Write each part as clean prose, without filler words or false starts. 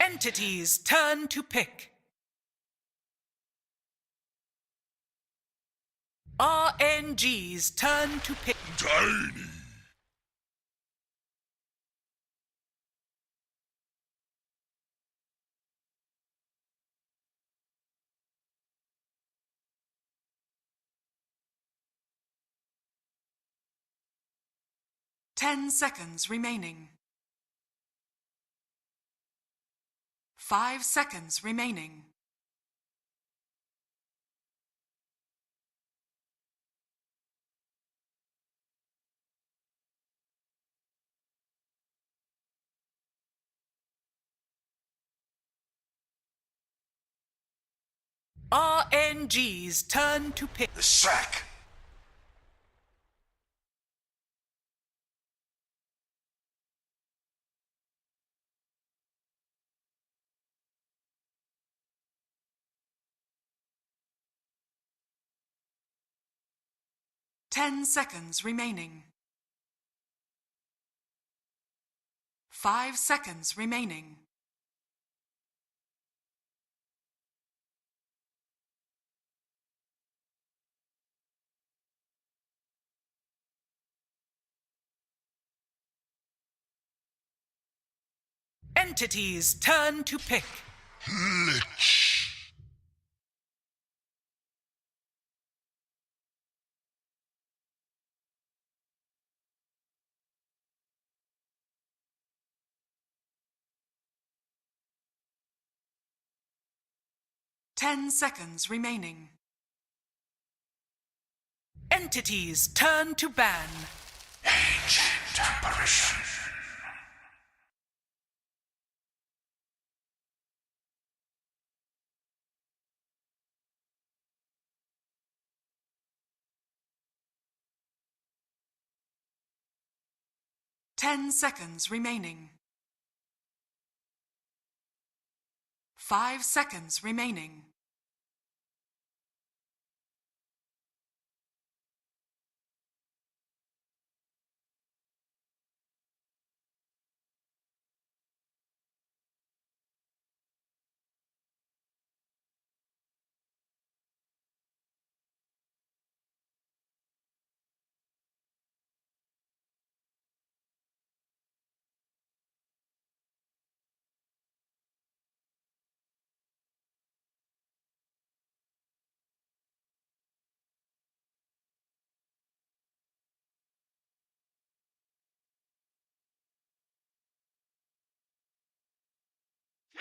Entity's turn to pick. RNG's turn to pick. Tiny. Ten seconds remaining. 5 seconds remaining. RNG's turn to pick. The sack. Ten seconds remaining. 5 seconds remaining. Entity's turn to pick. Lich. Ten seconds remaining. Entity's turn to ban. Ancient apparition. Ten seconds remaining. 5 seconds remaining.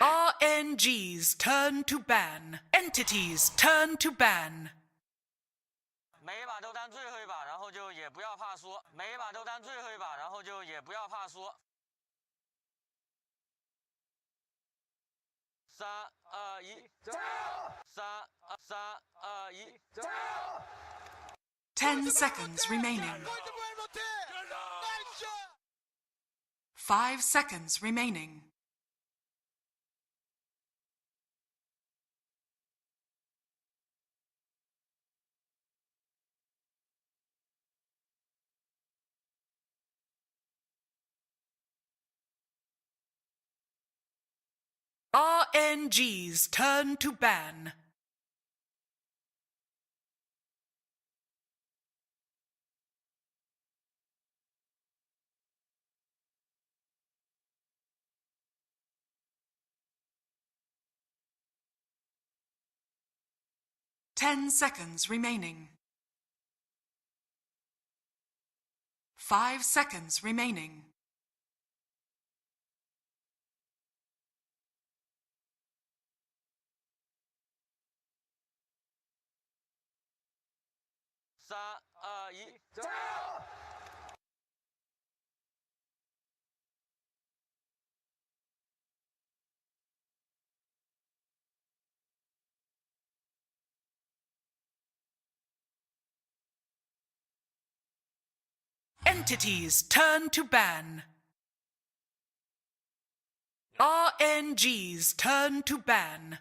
RNG's turn to ban. Entity's turn to ban. 每一把都当最后一把，然后就也不要怕输。每一把都当最后一把，然后就也不要怕输。3、2、1，加油！3、2、1，加油！ 10 seconds remaining. 5 seconds remaining. RNG's turn to ban. Ten seconds remaining. 5 seconds remaining. Three, 2、1，加油！ Entity's turn to ban. RNG's turn to ban.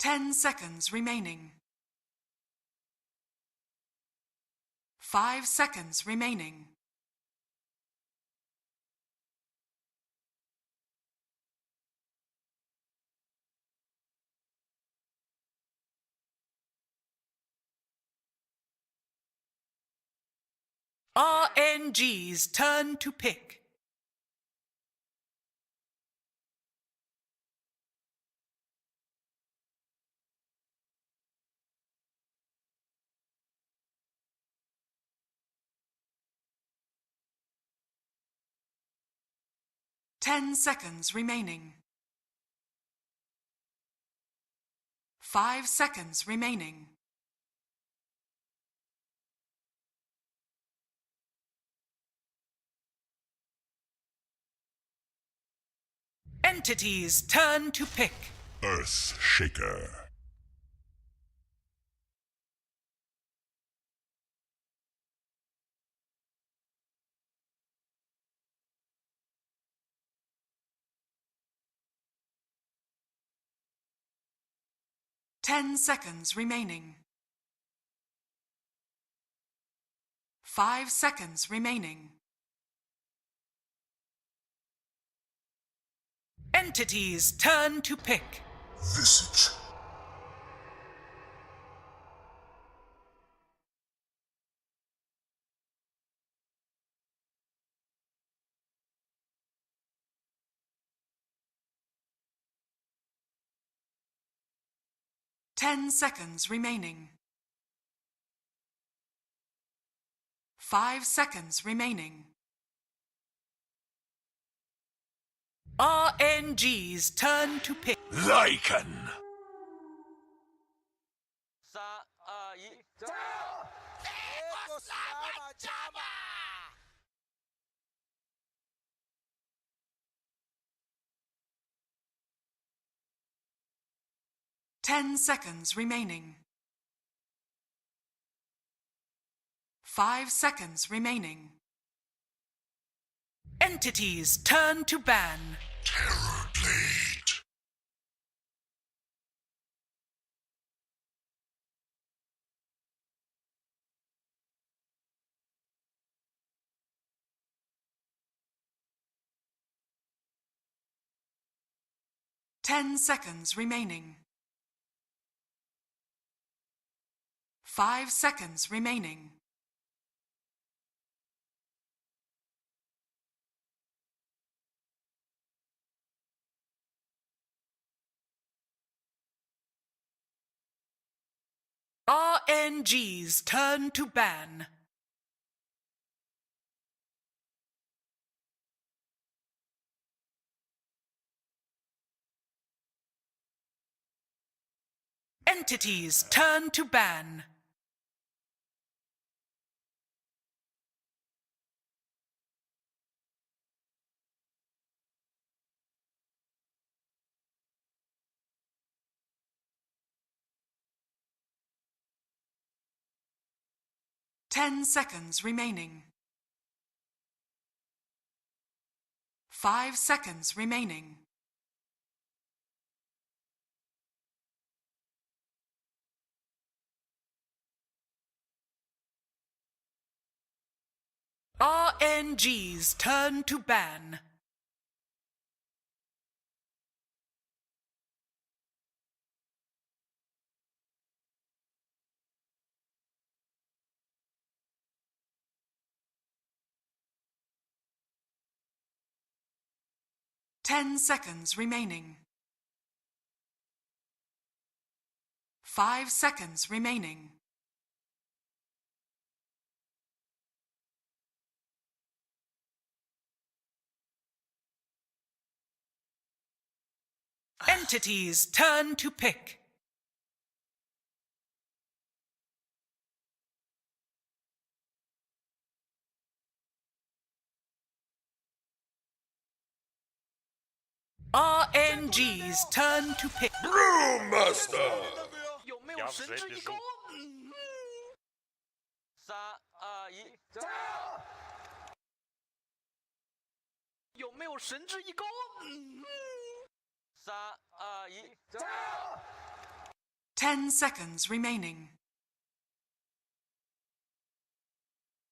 10 seconds remaining. 5 seconds remaining. RNG's turn to pick. Ten seconds remaining. 5 seconds remaining. Entity's turn to pick. Earth Shaker. Ten seconds remaining. 5 seconds remaining. Entity's turn to pick. Visage. Ten seconds remaining. 5 seconds remaining. RNG's turn to pick. Lycan. 3、2、1，加吧！ 10 seconds remaining. 5 seconds remaining. Entity's turn to ban. Terror Blade. Ten seconds remaining. 5 seconds remaining. RNG's turn to ban. Entity's turn to ban. Ten seconds remaining. 5 seconds remaining. RNG's turn to ban. Ten seconds remaining. 5 seconds remaining. Entity's turn to pick. RNG's turn to pick. Brewmaster. 有没有神之一高？ 3、2、1，加！有没有神之一高？ 3、2、1，加！ 10 seconds remaining.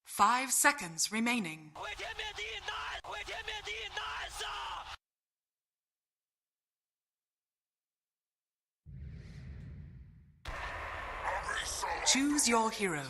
5 seconds remaining. 毁天灭地难，毁天灭地难杀。 Choose your hero.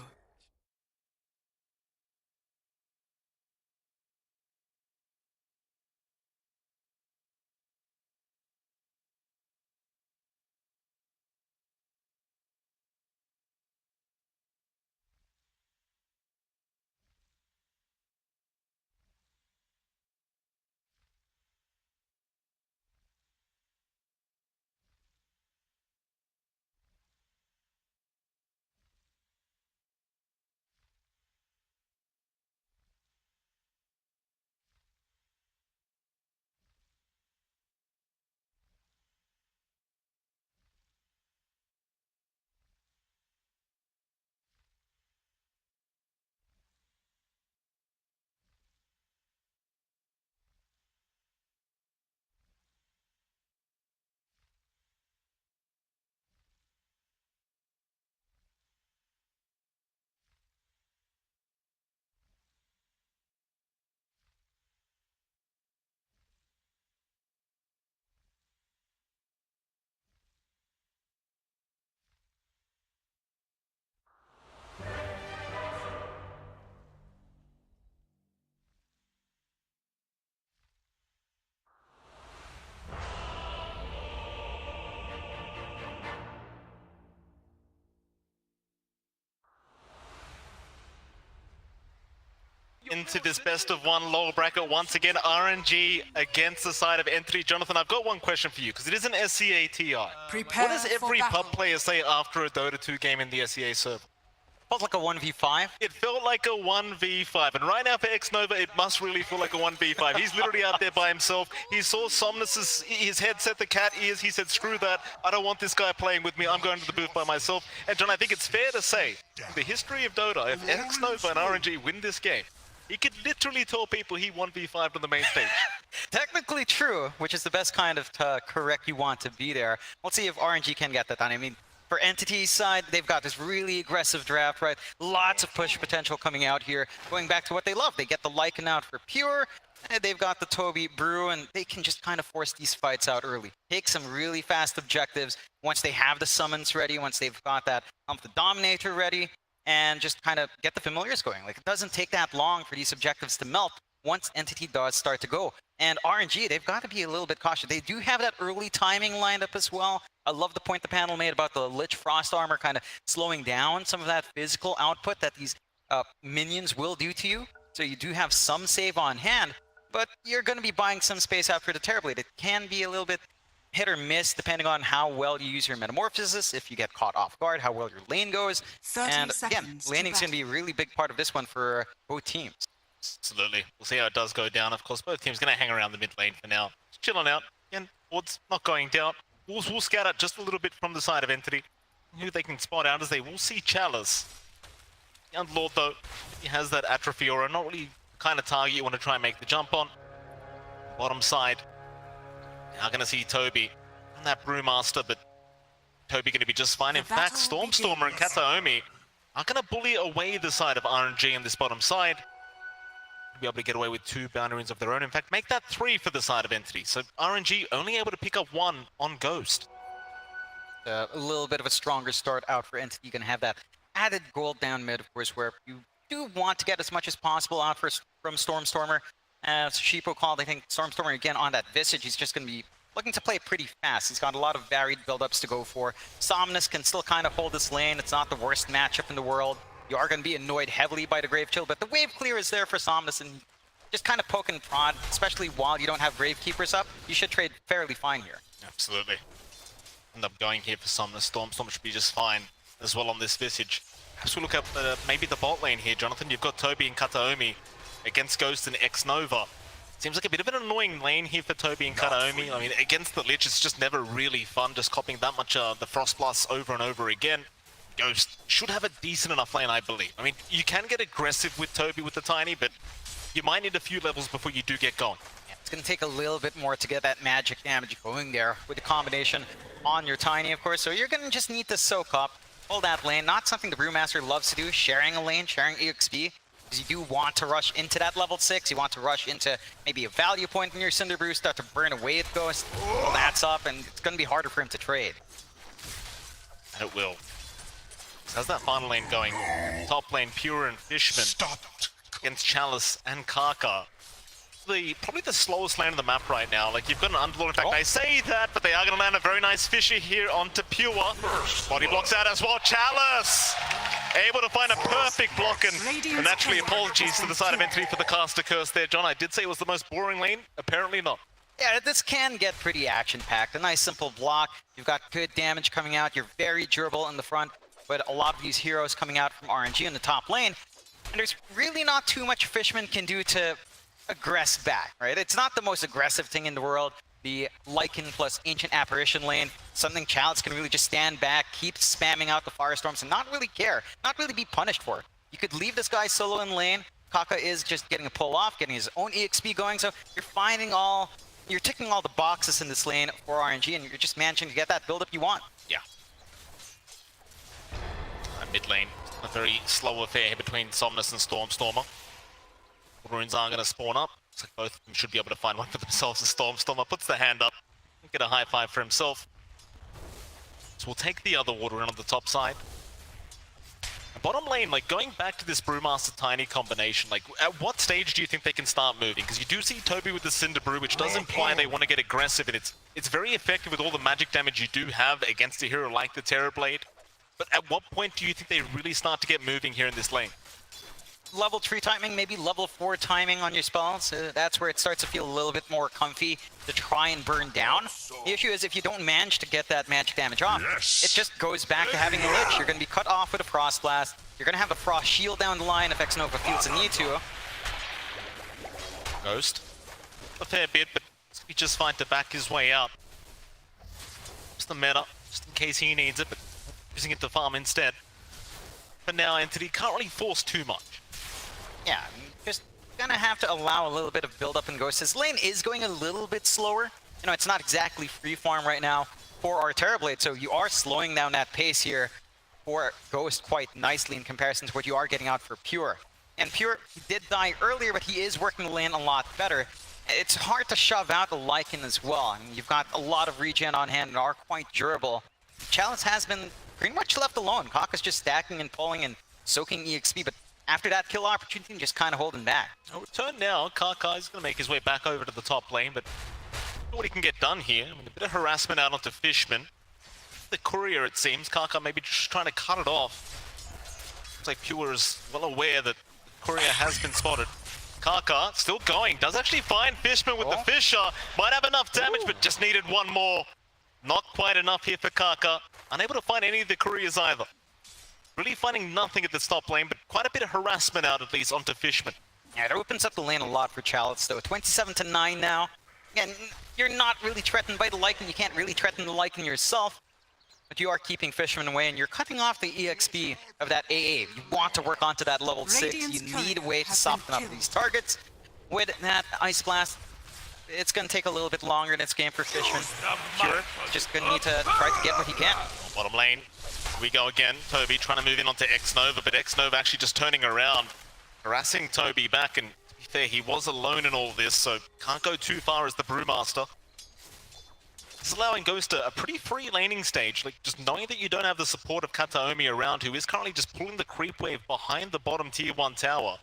Into this best of one lower bracket once again. RNG against the side of Entity. Jonathan, I've got one question for you because it is an SCA TI. Prepare What does for every battle. pub player say after a Dota 2 game in the SCA server? Felt like a 1v5. It felt like a 1v5, and right now for Xnova, it must really feel like a 1v5. He's literally out there by himself. He saw Somnus's his headset, the cat ears. He said, "Screw that! I don't want this guy playing with me. I'm going to the booth by myself." And John, I think it's fair to say, the history of Dota, if Xnova and RNG win this game, he could literally tell people he 1v5'd on the main stage. Technically true, which is the best kind of correct you want to be there. Let's see if RNG can get that done. I mean, for Entity's side, they've got this really aggressive draft, right? Lots of push potential coming out here. Going back to what they love, they get the Lycan out for Pure, and they've got the Toby Brew, and they can just kind of force these fights out early. Take some really fast objectives once they have the summons ready, once they've got that the Dominator ready, and just kind of get the familiars going. Like, it doesn't take that long for these objectives to melt once Entity does start to go. And RNG, they've got to be a little bit cautious. They do have that early timing lined up as well. I love the point the panel made about the Lich Frost Armor kind of slowing down some of that physical output that these minions will do to you. So you do have some save on hand, but you're going to be buying some space out for the Terrorblade. It can be a little bit hit or miss depending on how well you use your Metamorphosis, if you get caught off guard, how well your lane goes. 30 And again, seconds to laning's going to be a really big part of this one for both teams. Absolutely. We'll see how it does go down. Of course, both teams going to hang around the mid lane for now. Just chilling out. Again, Ward's not going down. Wolves will scout out just a little bit from the side of Entity. Who they can spot out as they will see Chalice. Young Lord, though, he has that Atrophy Aura. Not really the kind of target you want to try and make the jump on. Bottom side. Now going to see Toby and that Brewmaster, but Toby going to be just fine. In fact, Stormstormer and Kataomi are going to bully away the side of RNG in this bottom side. Be able to get away with 2 boundaries of their own. In fact, make that 3 for the side of Entity. So RNG only able to pick up 1 on Ghost. A little bit of a stronger start out for Entity. You can have that added gold down mid, of course, where you do want to get as much as possible out from Stormstormer. As Sheepo called, I think Stormstormer again on that Visage, he's just going to be looking to play pretty fast. He's got a lot of varied buildups to go for. Somnus can still kind of hold this lane. It's not the worst matchup in the world. You are going to be annoyed heavily by the Grave Chill, but the wave clear is there for Somnus, and just kind of poke and prod, especially while you don't have Gravekeepers up, you should trade fairly fine here. Absolutely. End up going here for Somnus. Storm should be just fine as well on this Visage. Perhaps we look at maybe the bot lane here, Jonathan. You've got Toby and Kataomi against Ghost and Xnova. Seems like a bit of an annoying lane here for Toby and Kataomi. I mean, against the Lich, it's just never really fun just copying that much the Frost Blast over and over again. Ghost should have a decent enough lane, I believe. I mean, you can get aggressive with Toby with the Tiny, but you might need a few levels before you do get going. Yeah, it's going to take a little bit more to get that magic damage going there with the combination. on your Tiny, of course, so you're gonna just need to soak up, hold that lane. Not something the Brewmaster loves to do, sharing a lane, sharing EXP, because you do want to rush into that level 6. You want to rush into maybe a value point in your Cinder Brew, start to burn away with Ghost, pull that's up, and it's gonna be harder for him to trade. And it will. So how's that final lane going? Top lane, Pure and Fishman Stop it. against Chalice and Kaka. Probably the slowest lane on the map right now. Like, you've got an Underlord. In fact, I say that, but they are going to land a very nice Fisher here onto Pure. Body blocks out as well. Chalice able to find a perfect block, and naturally apologies to the side of Entity for the caster curse there. John, I did say it was the most boring lane. Apparently not. Yeah, this can get pretty action-packed. A nice simple block. You've got good damage coming out. You're very durable in the front, but a lot of these heroes coming out from RNG in the top lane. And there's really not too much Fishman can do to aggress back, right? It's not the most aggressive thing in the world. The Lycan plus Ancient Apparition lane, something Chalice can really just stand back, keep spamming out the Firestorms and not really care, not really be punished for it. You could leave this guy solo in lane. Kaka is just getting a pull off, getting his own EXP going, so you're ticking all the boxes in this lane for RNG, and you're just managing to get that build-up you want. Yeah. Mid lane, a very slow affair here between Somnus and Stormstormer. Runes aren't going to spawn up. Looks like both of them should be able to find one for themselves. The Stormstormer puts the hand up and get a high five for himself. So we'll take the other water in on the top side. Bottom lane, like, going back to this Brewmaster Tiny combination, like, at what stage do you think they can start moving? Because you do see Toby with the Cinder Brew, which does imply they want to get aggressive, and it's very effective with all the magic damage you do have against a hero like the Terrorblade. But at what point do you think they really start to get moving here in this lane? Level 3 timing, maybe level 4 timing on your spells. That's where it starts to feel a little bit more comfy to try and burn down. The issue is if you don't manage to get that magic damage off, it just goes back to having a Lich. You're going to be cut off with a Frost Blast. You're going to have the Frost Shield down the line if X-Nova feels the need to. Ghost. A fair bit, but he just fine to back his way out. Just the meta, just in case he needs it, but using it to farm instead. But now Entity can't really force too much. Yeah, just gonna have to allow a little bit of build-up in Ghost. His lane is going a little bit slower. You know, it's not exactly free farm right now for our Terrorblade, so you are slowing down that pace here for Ghost quite nicely in comparison to what you are getting out for Pure. And Pure, he did die earlier, but he is working the lane a lot better. It's hard to shove out the Lycan as well. I mean, you've got a lot of regen on hand and are quite durable. Chalice has been pretty much left alone. Kaka's just stacking and pulling and soaking EXP, but after that kill opportunity, just kind of holding back. A return now. Kaka is going to make his way back over to the top lane, but what he can get done here. I mean, a bit of harassment out onto Fishman. The courier, it seems. Kaka maybe just trying to cut it off. Looks like Pure is well aware that the courier has been spotted. Kaka still going. Does actually find Fishman with the Fisher. Might have enough damage, but just needed one more. Not quite enough here for Kaka. Unable to find any of the couriers either. Really finding nothing at this top lane, but quite a bit of harassment out at least onto Fishman. Yeah, it opens up the lane a lot for Chalice, though. 27-9 now. Again, you're not really threatened by the Lycan. You can't really threaten the Lycan yourself. But you are keeping Fishman away, and you're cutting off the EXP of that AA. You want to work onto that level 6. You need a way to soften up these targets. With that Ice Blast, it's going to take a little bit longer in this game for Fishman. Pure, just going to need to try to get what he can. Bottom lane. Here we go again. Toby trying to move in onto X-Nova, but X-Nova actually just turning around, harassing Toby back, and to be fair, he was alone in all this, so can't go too far as the Brewmaster. This is allowing Ghost a pretty free laning stage, like just knowing that you don't have the support of Kataomi around, who is currently just pulling the creep wave behind the bottom tier 1 tower.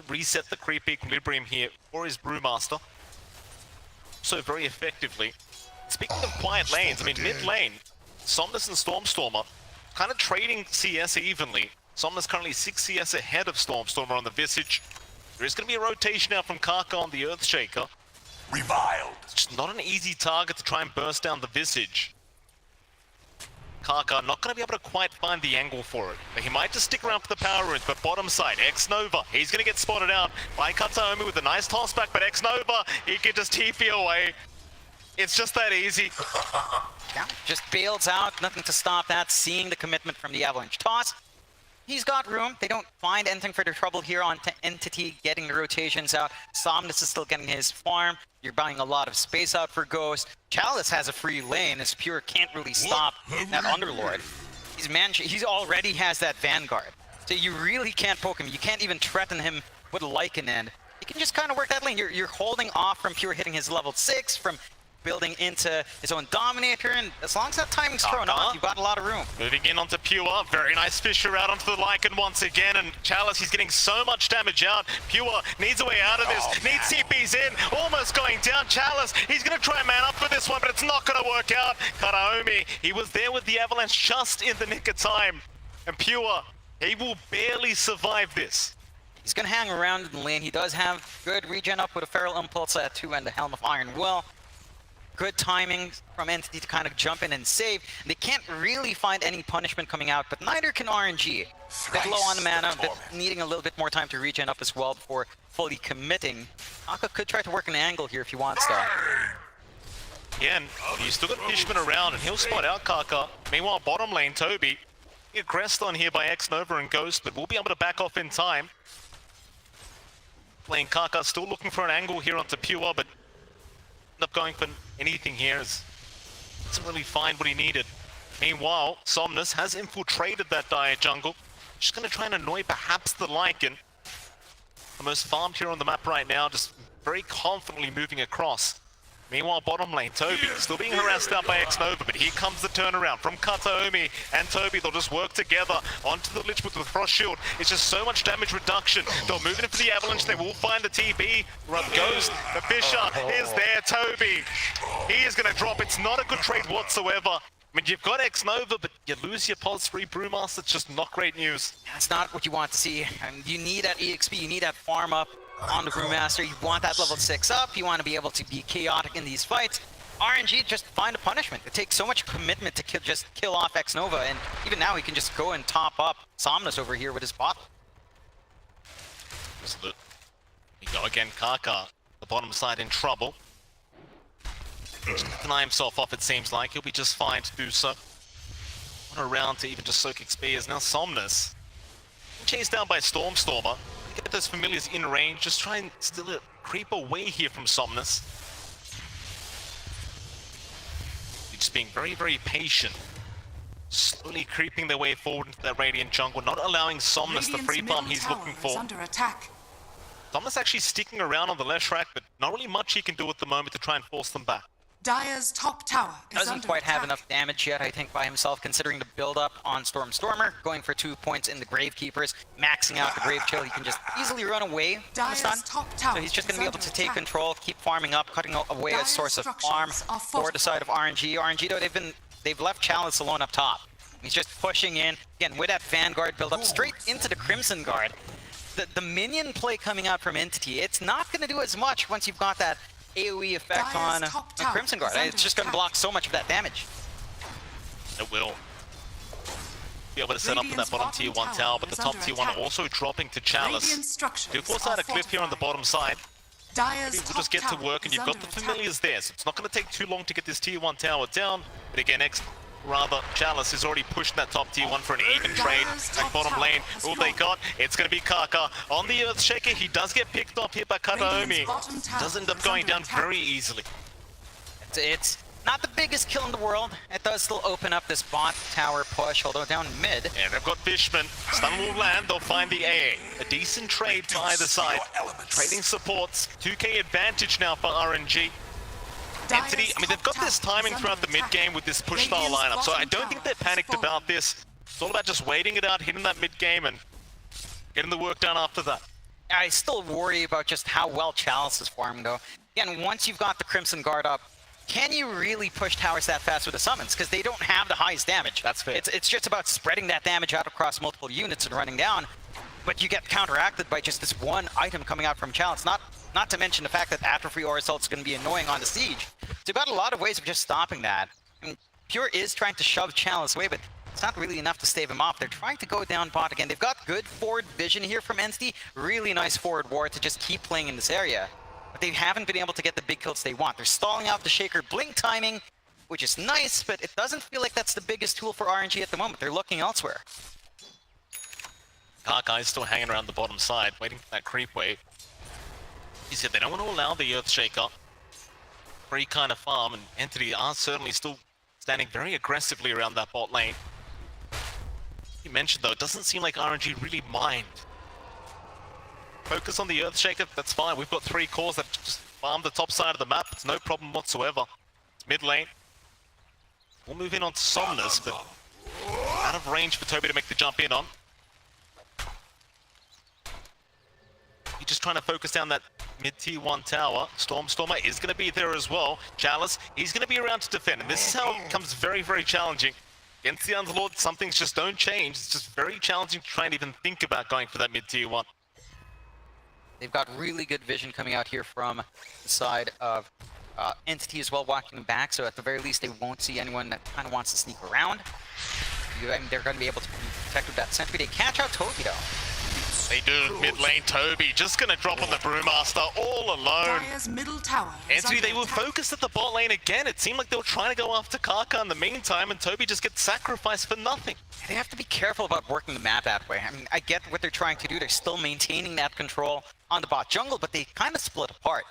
Reset the creep equilibrium here for his Brewmaster. So very effectively. Speaking of quiet lanes, I mean mid lane, Somnus and Stormstormer kind of trading CS evenly. Somnus currently 6 CS ahead of Stormstormer on the Visage. There is going to be a rotation out from Kaka on the Earthshaker. Reviled. It's just not an easy target to try and burst down the Visage. Kaka not going to be able to quite find the angle for it. He might just stick around for the power runes, but bottom side, X-Nova, he's going to get spotted out by Kataomi with a nice toss back, but X-Nova, he can just TP away. It's just that easy. Yeah, just bails out, nothing to stop that, seeing the commitment from the Avalanche toss. he's got room. They don't find anything for their trouble here on Entity, getting the rotations out. Somnus is still getting his farm. You're buying a lot of space out for Ghost. Chalice has a free lane, as Pure can't really stop that Underlord. He's already has that Vanguard. So you really can't poke him. You can't even threaten him with Lycan, and you can just kind of work that lane. You're holding off from Pure hitting his level 6, from building into his own Dominator, and as long as that timing's thrown off, you've got a lot of room. Moving in onto Pure, very nice Fisher out onto the Lycan once again, and Chalice, he's getting so much damage out. Pure needs a way out of this, needs CPs in, almost going down. Chalice, he's gonna try and man up for this one, but it's not gonna work out. Kataomi, he was there with the Avalanche just in the nick of time, and Pure, he will barely survive this. He's gonna hang around in the lane. He does have good regen up with a Feral Impulse at 2 and the Helm of Iron Will. Good timing from Entity to kind of jump in and save. They can't really find any punishment coming out, but neither can RNG. Bit low on the mana, but needing a little bit more time to regen up as well before fully committing. Kaka could try to work an angle here if he wants to. Again, he's still got Fishman around, and he'll spot out Kaka. Meanwhile, bottom lane, Toby, aggressed on here by X-Nova and Ghost, but we'll be able to back off in time. Playing Kaka, still looking for an angle here onto Pure, but end up going for anything here as doesn't really find what he needed. Meanwhile, Somnus has infiltrated that dire jungle. Just gonna try and annoy perhaps the Lycan. The most farmed here on the map right now, just very confidently moving across. Meanwhile, bottom lane, Toby still being harassed out by X-Nova, but here comes the turnaround from Kataomi and Toby. They'll just work together onto the Lich with the Frost Shield. It's just so much damage reduction. They'll move in for the Avalanche. They will find the TB. Run Ghost. The Fisher is there. Toby, he is going to drop. It's not a good trade whatsoever. I mean, you've got X-Nova, but you lose your Pulse 3 Brewmaster. It's just not great news. That's not what you want to see. I mean, you need that EXP, you need that farm up on the Brewmaster. You want that level 6 up, you want to be able to be chaotic in these fights. RNG, just find a punishment. It takes so much commitment to just kill off X-Nova, and even now he can just go and top up Somnus over here with his bottle. Absolutely. We go again, Kaka, the bottom side in trouble. Just deny himself off, it seems like. He'll be just fine to do so. Not around to even just soak XP is now Somnus. Chased down by Stormstormer. Get those familiars in range, just try and still creep away here from Somnus. Just being very, very patient. Slowly creeping their way forward into that Radiant jungle, not allowing Somnus the free farm he's looking for. Under attack. Somnus actually sticking around on the left track, but not really much he can do at the moment to try and force them back. Dire's top tower is Doesn't under quite attack. have enough damage yet, I think, by himself, considering the build-up on Stormer, going for 2 points in the Gravekeepers, maxing out the Grave Chill. He can just easily run away from the Dire's stun. top tower So he's just going to be is able to under take attack. control, keep farming up, cutting away a Dire's source of structures farm are for the side of RNG. RNG, though, they've left Chalice alone up top. He's just pushing in, again, with that Vanguard build-up straight into the Crimson Guard. The minion play coming out from Entity, it's not going to do as much once you've got that AoE effect on Dire's top a tower Crimson Guard. is under It's just going to attack. block so much of that damage. It will be able to set up for that bottom tier 1 tower, but the top tier 1 also dropping to Chalice. Radiant structures Do force are out a cliff here on the fortified. bottom side. Dire's We'll top just get to tower work, and is you've got under the attack. familiars there, so it's not going to take too long to get this tier 1 tower down. But again, Chalice is already pushing that top tier 1 for an even trade. Back bottom lane, all they got, it's going to be Kaka. On the Earthshaker, he does get picked off here by Kataomi. Radiant's bottom tower Does end up is going under down attack. very easily. It's not the biggest kill in the world. It does still open up this bot tower push, although down mid. And they've got Fishman. Stun will land, they'll find the AA. A decent trade to either side. Trading supports. 2k advantage now for RNG. Entity, I mean, they've got this timing throughout the mid-game with this push-style lineup, so I don't think they're panicked about this. It's all about just waiting it out, hitting that mid-game, and getting the work done after that. I still worry about just how well Chalice is farming, though. Again, once you've got the Crimson Guard up, can you really push towers that fast with the summons? Because they don't have the highest damage. That's fair. It's just about spreading that damage out across multiple units and running down. But you get counteracted by just this one item coming out from Chalice. Not to mention the fact that Atrophy Aura Assault is going to be annoying on the siege. So you've got a lot of ways of just stopping that. I mean, Pure is trying to shove Chalice away, but it's not really enough to stave him off. They're trying to go down bot again. They've got good forward vision here from Entity. Really nice forward ward to just keep playing in this area. But they haven't been able to get the big kills they want. They're stalling out the Shaker blink timing, which is nice, but it doesn't feel like that's the biggest tool for RNG at the moment. They're looking elsewhere. Kaka is still hanging around the bottom side, waiting for that creep wave. He said they don't want to allow the Earthshaker. Free kind of farm, and Entity are certainly still standing very aggressively around that bot lane. You mentioned though, it doesn't seem like RNG really mind. Focus on the Earthshaker, that's fine. We've got 3 cores that just farm the top side of the map. It's no problem whatsoever. It's mid lane. We'll move in on Somnus, but out of range for Toby to make the jump in on. He's just trying to focus down that mid T1 tower. Stormer is going to be there as well. Chalice, he's going to be around to defend. And this is how it becomes very, very challenging. Against the Underlord, some things just don't change. It's just very challenging to try and even think about going for that mid T1. They've got really good vision coming out here from the side of Entity as well, walking them back. So at the very least, they won't see anyone that kind of wants to sneak around. I mean, they're going to be able to protect with that sentry. They catch out Toby though. They do. Mid lane, Toby just going to drop on the Brewmaster all alone. Dire's middle tower is Entity, under they were attack. focused at the bot lane again. It seemed like they were trying to go after Kaka in the meantime, and Toby just gets sacrificed for nothing. They have to be careful about working the map that way. I mean, I get what they're trying to do. They're still maintaining that control on the bot jungle, but they kind of split apart.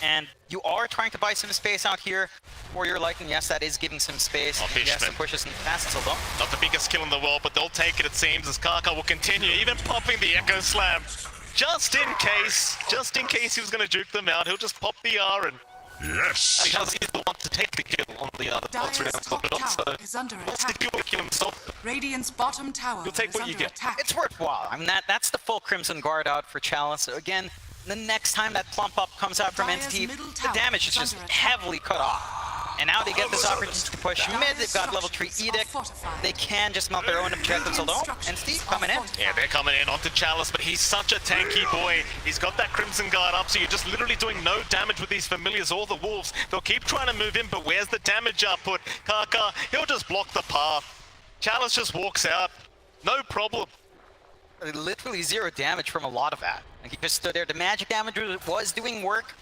And you are trying to buy some space out here for your liking. Yes, that is giving some space. Oh, Yes, Fishman. to push us in fast as well. Not the biggest kill in the world, but they'll take it, it seems, as Kaka will continue, even popping the Echo Slam. Just in case he was going to juke them out, he'll just pop the R and Yes. because he's the one to take the kill on the other box Dire's round. top But also, tower is under wants to attack. kill himself. Radiant's bottom tower You'll take is what you under get. attack. It's worthwhile. I mean, that's the full Crimson Guard out for Chalice. So again, the next time that plump up comes out from Dire's Entity, middle the tower damage is is just under attack. heavily cut off. And now they get this opportunity to push mid. They've got level 3 structures are Edict. fortified. They can just mount their own objectives. Although, Entity coming in. Yeah, they're coming in onto Chalice, but he's such a tanky boy. He's got that Crimson Guard up, so you're just literally doing no damage with these familiars or the wolves. They'll keep trying to move in, but where's the damage output? Kaka, he'll just block the path. Chalice just walks out. No problem. Literally 0 damage from a lot of that. Like, he just stood there. The magic damage was doing work.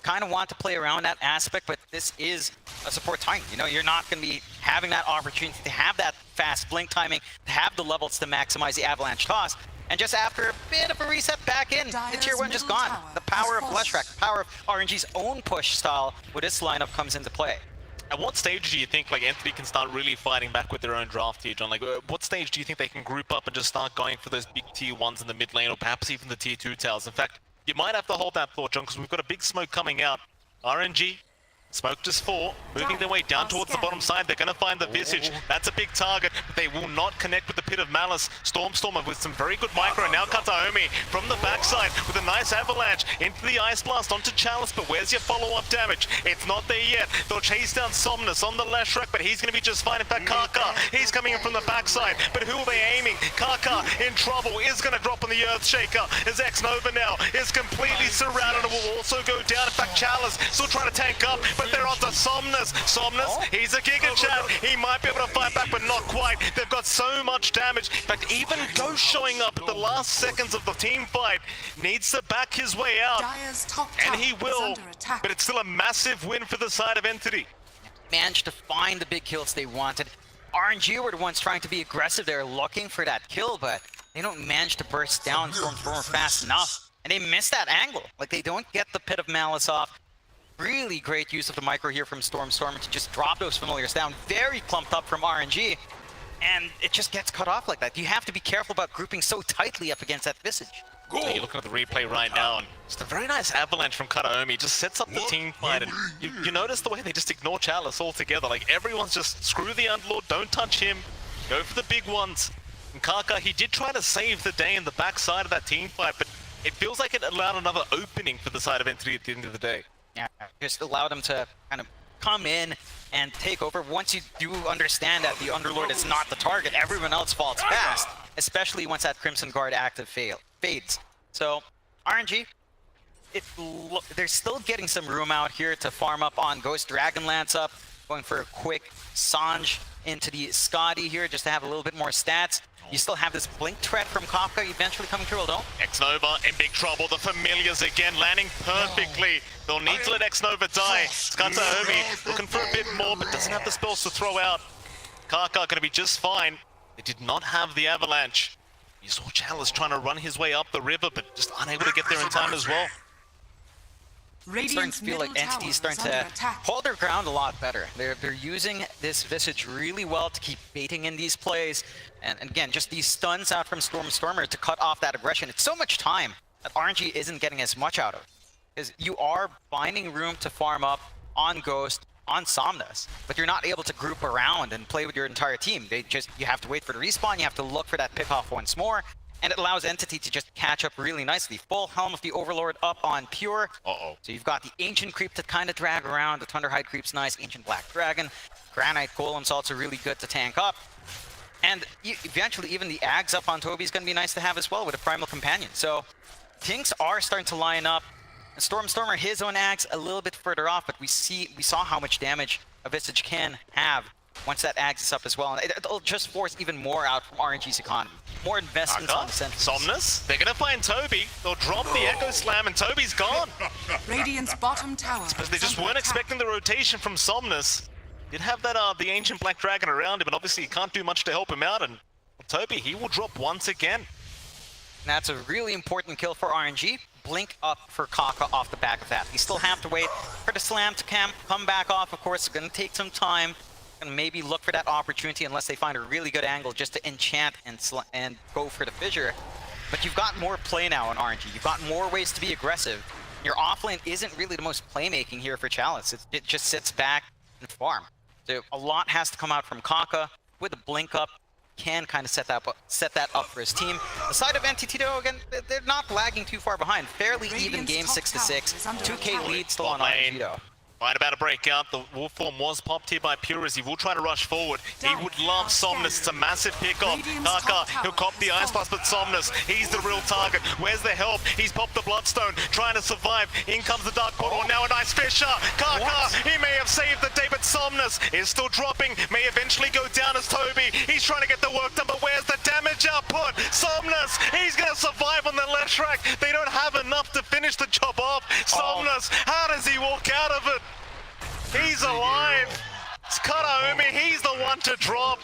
Kind of want to play around that aspect, but this is a support Titan. You know, you're not going to be having that opportunity to have that fast blink timing, to have the levels to maximize the avalanche cost. And just after a bit of a reset back in, the tier 1 just middle gone. tower The power is of Flesh Rack, the power of RNG's own push style with this lineup comes into play. At what stage do you think like Entity can start really fighting back with their own draft here, John? Like, what stage do you think they can group up and just start going for those big tier 1s in the mid lane, or perhaps even the tier 2 towers? In fact, you might have to hold that thought, John, because we've got a big smoke coming out. RNG, smoked as 4, moving their way down towards the bottom side. They're going to find the Visage. That's a big target, but they will not connect with the Pit of Malice. Stormer with some very good micro, and now Kataomi from the backside with a nice avalanche into the Ice Blast onto Chalice, but where's your follow-up damage? It's not there yet. They'll chase down Somnus on the left track, but he's going to be just fine. In fact, Kaka, he's coming in from the backside, but who are they aiming? Kaka in trouble, is going to drop on the Earthshaker, as X-Nova now is completely surrounded and will also go down. In fact, Chalice still trying to tank up, but they're onto Somnus. Somnus, he's a Giga Chat. He might be able to fight back, but not quite. They've got so much damage. In fact, even Ghost showing up at the last seconds of the team fight needs to back his way out. Dire's top tower And he is will, under attack. but it's still a massive win for the side of Entity. Managed to find the big kills they wanted. RNG were the ones trying to be aggressive. They're looking for that kill, but they don't manage to burst down Stormer fast enough. And they miss that angle. Like, they don't get the Pit of Malice off. Really great use of the micro here from Stormer to just drop those familiars down. Very clumped up from RNG. And it just gets cut off like that. You have to be careful about grouping so tightly up against that Visage. So you're looking at the replay right now, and just a very nice avalanche from Kataomi. Just sets up the team fight, and you notice the way they just ignore Chalice altogether. Like, everyone's just, screw the Underlord, don't touch him, go for the big ones. And Kaka, he did try to save the day in the backside of that team fight, but it feels like it allowed another opening for the side of Entity at the end of the day. Yeah, just allow them to kind of come in and take over. Once you do understand that the Underlord is not the target, everyone else falls fast, especially once that Crimson Guard active fades. So, RNG, they're still getting some room out here to farm up on Ghost Dragonlance up, going for a quick Sange into the Scotty here just to have a little bit more stats. You still have this blink threat from Kafka eventually coming through, though. X-Nova in big trouble. The familiars again landing perfectly. They'll need to let X-Nova die. Kataomi looking for a bit more, but doesn't have the spells to throw out. Kaka gonna be just fine. They did not have the avalanche. You saw Chalice trying to run his way up the river, but just unable to get there in time as well. Starting to feel like Entity's starting to hold their ground a lot better. They're using this Visage really well to keep baiting in these plays. And again, just these stuns out from Stormer to cut off that aggression. It's so much time that RNG isn't getting as much out of. Because you are finding room to farm up on Ghost, on Somnus, but you're not able to group around and play with your entire team. You have to wait for the respawn, you have to look for that pick-off once more, and it allows Entity to just catch up really nicely. Full Helm of the Overlord up on Pure. Uh-oh. So you've got the Ancient Creep to kind of drag around. The Thunderhide Creep's nice. Ancient Black Dragon. Granite Golem's also really good to tank up. And eventually even the Ags up on Toby's going to be nice to have as well with a Primal Companion. So things are starting to line up. And Stormer, his own Ags a little bit further off, but we saw how much damage a Visage can have once that Ags is up as well. And it'll just force even more out from RNG's economy. More investments on the Sentinels. Somnus, they're gonna find Toby. They'll drop the Echo Slam and Toby's gone. Radiant's bottom tower. Because they just weren't expecting the rotation from Somnus. Did have that the Ancient Black Dragon around him, and obviously he can't do much to help him out. And Toby, he will drop once again. That's a really important kill for RNG. Blink up for Kaka off the back of that. You still have to wait for the slam to come back off. Of course, it's going to take some time. And maybe look for that opportunity unless they find a really good angle just to enchant and go for the fissure. But you've got more play now on RNG. You've got more ways to be aggressive. Your offlane isn't really the most playmaking here for Chalice. It just sits back and farm. So a lot has to come out from Kaka with a blink up. Can kind of set that up for his team. The side of Entity though, again, they're not lagging too far behind. Fairly even game 6-6. 2K lead still on RNG though. Right about to break out. The Wolf Form was popped here by Pure as he will try to rush forward. He would love Somnus. It's a massive pick-off. Kaka, he'll cop the Ice Blast, but Somnus, he's the real target. Where's the help? He's popped the Bloodstone, trying to survive. In comes the Dark Portal, now a nice Fissure. Kaka, he may have saved the day, but Somnus is still dropping. May eventually go down as Toby. He's trying to get the work done, but where's the damage output? Somnus, he's going to survive on the left track. They don't have enough to finish the job off. Somnus, how does he walk out of it? He's alive! It's Kataomi, he's the one to drop!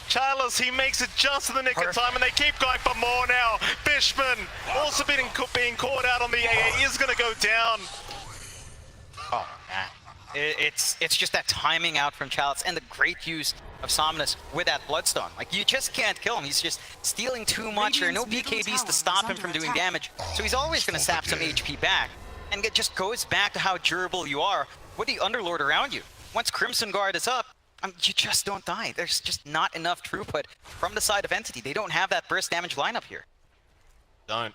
Chalice, he makes it just in the nick of time, and they keep going for more now! Fishman, also being caught out on the AA, is gonna go down! Oh, man. It's just that timing out from Chalice and the great use of Somnus with that Bloodstone. Like, you just can't kill him. He's just stealing too much. There are no BKBs to stop him from doing damage, so he's always gonna sap some HP back. And it just goes back to how durable you are with the Underlord around you. Once Crimson Guard is up, you just don't die. There's just not enough throughput from the side of Entity. They don't have that burst damage lineup here. Don't.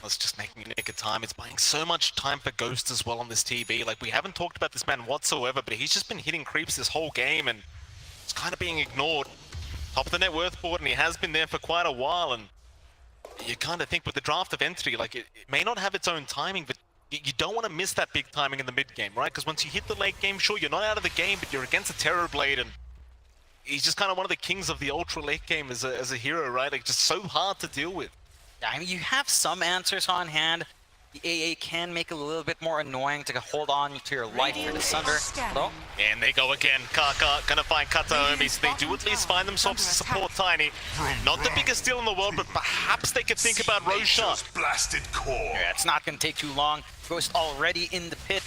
It's just making a nick of time. It's buying so much time for Ghost as well on this TB. Like, we haven't talked about this man whatsoever, but he's just been hitting creeps this whole game, and it's kind of being ignored. Top of the net worth board, and he has been there for quite a while, and you kind of think with the draft of Entity, like, it may not have its own timing, but you don't want to miss that big timing in the mid game, right? Because once you hit the late game, sure, you're not out of the game, but you're against a Terrorblade, and he's just kind of one of the kings of the ultra late game as a hero, right? Like, just so hard to deal with. Yeah, I mean, you have some answers on hand. The AA can make it a little bit more annoying to hold on to your life for the Sunder. Hello? And they go again. Kaka gonna find Kataomi, so they do at least find themselves to support Tiny. Not the biggest deal in the world, but perhaps they could think about Roshan. Blasted core. Yeah, it's not going to take too long. Ghost already in the pit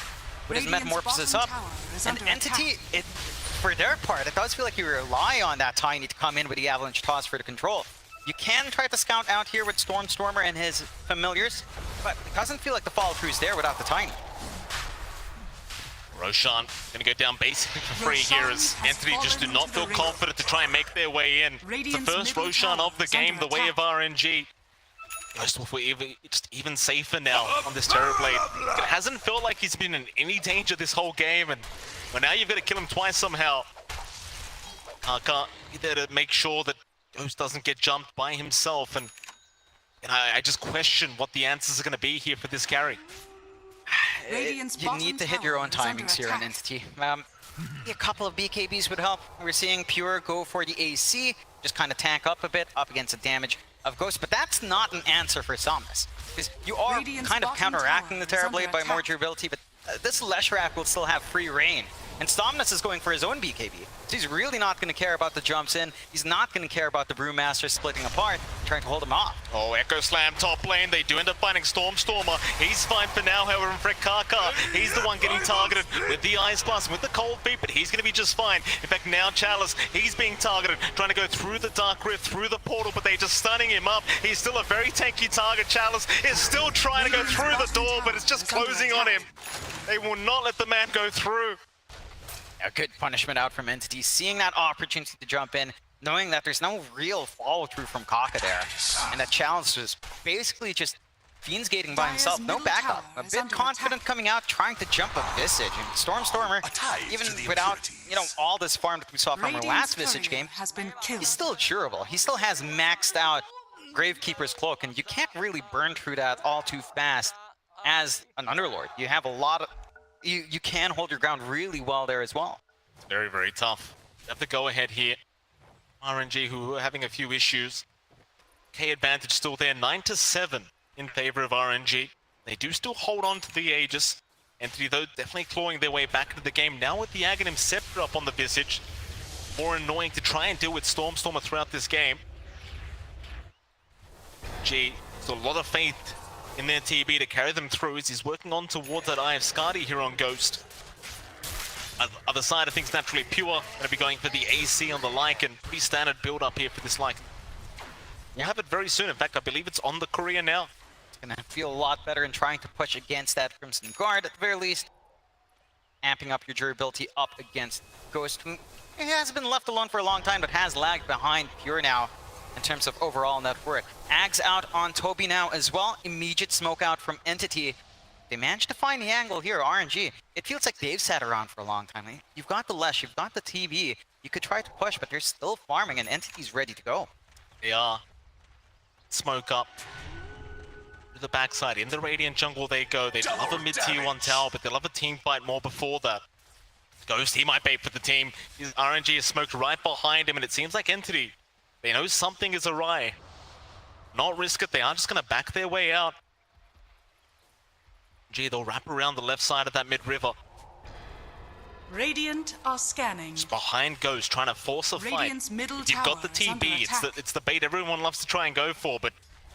with his Metamorphosis up. And Entity, for their part, it does feel like you rely on that Tiny to come in with the Avalanche Toss for the control. You can try to scout out here with Stormer and his familiars, but it doesn't feel like the follow-through is there without the Tiny. Roshan gonna go down basically for free here as Entity just do not feel confident to try and make their way in. It's the first Roshan of the game, the way of RNG. Ghost Wolf just even safer now on this Terrorblade. It hasn't felt like he's been in any danger this whole game, and well, now you've got to kill him twice somehow. Kaka, you there to make sure that Ghost doesn't get jumped by himself, and I just question what the answers are going to be here for this carry. You need to hit your own timings here on Entity. A couple of BKBs would help. We're seeing Pure go for the AC, just kind of tank up a bit, up against the damage of Ghost, but that's not an answer for Somnus. Because you are kind of counteracting the Terrorblade by more durability, but this Leshrac will still have free reign And Stomnus is going for his own BKB. So he's really not going to care about the jumps in. He's not going to care about the Brewmaster splitting apart, trying to hold him off. Oh, Echo Slam top lane. They do end up finding Stormstormer. He's fine for now, however, and Fred Kaka, he's the one getting targeted with the Ice Blast, with the Cold Feet, but he's going to be just fine. In fact, now Chalice, he's being targeted, trying to go through the Dark Rift, through the portal, but they're just stunning him up. He's still a very tanky target. Chalice is still trying to go through the door, but it's just closing on him. They will not let the man go through. A good punishment out from Entity, seeing that opportunity to jump in, knowing that there's no real follow-through from Kaka there. And that challenge was basically just Fiends gating by himself, no backup. A bit confident coming out, trying to jump a Visage. And Stormstormer, even without, all this farm that we saw from our last Visage game, he's still durable. He still has maxed out Gravekeeper's Cloak, and you can't really burn through that all too fast as an Underlord. You have a lot of... You can hold your ground really well there as well. It's very, very tough. You have to go ahead here. RNG, who are having a few issues. K advantage still there, 9-7 in favor of RNG. They do still hold on to the Aegis. Entity, though, definitely clawing their way back into the game. Now with the Aghanim Scepter up on the Visage. More annoying to try and deal with Stormstormer throughout this game. G, there's a lot of faith in their TB to carry them through as he's working on towards that Eye of Skadi here on Ghost. Other side of things, naturally Pure, going to be going for the AC on the Lycan. Pretty standard build up here for this Lycan. We'll have it very soon. In fact, I believe it's on the Courier now. It's going to feel a lot better in trying to push against that Crimson Guard at the very least. Amping up your durability up against Ghost, who has been left alone for a long time but has lagged behind Pure now in terms of overall net worth. Ags out on Toby now as well. Immediate smoke out from Entity. They managed to find the angle here, RNG. It feels like they've sat around for a long time. You've got the Lesh, you've got the TV. You could try to push, but they're still farming and Entity's ready to go. They are. Smoke up. To the backside. In the Radiant jungle they go. They'd love a mid-tier 1 tower, but they'll have a team fight more before that. Ghost, he might bait for the team. RNG is smoked right behind him, and it seems like Entity, they know something is awry. Not risk it, they are just going to back their way out. Gee, they'll wrap around the left side of that mid-river. Radiant are scanning. Just behind Ghost, trying to force a fight. Radiant's middle You've got the tower is under TB, it's the bait everyone loves to try and go for, but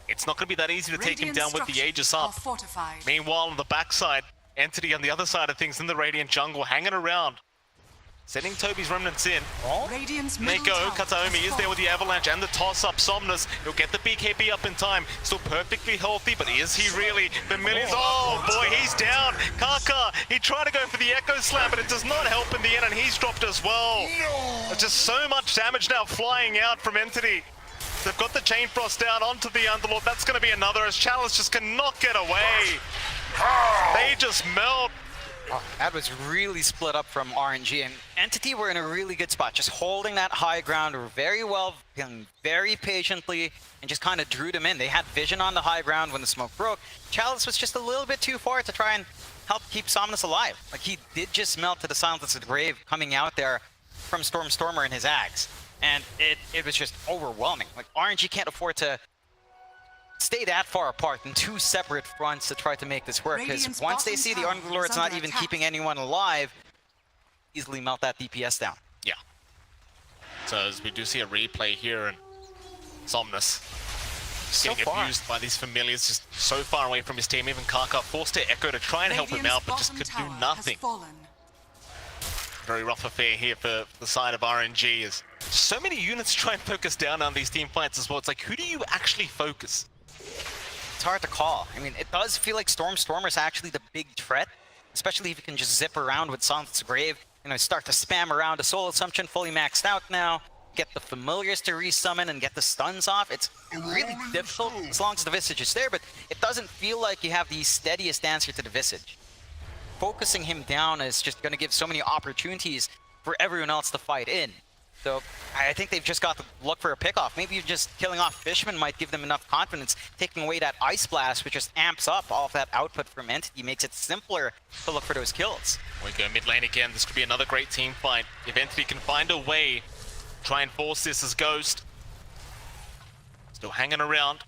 it's not going to be that easy to take him down with the Aegis up. Fortified. Meanwhile, on the backside, Entity on the other side of things in the Radiant jungle, hanging around. Sending Toby's remnants in. Radiant's And they middle go. tower Kataomi has is there with the fallen. avalanche and the toss-up. Somnus, he'll get the BKB up in time. Still perfectly healthy, but is he really? The millions. Oh boy, he's down. Kaka, he tried to go for the Echo Slam, but it does not help in the end, and he's dropped as well. There's just so much damage now flying out from Entity. They've got the Chain Frost down onto the Underlord. That's going to be another, as Chalice just cannot get away. They just melt. Oh, that was really split up from RNG, and Entity were in a really good spot, just holding that high ground very well, playing very patiently, and just kind of drew them in. They had vision on the high ground when the smoke broke. Chalice was just a little bit too far to try and help keep Somnus alive. Like, he did just melt to the Silence of the Grave coming out there from Stormstormer and his Ags, and it was just overwhelming. Like, RNG can't afford to stay that far apart in two separate fronts to try to make this work, because once they see the Underlord's not even keeping anyone alive, easily melt that DPS down. Yeah. So as we do see a replay here, and Somnus getting abused by these familiars, just so far away from his team. Even Kaka forced to Echo to try and help him out, but just could do nothing. Very rough affair here for the side of RNG. Is so many units try and focus down on these team fights as well. It's like, who do you actually focus? It's hard to call. I mean, it does feel like Stormstormer is actually the big threat, especially if you can just zip around with Silence Grave, start to spam around a Soul Assumption fully maxed out now, get the Familiars to resummon and get the stuns off. It's really difficult as long as the Visage is there, but it doesn't feel like you have the steadiest answer to the Visage. Focusing him down is just going to give so many opportunities for everyone else to fight in. So I think they've just got to look for a pickoff. Maybe just killing off Fishman might give them enough confidence. Taking away that Ice Blast, which just amps up all of that output from Entity, makes it simpler to look for those kills. We go mid lane again. This could be another great team fight. If Entity can find a way, try and force this as Ghost. Still hanging around.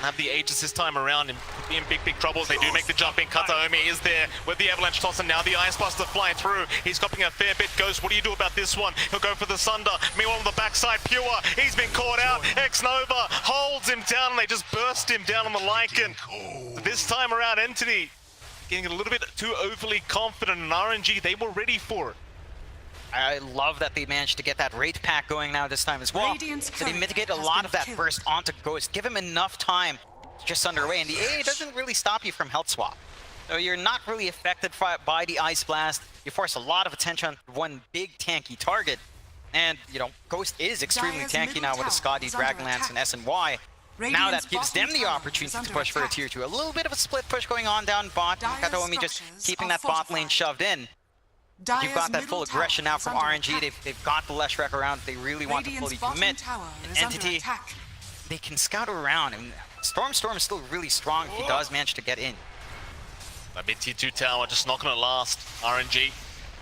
Have the Aegis this time around and be in big troubles. They do make the jump in. Kataomi is there with the Avalanche Toss, and now the Ice Buster flying through. He's copying a fair bit. Ghost, what do you do about this one? He'll go for the Sunder. Meanwhile, on the backside, Pure, he's been caught out. X-Nova holds him down, and they just burst him down on the Lycan. This time around, Entity getting a little bit too overly confident, and RNG, they were ready for it. I love that they managed to get that Wraith Pack going now this time as well. So they mitigate a lot of that burst onto Ghost. Give him enough time just underway, and the AA doesn't really stop you from health swap. So you're not really affected by the Ice Blast. You force a lot of attention on one big tanky target. And, you know, Ghost is extremely tanky now with the Scotty, Dragonlance, and SNY. Now that gives them the opportunity to push for a tier 2. A little bit of a split push going on down bot. Kataomi just keeping that bot lane shoved in. You've got that full aggression now from RNG. They've got the Leshrac around. They really want to fully commit. An Entity, they can scout around. And Storm is still really strong if he does manage to get in. That mid tier 2 tower just not going to last. RNG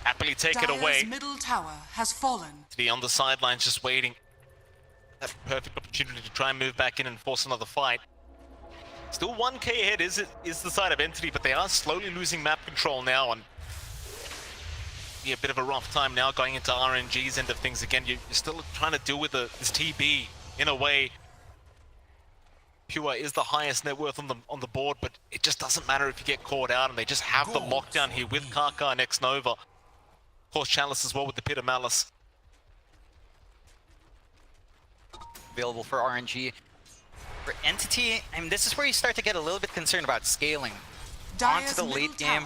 happily take it away. Middle tower has fallen. Entity on the sidelines just waiting. That perfect opportunity to try and move back in and force another fight. Still 1k ahead is the side of Entity, but they are slowly losing map control now, and be a bit of a rough time now going into RNG's end of things again. You're still trying to deal with this TB in a way. Pure is the highest net worth on the board, but it just doesn't matter if you get caught out, and they just have the lockdown here with Kaka and X-Nova. Of course, Chalice as well with the Pit of Malice. Available for RNG. For Entity, I mean, this is where you start to get a little bit concerned about scaling. Onto the late game,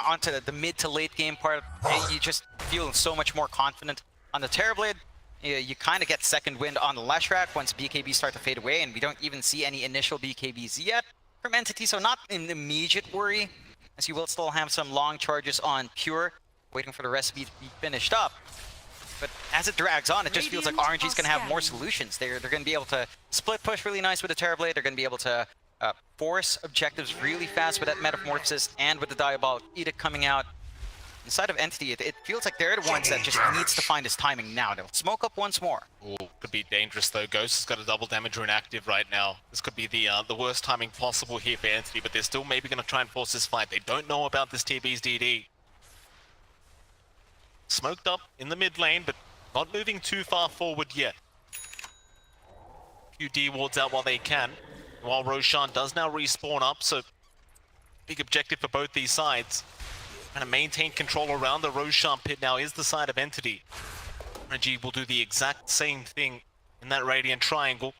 onto the mid to late game part, you just feel so much more confident. On the Terrorblade, you kind of get second wind on the Leshrac once BKBs start to fade away, and we don't even see any initial BKBs yet from Entity, so not an immediate worry, as you will still have some long charges on Pure, waiting for the recipe to be finished up. But as it drags on, it just feels like RNG's going to have more solutions. They're going to be able to split push really nice with the Terrorblade. They're going to be able to force objectives really fast with that Metamorphosis and with the Diabolic Edict coming out. Inside of Entity, it feels like they're the ones that just needs to find his timing now. They'll smoke up once more. Ooh, could be dangerous though. Ghost has got a double damage rune active right now. This could be the worst timing possible here for Entity, but they're still maybe going to try and force this fight. They don't know about this TB's DD. Smoked up in the mid lane, but not moving too far forward yet. Few D wards out while they can. While Roshan does now respawn up, so big objective for both these sides. Trying to maintain control around the Roshan pit now is the side of Entity. RNG will do the exact same thing in that Radiant Triangle.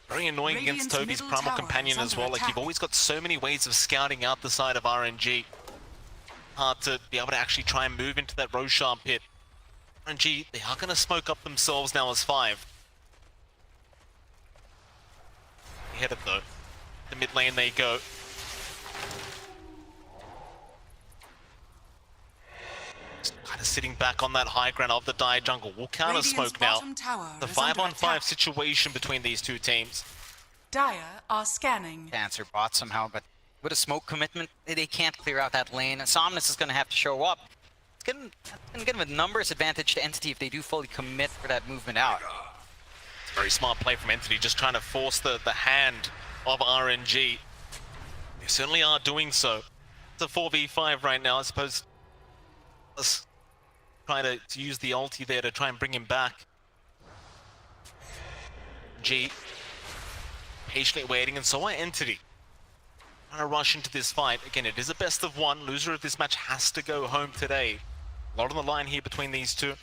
Very annoying against Toby's Primal Companion as well. Like, you've always got so many ways of scouting out the side of RNG. Hard to be able to actually try and move into that Roshan pit. RNG, they are going to smoke up themselves now as 5. Headed though. The mid lane they go. Just kind of sitting back on that high ground of the Dire Jungle. Will counter smoke now. The 5-on-5 situation between these two teams. Dire are scanning. Answer bot somehow, but with a smoke commitment, they can't clear out that lane. Somnus is going to have to show up. It's going to give them a numbers advantage to Entity if they do fully commit for that movement out. Very smart play from Entity, just trying to force the hand of RNG. They certainly are doing so. It's a 4v5 right now, I suppose. Let's try to use the ulti there to try and bring him back. G patiently waiting, and so are Entity. Trying to rush into this fight. Again, it is a best of one. Loser of this match has to go home today. A lot on the line here between these two.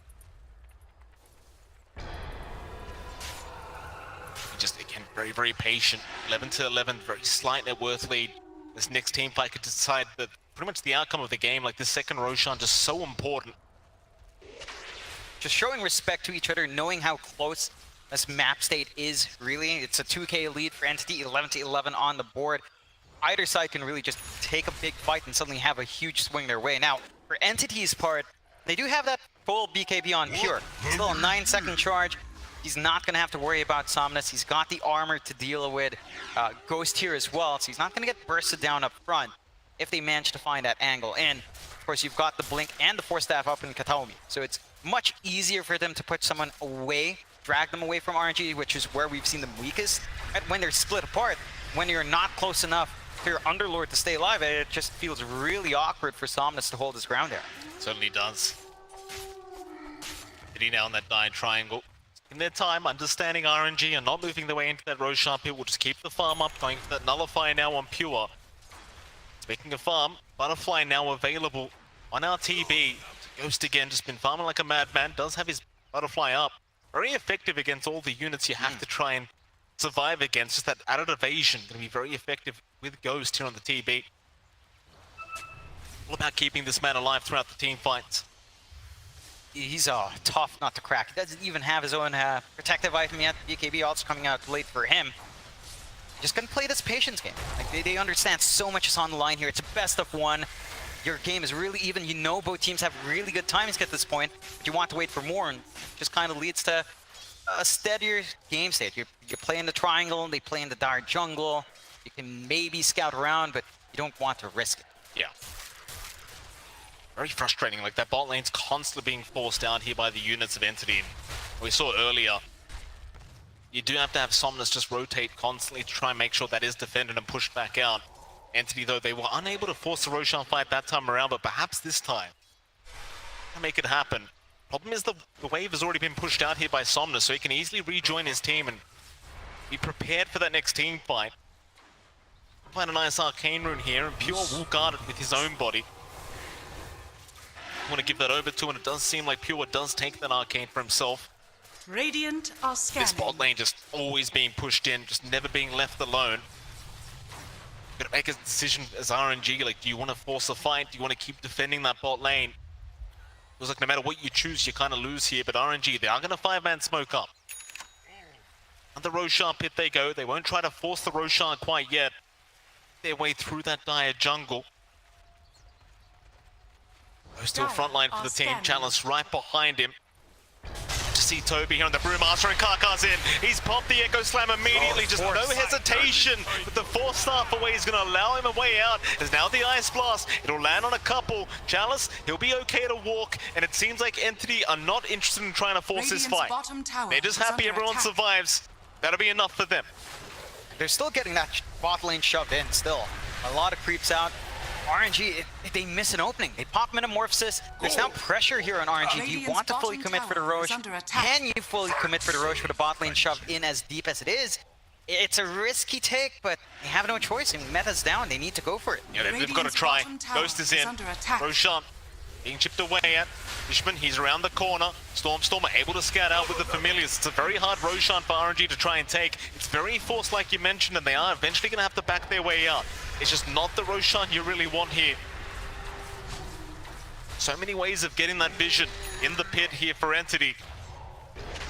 Just, again, very patient. 11-11, very slight net worth lead. This next team fight could decide pretty much the outcome of the game. Like, this second Roshan, just so important. Just showing respect to each other, knowing how close this map state is, really. It's a 2k lead for Entity, 11-11 on the board. Either side can really just take a big fight and suddenly have a huge swing their way. Now, for Entity's part, they do have that full BKB on Pure. Still a 9-second charge. He's not going to have to worry about Somnus. He's got the armor to deal with Ghost here as well, so he's not going to get bursted down up front if they manage to find that angle. And, of course, you've got the Blink and the Force Staff up in Kataomi, so it's much easier for them to put someone away drag them away from RNG, which is where we've seen them weakest. And when they're split apart, when you're not close enough for your Underlord to stay alive, it just feels really awkward for Somnus to hold his ground there. Certainly does. Hitting now on that dying triangle. In their time, understanding RNG and not moving their way into that Roshan pit, will just keep the farm up, going for that Nullifier now on Pure. Speaking of farm, Butterfly now available on our TB. Ghost again, just been farming like a madman, does have his Butterfly up. Very effective against all the units you have to try and survive against. Just that added evasion, going to be very effective with Ghost here on the TB. All about keeping this man alive throughout the team fights. He's tough not to crack. He doesn't even have his own protective item yet. BKB also coming out late for him. Just gonna play this patience game. Like they understand so much is on the line here. It's a best of one. Your game is really even. You know both teams have really good timings at this point, but you want to wait for more, and just kind of leads to a steadier game state. You're playing the triangle, they play in the dire jungle. You can maybe scout around, but you don't want to risk it. Yeah. Very frustrating, like that bot lane's constantly being forced out here by the units of Entity. We saw it earlier. You do have to have Somnus just rotate constantly to try and make sure that is defended and pushed back out. Entity, though, they were unable to force the Roshan fight that time around, but perhaps this time, to make it happen. Problem is the wave has already been pushed out here by Somnus, so he can easily rejoin his team and be prepared for that next team fight. Find a nice Arcane Rune here, and Pure will guard it with his own body. Want to give that over to, and it does seem like Pure does take that Arcane for himself. Radiant are scanning. This bot lane just always being pushed in, just never being left alone. Gotta make a decision as RNG, like, do you want to force a fight? Do you want to keep defending that bot lane? Feels like no matter what you choose, you kind of lose here, but RNG, they are going to 5-man smoke up. On the Roshan pit they go. They won't try to force the Roshan quite yet. Their way through that dire jungle. Still front line for the team. Chalice right behind him. To see Toby here on the Brewmaster, and Karkar's in. He's popped the Echo Slam immediately. Just no hesitation. With the Force Staff away, he's going to allow him a way out. There's now the Ice Blast. It'll land on a couple. Chalice, he'll be okay to walk. And it seems like Entity are not interested in trying to force this fight. They're just happy everyone survives. That'll be enough for them. They're still getting that bot lane shoved in still. A lot of creeps out. RNG, if they miss an opening, they pop Metamorphosis. There's now pressure here on RNG. Do you want to fully commit for the Roche? Can you fully commit for the Roche with the bot lane shoved in as deep as it is? It's a risky take, but they have no choice. I mean, meta's down. They need to go for it. Yeah, they've got to try. Ghost is in. Roshan being chipped away at. Fishman, he's around the corner. Storm are able to scout out with the Familiars. It's a very hard Roshan for RNG to try and take. It's very forced, like you mentioned, and they are eventually going to have to back their way out. It's just not the Roshan you really want here. So many ways of getting that vision in the pit here for Entity.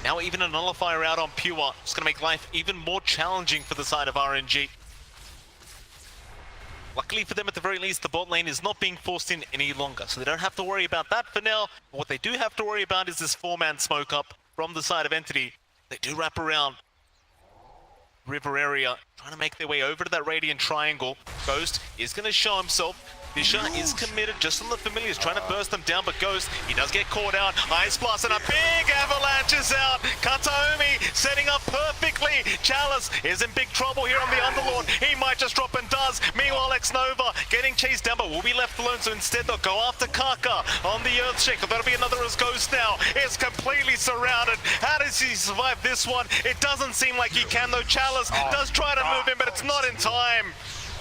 Now even a Nullifier out on Pure. It's going to make life even more challenging for the side of RNG. Luckily for them, at the very least, the bot lane is not being forced in any longer, so they don't have to worry about that for now. But what they do have to worry about is this 4-man smoke up from the side of Entity. They do wrap around river area, trying to make their way over to that Radiant Triangle. Ghost is going to show himself. Fisher is committed just on the Familiars, trying to burst them down, but Ghost, he does get caught out. Ice Blast and a big avalanche is out. Kataomi setting up perfectly. Chalice is in big trouble here on the Underlord. He might just drop and does. Meanwhile, X-Nova getting chased down, but will be left alone, so instead they'll go after Karkar on the Earthshaker. That'll be another as Ghost now is completely surrounded. How does he survive this one? It doesn't seem like he can, though. Chalice does try to move in, but it's not in time.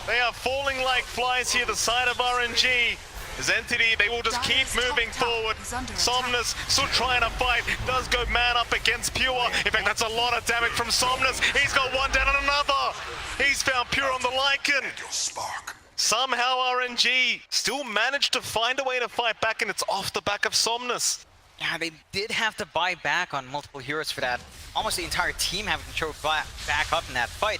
They are falling like flies here, the side of RNG. As Entity, they will just keep moving forward. Somnus still trying to fight, does go man up against Pure. In fact, that's a lot of damage from Somnus. He's got one down and another. He's found Pure on the Lycan. Somehow RNG still managed to find a way to fight back, and it's off the back of Somnus. Yeah, they did have to buy back on multiple heroes for that. Almost the entire team having to show back up in that fight.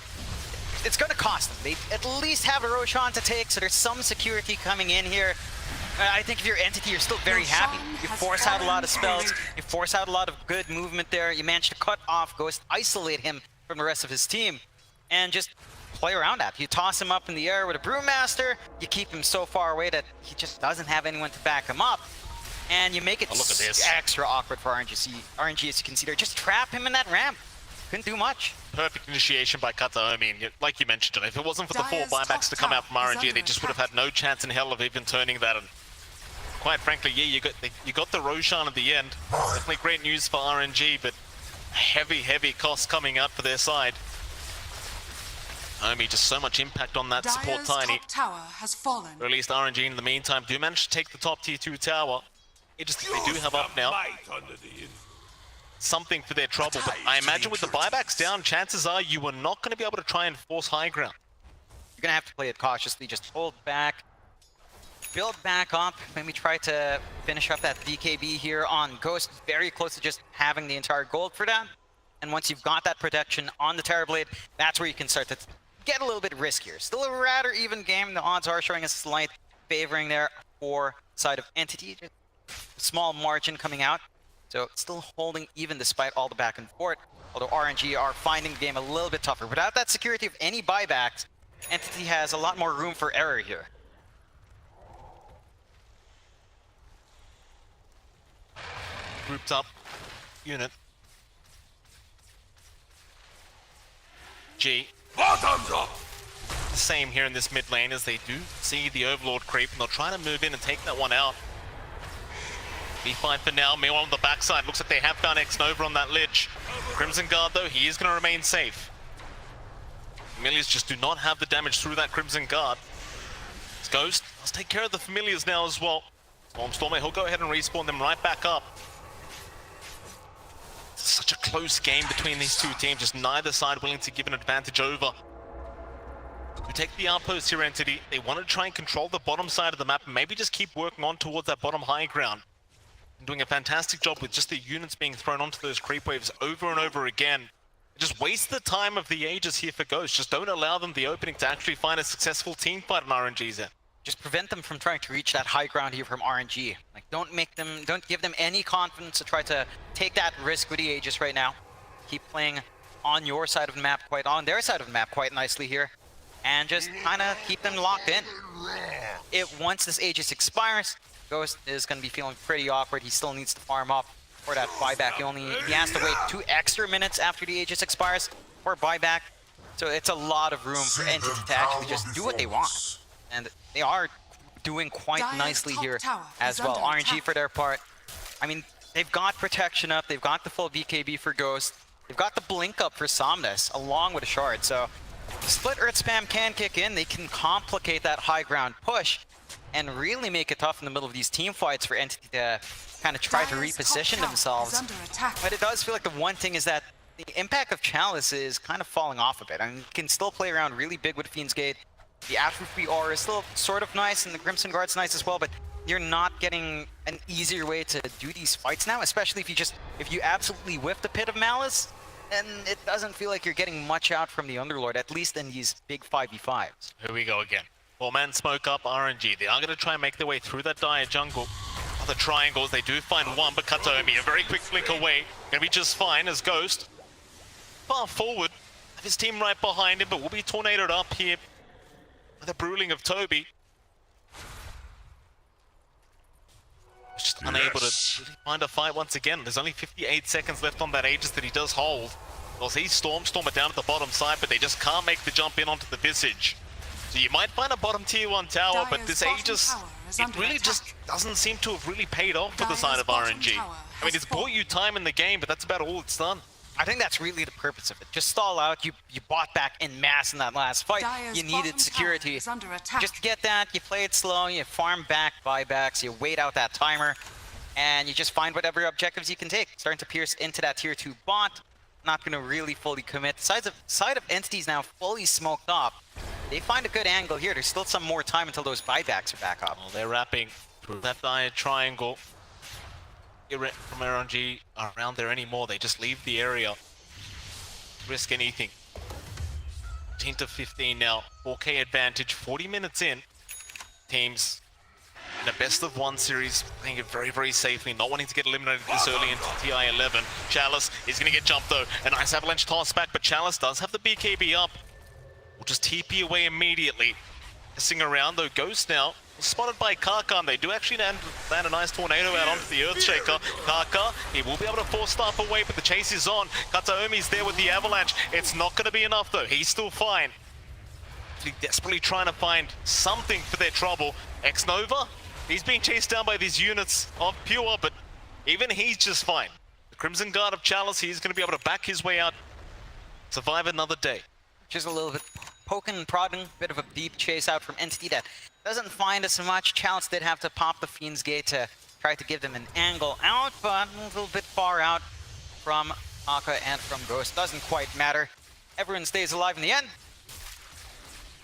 It's going to cost them. They at least have a Roshan to take, so there's some security coming in here. I think if you're Entity, you're still very happy. You force out a lot of spells. You force out a lot of good movement there. You manage to cut off Ghost, isolate him from the rest of his team, and just play around that. You toss him up in the air with a Brewmaster. You keep him so far away that he just doesn't have anyone to back him up. And you make it Oh, look at this. extra awkward for RNG. RNG, as you can see there, just trap him in that ramp. Couldn't do much. Perfect initiation by Kataomi, and like you mentioned, John, if it wasn't for the 4 Dire's buybacks to top come out from tower is RNG, they under just would have attack. had no chance in hell of even turning that. And quite frankly, yeah, you got the Roshan at the end. Definitely great news for RNG, but heavy costs coming out for their side. Omi, just so much impact on that support Dire's Tiny. top tower has fallen. Or at least RNG in the meantime do manage to take the top tier 2 tower. It just they do have up now. Something for their trouble, but I imagine with the buybacks down, chances are you are not going to be able to try and force high ground. You're gonna have to play it cautiously, just hold back, build back up, maybe try to finish up that BKB here on Ghost, very close to just having the entire gold for that. And once you've got that protection on the Terror Blade, that's where you can start to get a little bit riskier. Still a rather even game, the odds are showing a slight favoring there for side of Entity, just a small margin coming out. So still holding even despite all the back and forth, although RNG are finding the game a little bit tougher. Without that security of any buybacks, Entity has a lot more room for error here. Grouped up unit. G. Bottoms up! The same here in this mid lane as they do see the Overlord creep, and they'll try to move in and take that one out. Be fine for now. Meanwhile on the backside, looks like they have found X-Nova on that Lich. Crimson Guard though, he is going to remain safe. Familiars just do not have the damage through that Crimson Guard. It's Ghost. Let's take care of the Familiars now as well. Stormer, he'll go ahead and respawn them right back up. It's such a close game between these two teams, just neither side willing to give an advantage over. We take the outpost here, Entity. They want to try and control the bottom side of the map and maybe just keep working on towards that bottom high ground. And doing a fantastic job with just the units being thrown onto those creep waves over and over again. Just waste the time of the Aegis here for Ghost. Just don't allow them the opening to actually find a successful team fight on RNG's end. Just prevent them from trying to reach that high ground here from RNG. Like, don't give them any confidence to try to take that risk with the Aegis right now. Keep playing on your side of the map, on their side of the map quite nicely here. And just kind of keep them locked in. Once this Aegis expires, Ghost is going to be feeling pretty awkward. He still needs to farm up for that buyback. He has to wait 2 extra minutes after the Aegis expires for a buyback. So it's a lot of room for Entity to actually just do what they want. And they are doing quite Dire's nicely top here tower as is well. under RNG attack. for their part. I mean, they've got protection up. They've got the full BKB for Ghost. They've got the blink up for Somnus along with a shard. So split Earth Spam can kick in. They can complicate that high ground push and really make it tough in the middle of these team fights for Entity to kind of try to Dire's top reposition tower themselves. is under attack. But it does feel like the one thing is that the impact of Chalice is kind of falling off a bit. I mean, you can still play around really big with Fiend's Gate. The Atrophy Aura is still sort of nice, and the Crimson Guard's nice as well, but you're not getting an easier way to do these fights now, especially if you absolutely whiff the Pit of Malice, then it doesn't feel like you're getting much out from the Underlord, at least in these big 5v5s. Here we go again. 4-man smoke up RNG. They are going to try and make their way through that dire jungle. The triangles, they do find one, but Kataomi, a very quick blink away. Gonna be just fine as Ghost. Far forward, his team right behind him, but will be tornadoed up here by the Bruling of Toby. Just unable to really find a fight once again. There's only 58 seconds left on that Aegis that he does hold. Well, see Stormer down at the bottom side, but they just can't make the jump in onto the Visage. So you might find a bottom tier 1 tower, but Dire's this bottom Aegis, tower is it under really attack. just doesn't seem to have really paid off for the Dire's side of bottom RNG. tower I mean, has it's bought you time in the game, but that's about all it's done. I think that's really the purpose of it. Just stall out. You bought back en masse in that last fight. Dire's You bottom needed security. tower is under attack. Just get that, you play it slow, you farm back buybacks, you wait out that timer, and you just find whatever objectives you can take. Starting to pierce into that tier 2 bot. Not going to really fully commit. Side of Entity's now fully smoked off. They find a good angle here. There's still some more time until those buybacks are back up. Well, they're wrapping through that dire triangle. From RNG around there anymore. They just leave the area. Risk anything. 10 to 15 now. 4K advantage. 40 minutes in. Teams in a best of 1 series playing it very, very safely. Not wanting to get eliminated this early into TI-11. Chalice is going to get jumped though. A nice avalanche toss back, but Chalice does have the BKB up. Will just TP away immediately. Messing around though. Ghost now Spotted by Kaka, and they do actually land a nice tornado out onto the Earthshaker. Kaka, he will be able to force staff away, but the chase is on. Kataomi's there with the avalanche. It's not going to be enough though. He's still fine. They're desperately trying to find something for their trouble. X-Nova, he's being chased down by these units of Pure, but even he's just fine. The Crimson Guard of Chalice, he's going to be able to back his way out, survive another day. Just a little bit poking and prodding, bit of a deep chase out from Entity that doesn't find us much. Chalice did have to pop the Fiend's Gate to try to give them an angle out, but a little bit far out from Aka and from Ghost. Doesn't quite matter. Everyone stays alive in the end.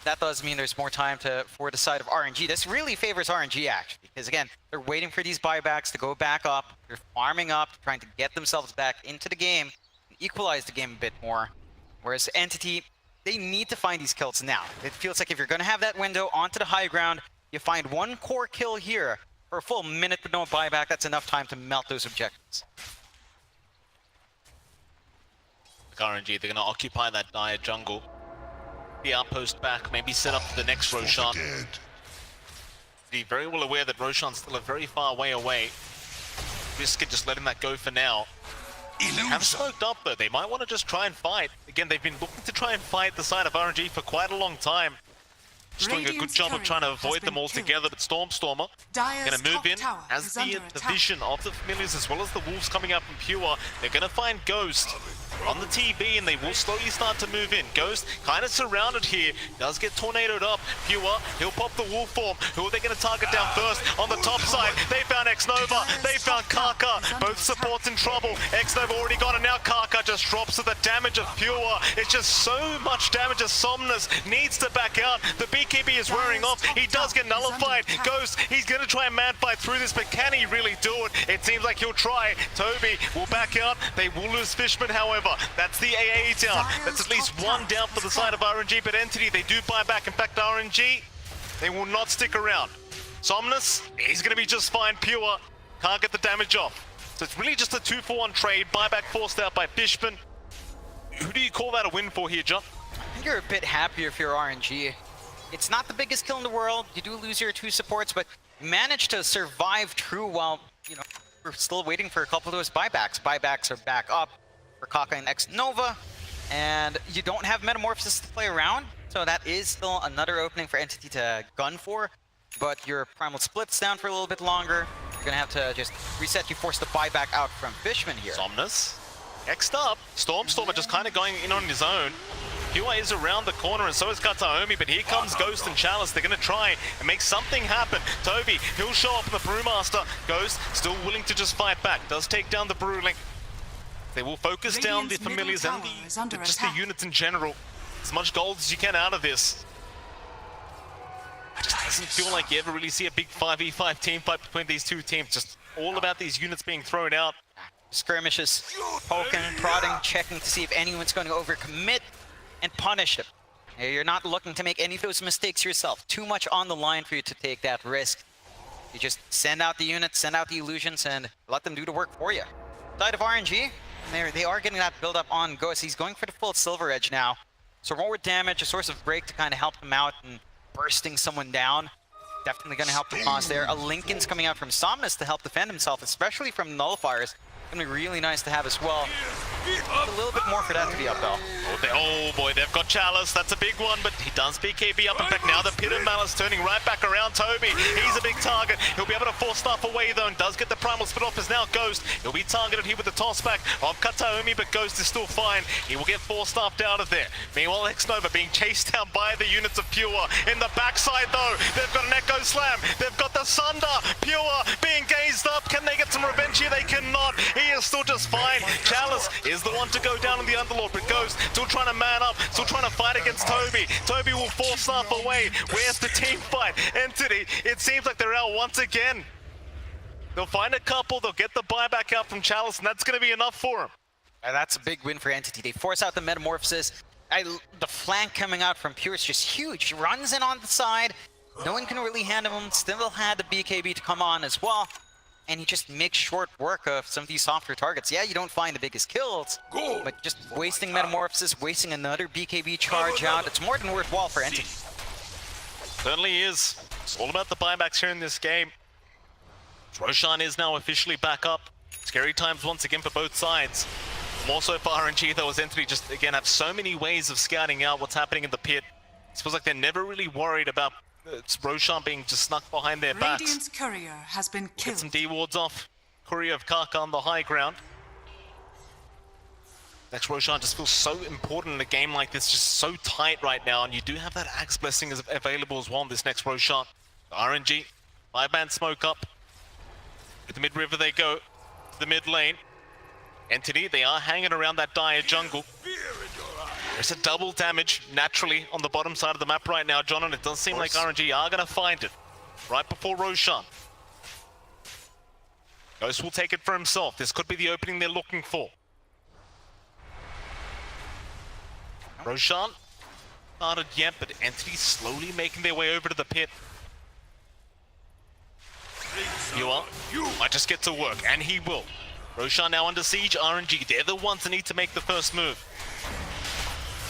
That does mean there's more time for the side of RNG. This really favors RNG, actually, because again, they're waiting for these buybacks to go back up. They're farming up, trying to get themselves back into the game, and equalize the game a bit more. Whereas Entity, they need to find these kills now. It feels like if you're going to have that window onto the high ground, you find one core kill here for a full minute with no buyback. That's enough time to melt those objectives. RNG, they're going to occupy that dire jungle. The outpost back, maybe set up for the next Roshan. Be very well aware that Roshan's still a very far way away. Risk it just letting that go for now. They have smoked up though, they might want to just try and fight. Again, they've been looking to try and fight the side of RNG for quite a long time. Just doing a good job of trying to avoid them all together, but Stormstormer going to move in as the vision of the familiars as well as the wolves coming up from Pure. They're going to find Ghost on the TB and they will slowly start to move in. Ghost kind of surrounded here, does get tornadoed up. Pure, he'll pop the wolf form. Who are they going to target down first? On the top side, they found X-Nova, they found Kaka. Both supports in trouble. X-Nova already gone and now Kaka just drops to the damage of Pure. It's just so much damage as Somnus needs to back out. The BKB is wearing off. He does get nullified. Ghost, he's going to try and man fight through this, but can he really do it? It seems like he'll try. Toby will back out. They will lose Fishman, however. That's the AA down. That's at least one down for the side of RNG, but Entity, they do buy back. In fact, RNG, they will not stick around. Somnus, he's going to be just fine. Pure, can't get the damage off. So it's really just a 2-for-1 trade. Buyback forced out by Fishman. Who do you call that a win for here, John? I think you're a bit happier if you're RNG. It's not the biggest kill in the world. You do lose your 2 supports, but you manage to survive through while, you know, we're still waiting for a couple of those buybacks. Buybacks are back up for Kaka and X-Nova, and you don't have Metamorphosis to play around, so that is still another opening for Entity to gun for, but your Primal Split's down for a little bit longer. You're gonna have to just reset. You force the buyback out from Fishman here. Somnus, X'd up. Stormstormer just kind of going in on his own. Pure is around the corner and so is Kataomi, but here comes Ghost and Chalice. They're going to try and make something happen. Toby, he'll show up in the Brewmaster. Ghost still willing to just fight back. Does take down the Brewling. They will focus down the familiars and just the units in general. As much gold as you can out of this. It just doesn't feel like you ever really see a big 5v5 team fight between these two teams. Just all about these units being thrown out. Skirmishes, poking, prodding, checking to see if anyone's going to overcommit and punish them. You're not looking to make any of those mistakes yourself. Too much on the line for you to take that risk. You just send out the units, send out the illusions, and let them do the work for you. Side of RNG, they are getting that build up on Ghost. He's going for the full Silver Edge now. So more damage, a source of break to kind of help him out, and bursting someone down. Definitely going to help the cause there. A Lincoln's coming out from Somnus to help defend himself, especially from nullifiers. Gonna be really nice to have as well. A little bit more for that to be up though. Oh boy, they've got Chalice. That's a big one, but he does BKB up. In fact, now the Pit of Malice turning right back around Toby. He's a big target. He'll be able to force stuff away though, and does get the Primal Spit off as now Ghost. He'll be targeted here with the toss back of Kataomi, but Ghost is still fine. He will get force-stuffed out of there. Meanwhile, X-Nova being chased down by the units of Pure. In the backside though, they've got an Echo Slam. They've got the Sunder. Pure being gazed up. Can they get some revenge here? They cannot. He is still just fine. Chalice is the one to go down on the Underlord, but Ghost still trying to man up, still trying to fight against Toby. Toby will force stuff away. Where's the team fight? Entity, it seems like they're out once again. They'll find a couple, they'll get the buyback out from Chalice, and that's going to be enough for them. That's a big win for Entity. They force out the Metamorphosis. The flank coming out from Pure is just huge. He runs in on the side. No one can really handle him. Still had the BKB to come on as well. And he just makes short work of some of these softer targets. Yeah, you don't find the biggest kills, but just wasting Metamorphosis, wasting another BKB charge out, it's more than worthwhile for Entity. Certainly is. It's all about the buybacks here in this game. Roshan is now officially back up. Scary times once again for both sides. More so for RNG though, as Entity just again have so many ways of scouting out what's happening in the pit. It feels like they're never really worried about Roshan being just snuck behind their backs. Radiant's courier has been Get killed. some D wards off. Courier of Kaka on the high ground. Next Roshan just feels so important in a game like this, just so tight right now, and you do have that Axe Blessing available as well in this next Roshan. RNG, 5-man smoke up. With the mid-river they go, to the mid lane. Entity, they are hanging around that dire jungle. There's a double damage naturally on the bottom side of the map right now, John, and it does seem like RNG are going to find it right before Roshan. Ghost will take it for himself. This could be the opening they're looking for. Roshan started yet, but Entity slowly making their way over to the pit. You might just get to work, and he will. Roshan now under siege. RNG, they're the ones that need to make the first move.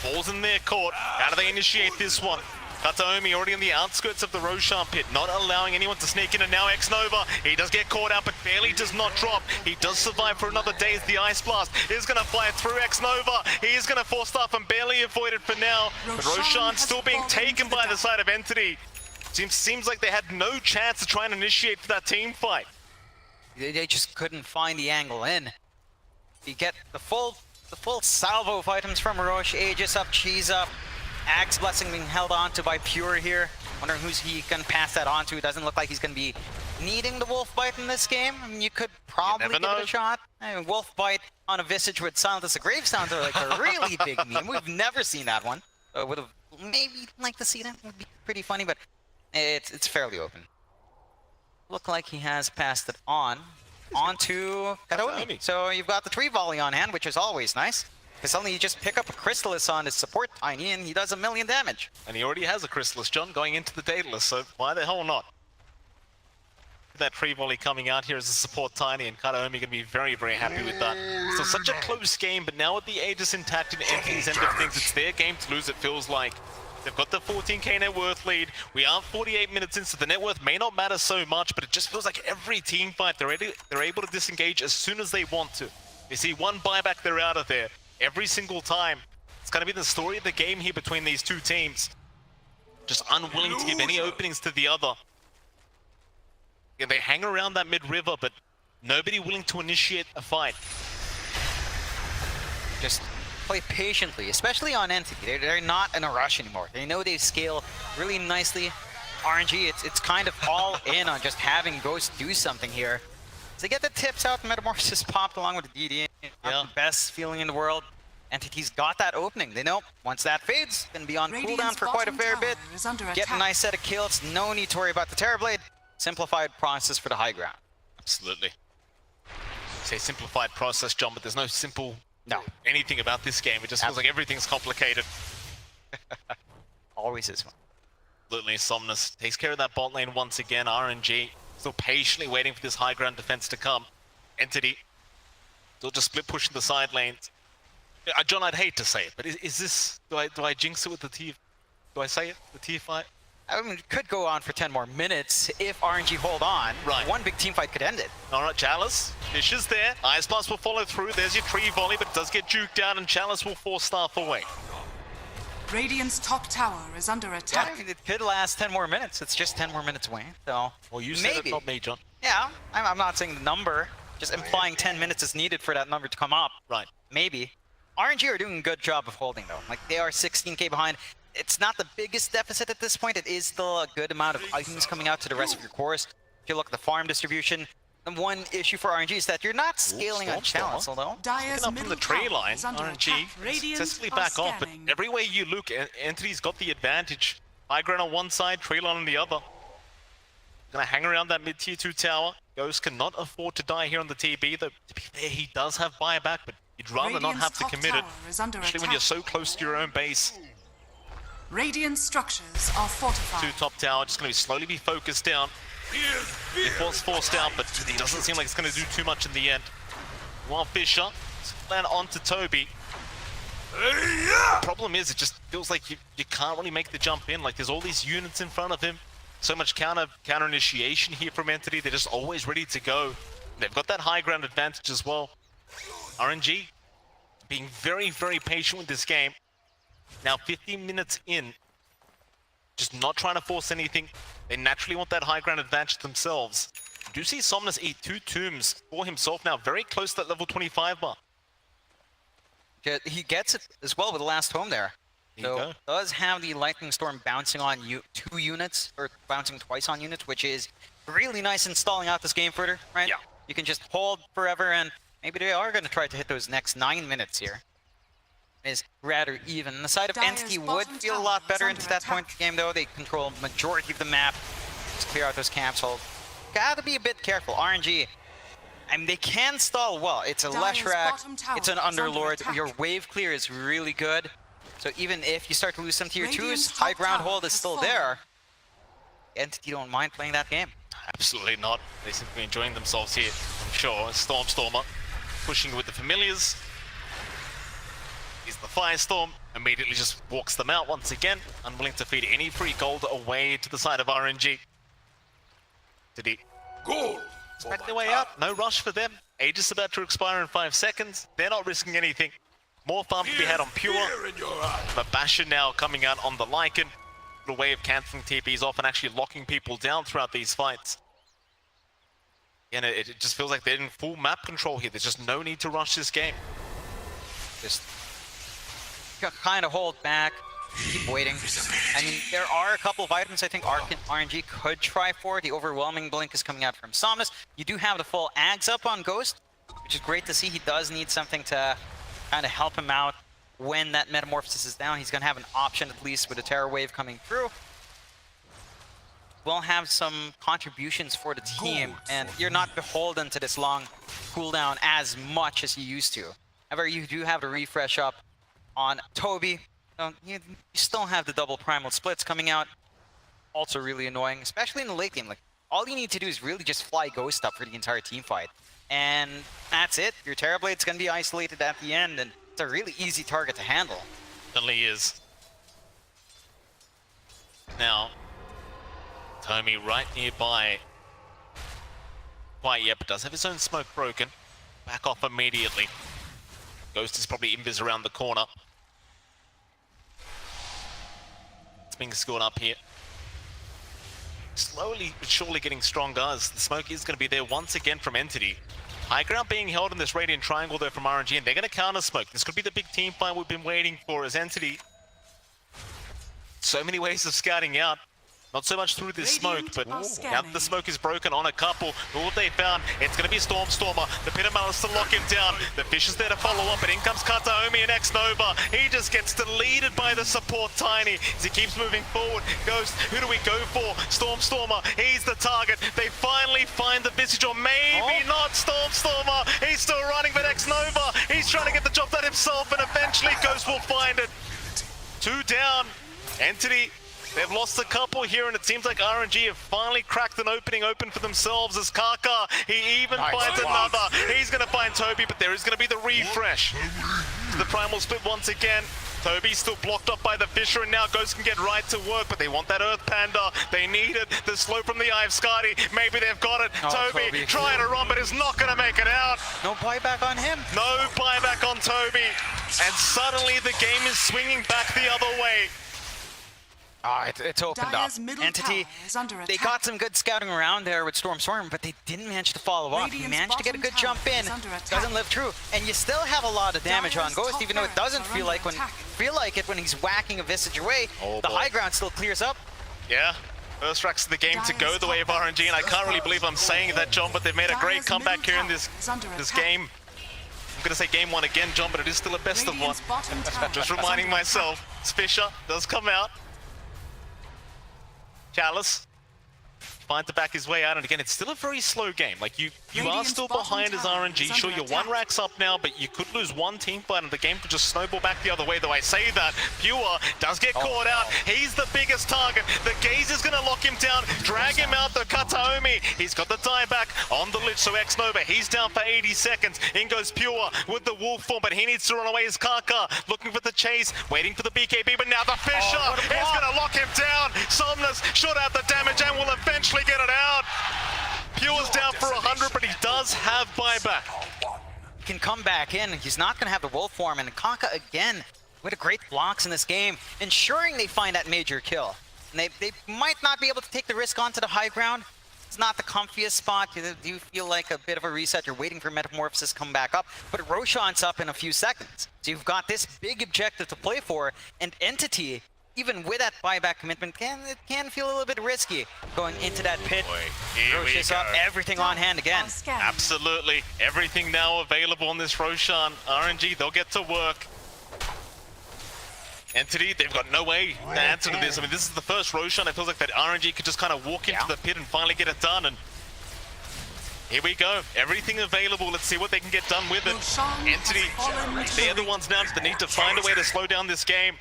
Ball's in their court. How do they initiate this one? Kataomi already on the outskirts of the Roshan pit, not allowing anyone to sneak in, and now X-Nova, he does get caught out, but barely does not drop. He does survive for another day as the Ice Blast is going to fly through X-Nova. He is going to force stuff and barely avoid it for now. But Roshan still being taken by the side of Entity. Seems like they had no chance to try and initiate for that team fight. They just couldn't find the angle in. You get the full salvo of items from Roche, Aegis up, Cheese up, Axe Blessing being held on to by Pure here. Wondering who's he can pass that on to. It doesn't look like he's going to be needing the Wolf Bite in this game. I mean, you could probably give it a shot. I mean, Wolf Bite on a Visage with Silence the Grave sounds like a really big meme. We've never seen that one. Would have maybe liked to see that. Would be pretty funny, but it's fairly open. Look like he has passed it on to Kataomi. So you've got the tree volley on hand, which is always nice. Because suddenly you just pick up a Chrysalis on his support Tiny and he does 1,000,000 damage. And he already has a Chrysalis, John, going into the Daedalus, so why the hell not? That tree volley coming out here as a support Tiny, and Kataomi going to be very, very happy with that. So such a close game, but now with the Aegis intact and Entity's end of things, it's their game to lose, it feels like. They've got the 14k net worth lead. We are 48 minutes in, so the net worth may not matter so much, but it just feels like every team fight, they're able to disengage as soon as they want to. They see one buyback, they're out of there. Every single time. It's going to be the story of the game here between these two teams. Just unwilling to give any openings to the other. Yeah, they hang around that mid-river, but nobody willing to initiate a fight. Just play patiently, especially on Entity. They're not in a rush anymore. They know they scale really nicely. RNG, it's kind of all in on just having Ghost do something here. So they get the tips out, Metamorphosis popped along with the DD. Not the best feeling in the world. Entity's got that opening. They know once that fades, gonna be on cooldown for quite a fair bit. Get a nice set of kills. No need to worry about the Terrorblade. Simplified process for the high ground. Absolutely. Say simplified process, John, but there's no simple anything about this game. It just feels like everything's complicated. Always is one. Absolutely. Somnus takes care of that bot lane once again. RNG still patiently waiting for this high ground defense to come. Entity still just split pushing the side lanes. John, I'd hate to say it, but is this, do I jinx it with the T, do I say it, the T fight? I mean, it could go on for 10 more minutes if RNG hold on. Right. One big team fight could end it. All right, Chalice, Fish is there. Ice Blast will follow through. There's your tree volley, but it does get juked down, and Chalice will force Staff away. Radiant's top tower is under attack. Yeah, I mean, it could last 10 more minutes. It's just 10 more minutes away, so Well, you said it, not me, John. Yeah, I'm not saying the number. Just implying 10 minutes is needed for that number to come up. Right. Maybe. RNG are doing a good job of holding, though. Like, they are 16k behind. It's not the biggest deficit at this point. It is still a good amount of items coming out to the rest of your cores. If you look at the farm distribution, the one issue for RNG is that you're not scaling on Chalice, although. Dyer's Up from the tree line, RNG successfully back off, but every way you look, Entity's got the advantage. High ground on one side, tree line on the other. Gonna hang around that mid-tier 2 tower. Ghost cannot afford to die here on the TB, though to be fair, he does have buyback, but you'd rather not have to commit it, especially when you're so close to your own base. Radiant structures are fortified. 2 top tower, just gonna slowly be focused down. It was forced out, but it doesn't seem like it's gonna do too much in the end. While Fisher land onto Toby. The problem is, it just feels like you can't really make the jump in. Like, there's all these units in front of him. So much counter initiation here from Entity. They're just always ready to go. They've got that high ground advantage as well. RNG being very, very patient with this game. Now 15 minutes in, just not trying to force anything. They naturally want that high ground advantage themselves. You do see Somnus eat 2 tombs for himself now, very close to that level 25 bar. Yeah, he gets it as well with the last home there. There you So go. does have the Lightning Storm bouncing on 2 units, or bouncing twice on units, which is really nice in stalling out this game further, right? Yeah. You can just hold forever, and maybe they are going to try to hit those next 9 minutes here. Is rather even. The side of Dire's Entity would bottom feel a tower lot is better under into that point attack. of the game, though. They control the majority of the map. Just clear out those camps. So gotta be a bit careful. RNG, I mean, they can stall well. It's a Dire's Leshrac, bottom tower it's an is under Underlord. attack. Your wave clear is really good. So even if you start to lose some tier 2s, Radiant's high top ground tower hold is has still fallen. there. Entity don't mind playing that game. Absolutely not. They seem to be enjoying themselves here. I'm sure. Stormer pushing with the familiars. He's the Firestorm. Immediately just walks them out once again. Unwilling to feed any free gold away to the side of RNG. Did he Gold. back their way out? No rush for them. Aegis about to expire in 5 seconds. They're not risking anything. More farm to be had on Pure. Fear in your eyes. But Bastion now coming out on the Lycan. A way of cancelling TPs off and actually locking people down throughout these fights. And it just feels like they're in full map control here. There's just no need to rush this game. Just kind of hold back, keep waiting. I mean, there are a couple of items I think RNG could try for. The overwhelming blink is coming out from Somnus. You do have the full Ags up on Ghost, which is great to see. He does need something to kind of help him out when that Metamorphosis is down. He's going to have an option at least with a Terror Wave coming through. We'll have some contributions for the team, and you're not beholden to this long cooldown as much as you used to. However, you do have the refresh up on Toby. You still have the double primal splits coming out. Also really annoying, especially in the late game. Like, all you need to do is really just fly Ghost up for the entire team fight. And that's it. Your Terrorblade's going to be isolated at the end, and it's a really easy target to handle. Certainly is. Now, Tommy right nearby. Quite yet, but does have his own smoke broken. Back off immediately. Ghost is probably invis around the corner. It's being scored up here. Slowly but surely getting stronger as the smoke is going to be there once again from Entity. High ground being held in this Radiant Triangle there from RNG, and they're going to counter smoke. This could be the big team fight we've been waiting for as Entity. So many ways of scouting out. Not so much through this Radiant smoke, but are now scanning. that the smoke is broken on a couple, what they found, it's going to be Stormer. The Pit of Malice to lock him down. The Fish is there to follow up, and in comes Kataomi and X-Nova. He just gets deleted by the support Tiny as he keeps moving forward. Ghost, who do we go for? Stormer, he's the target. They finally find the Visage, or maybe not Stormer. He's still running, but X-Nova, he's trying to get the job done himself, and eventually Ghost will find it. 2 down. Entity, they've lost a couple here, and it seems like RNG have finally cracked an opening open for themselves as Kaka, he even finds another. He's going to find Toby, but there is going to be the refresh. The Primal Split once again. Toby's still blocked up by the Fisher, and now Ghost can get right to work, but they want that Earth Panda. They need it. The slow from the Eye of Skadi. Maybe they've got it. Toby trying to run, but is not going to make it out. No buyback on him. No buyback on Toby. And suddenly the game is swinging back the other way. It's opened up. Dire's middle Entity, tower is under they attack. got some good scouting around there with Storm, but they didn't manage to follow up. He Radiant's managed to get a bottom good jump tower in. is under attack. Doesn't live true. And you still have a lot of damage on Dire's Ghost, top even though it barracks doesn't are feel under like it when he's whacking a Visage away. Oh, the boy. high ground still clears up. Yeah. First racks of the game to go Dire's the way of top RNG, and I can't really believe I'm saying that, John, but they've made a great Dire's comeback middle here in tower this is under attack. game. I'm going to say game 1 again, John, but it is still a best of one. Radiant's bottom tower Just is reminding under myself, Fisher does come out. Chalice finds to back his way out, and again, it's still a very slow game. Like, you are Radiant's still bottom behind as tower RNG. is Sure, under you're 1 attack. racks up now, but you could lose 1 team fight, and the game could just snowball back the other way, though I say that. Pure does get caught out. He's the biggest target. The Gaze is going to lock him down, drag him out, the Kataomi. He's got the dieback on the lich, so X-Nova, he's down for 80 seconds. In goes Pure with the wolf form, but he needs to run away as Kaka, looking for the chase, waiting for the BKB, but now the Fisher is going to lock him down. Somnus shot out the damage and will eventually get it out. Pure's down for 100, but he does have buyback. He can come back in. He's not going to have the wolf form, and Kaka again with great blocks in this game, ensuring they find that major kill. And they might not be able to take the risk onto the high ground. It's not the comfiest spot. You feel like a bit of a reset. You're waiting for Metamorphosis to come back up, but Roshan's up in a few seconds. So you've got this big objective to play for, and Entity, even with that buyback commitment, can feel a little bit risky going into that pit. Roshan's up, everything on hand again. Absolutely. Everything now available on this Roshan. RNG, they'll get to work. Entity, they've got no way to answer to this. I mean, this is the first Roshan. It feels like that RNG could just kind of walk into the pit and finally get it done. And here we go. Everything available. Let's see what they can get done with it. Entity, they're the ones now that need to find a way to slow down this game.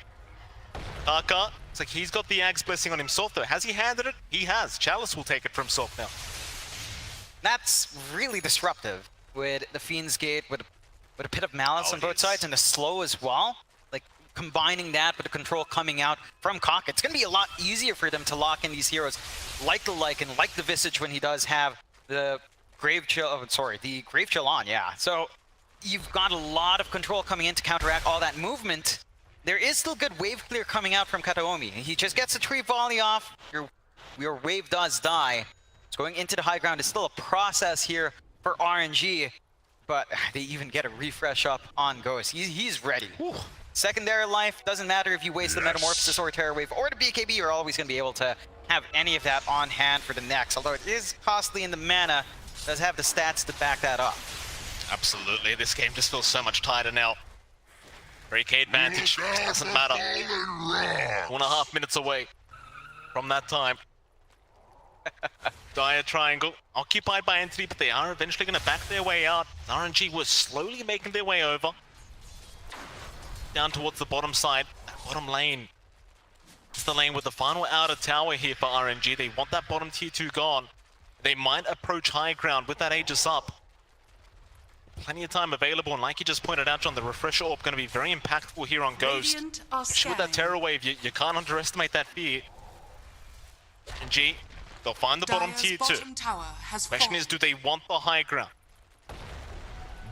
Kaka, it's like he's got the Ag's blessing on himself, though. Has he handed it? He has. Chalice will take it for himself now. That's really disruptive with the Fiend's Gate, with a Pit of Malice on both sides, and the slow as well. Like, combining that with the control coming out from Kaka, it's going to be a lot easier for them to lock in these heroes like the Lycan, like the Visage when he does have the Grave Chill, the Grave Chill on, yeah. So you've got a lot of control coming in to counteract all that movement. There is still good wave clear coming out from Kataomi. He just gets a tree volley off, your wave does die. So going into the high ground is still a process here for RNG, but they even get a refresh up on Ghost. He's ready. Whew. Secondary life, doesn't matter if you waste the Metamorphosis or Terror Wave or the BKB, you're always going to be able to have any of that on hand for the next. Although it is costly in the mana, does have the stats to back that up. Absolutely, this game just feels so much tighter now. Barricade advantage, doesn't matter. 2.5 minutes away from that time. Dire triangle, occupied by Entity, but they are eventually going to back their way out. RNG was slowly making their way over. Down towards the bottom side, bottom lane. It's the lane with the final outer tower here for RNG. They want that bottom tier 2 gone. They might approach high ground with that Aegis up. Plenty of time available, and like you just pointed out, John, the Refresher Orb going to be very impactful here on Ghost. With that Terror Wave, you can't underestimate that fear. RNG, they'll find the bottom tier 2. Question is, do they want the high ground?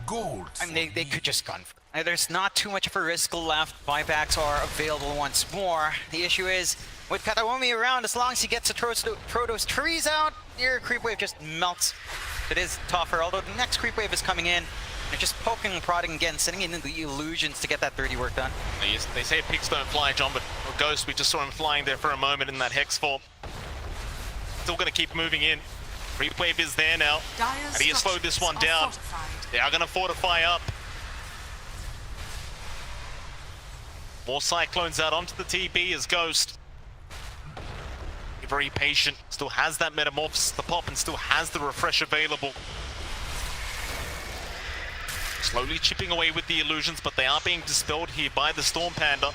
Gold. I mean, they could just gun for it. There's not too much of a risk left. Buybacks are available once more. The issue is, with Kataomi around, as long as he gets to throw those trees out, your creep wave just melts. It is tougher, although the next creep wave is coming in. They're just poking and prodding again, sending in the illusions to get that 30 work done. They say pigs don't fly, John, but Ghost, we just saw him flying there for a moment in that Hex form. Still going to keep moving in. Creep wave is there now. How do you slow this one down? They are going to fortify up. More Cyclones out onto the TB as Ghost. Very patient, still has that Metamorphosis to pop and still has the Refresh available. Slowly chipping away with the illusions, but they are being dispelled here by the Storm Panda.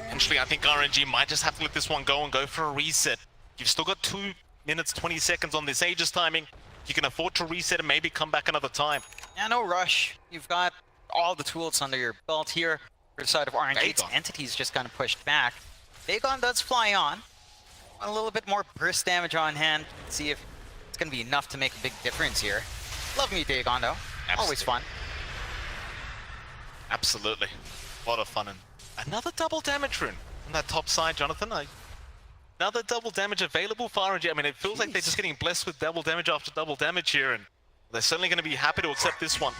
Eventually, I think RNG might just have to let this one go and go for a reset. You've still got 2 minutes, 20 seconds on this Aegis timing. You can afford to reset and maybe come back another time. Yeah, no rush. You've got all the tools under your belt here. For the side of RNG, Entity's just kind of pushed back. Dagon does fly on. A little bit more burst damage on hand. Let's see if it's going to be enough to make a big difference here. Love me Dagon, though. Absolutely. Always fun. Absolutely. A lot of fun. And another double damage rune on that top side, Jonathan. Another double damage available for RNG. I mean, it feels like they're just getting blessed with double damage after double damage here, and they're certainly going to be happy to accept this one.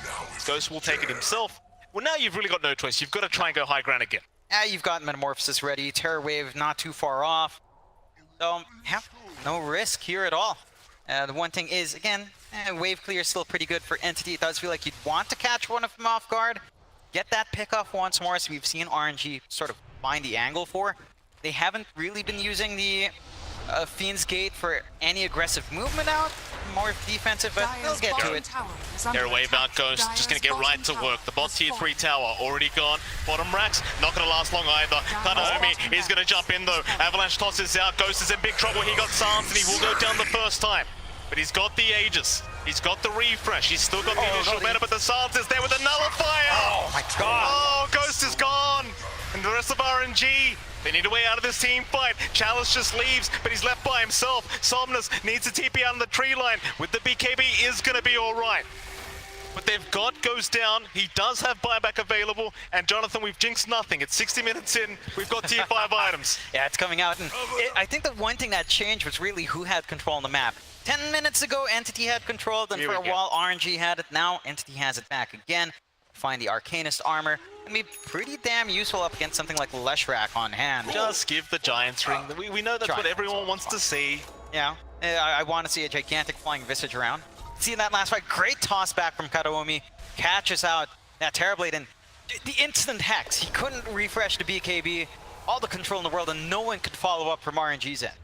Ghost will take it himself. Well, now you've really got no choice. You've got to try and go high ground again. Yeah, you've got Metamorphosis ready. Terror Wave not too far off. So, yeah, no risk here at all. The one thing is, again, wave clear is still pretty good for Entity. It does feel like you'd want to catch one of them off guard. Get that pick off once more, so we've seen RNG sort of find the angle for. They haven't really been using the Fiend's Gate for any aggressive movement out, more defensive, but they'll get to it. They're away about Ghost, just gonna get right to work. The bot tier 3 tower already gone. Bottom racks, not gonna last long either. Kanaomi is gonna jump in though. Avalanche tosses out. Ghost is in big trouble. He got silenced and he will go down the first time. But he's got the Aegis. He's got the refresh. He's still got the initial meta, but the silence is there with a nullifier. Oh my god. Oh, Ghost is gone. And the rest of RNG, they need a way out of this team fight. Chalice just leaves, but he's left by himself. Somnus needs a TP out on the tree line. With the BKB is going to be all right. But they've got Ghost down. He does have buyback available. And Jonathan, we've jinxed nothing. It's 60 minutes in. We've got tier 5 items. Yeah, it's coming out. And I think the one thing that changed was really who had control on the map. 10 minutes ago, Entity had control. Then for a while, RNG had it. Now, Entity has it back again. Find the Arcanist armor. Can be pretty damn useful up against something like Leshrac on hand. Just give the Giants ring. We know that's what everyone wants to see. Yeah, I want to see a gigantic flying Visage around. See that last fight, great toss back from Kataomi. Catches out that Terrorblade and the instant Hex. He couldn't refresh the BKB. All the control in the world and no one could follow up from RNG's end.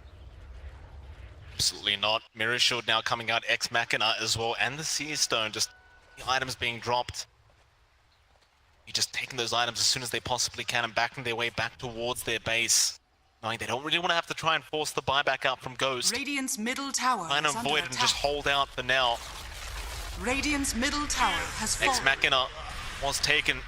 Absolutely not. Mirror Shield now coming out, Ex Machina as well, and the Seer Stone, just the items being dropped. You're just taking those items as soon as they possibly can and backing their way back towards their base. Knowing they don't really want to have to try and force the buyback out from Ghost. Radiant's middle tower Try and is avoid under and just attack. hold out for now. Radiant's middle tower has Ex fallen. Machina was taken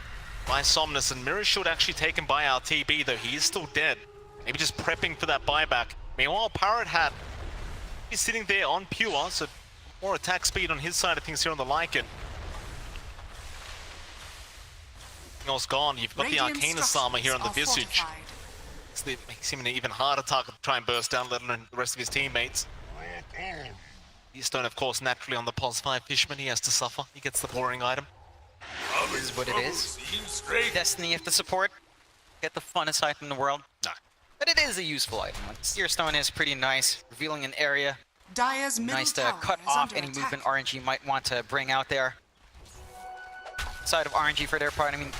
by Somnus, and Mirror Shield actually taken by our TB, though he is still dead. Maybe just prepping for that buyback. Meanwhile, Parrot Hat is sitting there on Pure, so more attack speed on his side of things here on the Lycan. Else gone. You've got Radiant the Arcanist armor here on the structures are Visage. fortified. So it makes him an even harder target to try and burst down, let alone the rest of his teammates. Stone, of course, naturally on the +5 Fishman. He has to suffer. He gets the boring item. It is what it is. Destiny if the support. Get the funnest item in the world. No. But it is a useful item. Seer Stone is pretty nice, revealing an area. Dire's middle Nice to tower cut is off under any attack. movement RNG might want to bring out there. Side of RNG for their part, I mean,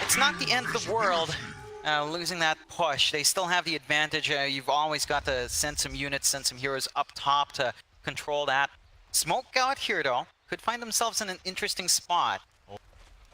it's not the end of the world losing that push. They still have the advantage. You've always got to send some units, send some heroes up top to control that. Smoke out here, though, could find themselves in an interesting spot.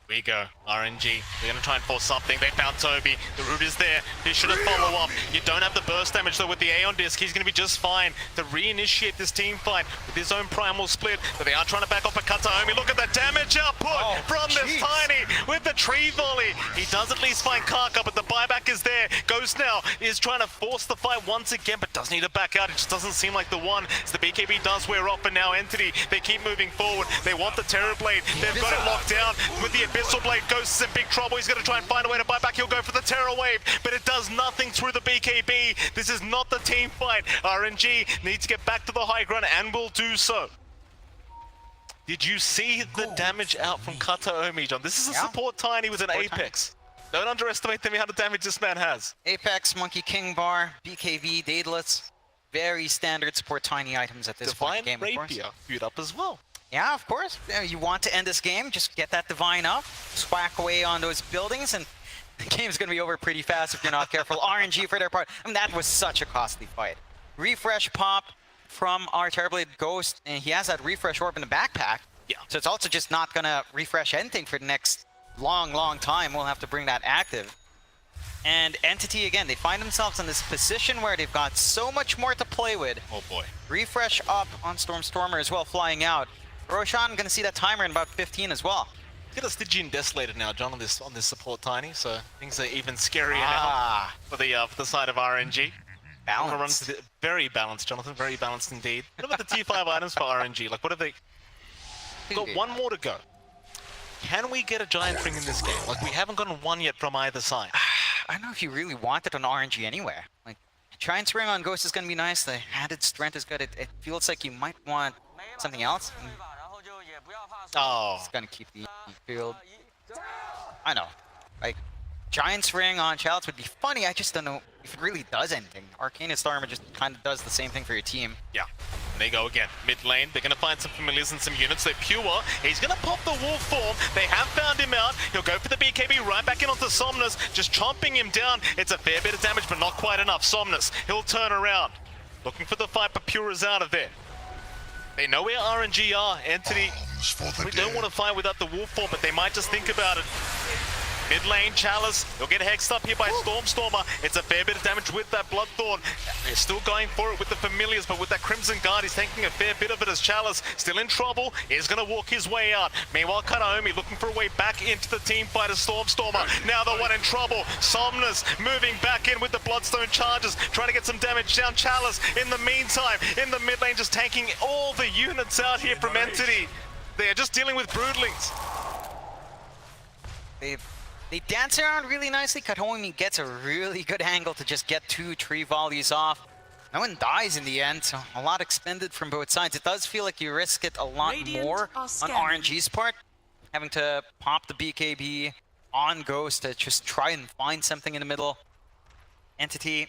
We go. RNG. They're going to try and force something. They found Toby. The root is there. He shouldn't follow up. You don't have the burst damage, though, with the Aeon Disc. He's going to be just fine to reinitiate this team fight with his own primal split. But they are trying to back off a Kataomi. Look at the damage output from this Tiny with the tree volley. He does at least find Karka, but the buyback is there. Ghost now is trying to force the fight once again, but does need to back out. It just doesn't seem like the one. As the BKB does wear off, and now Entity, they keep moving forward. They want the Terror Blade. They've got it locked down with the Abyssal Blade. Ghost is in big trouble. He's going to try and find a way to buy back. He'll go for the Terror Wave, but it does nothing through the BKB. This is not the team fight. RNG needs to get back to the high ground and will do so. Did you see the damage out from Kataomi, John? This is a support Tiny with an Apex. Don't underestimate the amount of damage this man has. Apex, Monkey King Bar, BKB, Daedalus. Very standard support Tiny items at this point in the game, of course. Rapier queued up as well. Yeah, of course. You want to end this game, just get that Divine up, swack away on those buildings, and the game's going to be over pretty fast if you're not careful. RNG for their part, I mean, that was such a costly fight. Refresh pop from our Terrorblade Ghost, and he has that refresh orb in the backpack. Yeah. So it's also just not going to refresh anything for the next long time. We'll have to bring that active. And Entity, again, they find themselves in this position where they've got so much more to play with. Oh boy. Refresh up on Stormer as well, flying out. Roshan going to see that timer in about 15 as well. Get a Stygian Desolator now, John, on this support Tiny, so things are even scarier now for the side of RNG. Balanced. Very balanced, Jonathan. Very balanced indeed. What about the T5 items for RNG? Like, what have they? We've got one more to go. Can we get a Giant Ring in this game? Like, we haven't gotten one yet from either side. I don't know if you really want it on RNG anywhere. Like, Giant's Ring on Ghost is going to be nice. The added strength is good. It feels like you might want something else. Oh. It's going to keep the field. I know. Like, Giant's Ring on Chalice would be funny. I just don't know if it really does anything. Arcanist Armor just kind of does the same thing for your team. Yeah. And they go again. Mid lane, they're going to find some familiars and some units. They're Pure. He's going to pop the wolf form. They have found him out. He'll go for the BKB right back in onto Somnus, just chomping him down. It's a fair bit of damage, but not quite enough. Somnus, he'll turn around. Looking for the fight, but Pure is out of there. They know where RNG are. Entity, Arms for the we dead. don't want to fight without the Wolf Form, but they might just think about it. Mid lane, Chalice, he'll get hexed up here by Stormstormer. It's a fair bit of damage with that Bloodthorn. They're still going for it with the Familiars, but with that Crimson Guard, he's taking a fair bit of it as Chalice, still in trouble, is going to walk his way out. Meanwhile, Kataomi looking for a way back into the team fight as Stormstormer. Now the one in trouble. Somnus moving back in with the Bloodstone charges, trying to get some damage down. Chalice, in the meantime, in the mid lane, just tanking all the units out here from Entity. They are just dealing with Broodlings. They dance around really nicely. Kataomi gets a really good angle to just get 2 tree volleys off. No one dies in the end, so a lot expended from both sides. It does feel like you risk it a lot Radiant more are on scanning. RNG's part, having to pop the BKB on Ghost to just try and find something in the middle. Entity,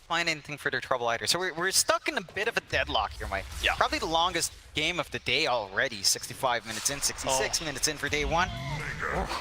find anything for their trouble either. So we're stuck in a bit of a deadlock here, Mike. Yeah. Probably the longest game of the day already. 65 minutes in, 66 minutes in for day 1.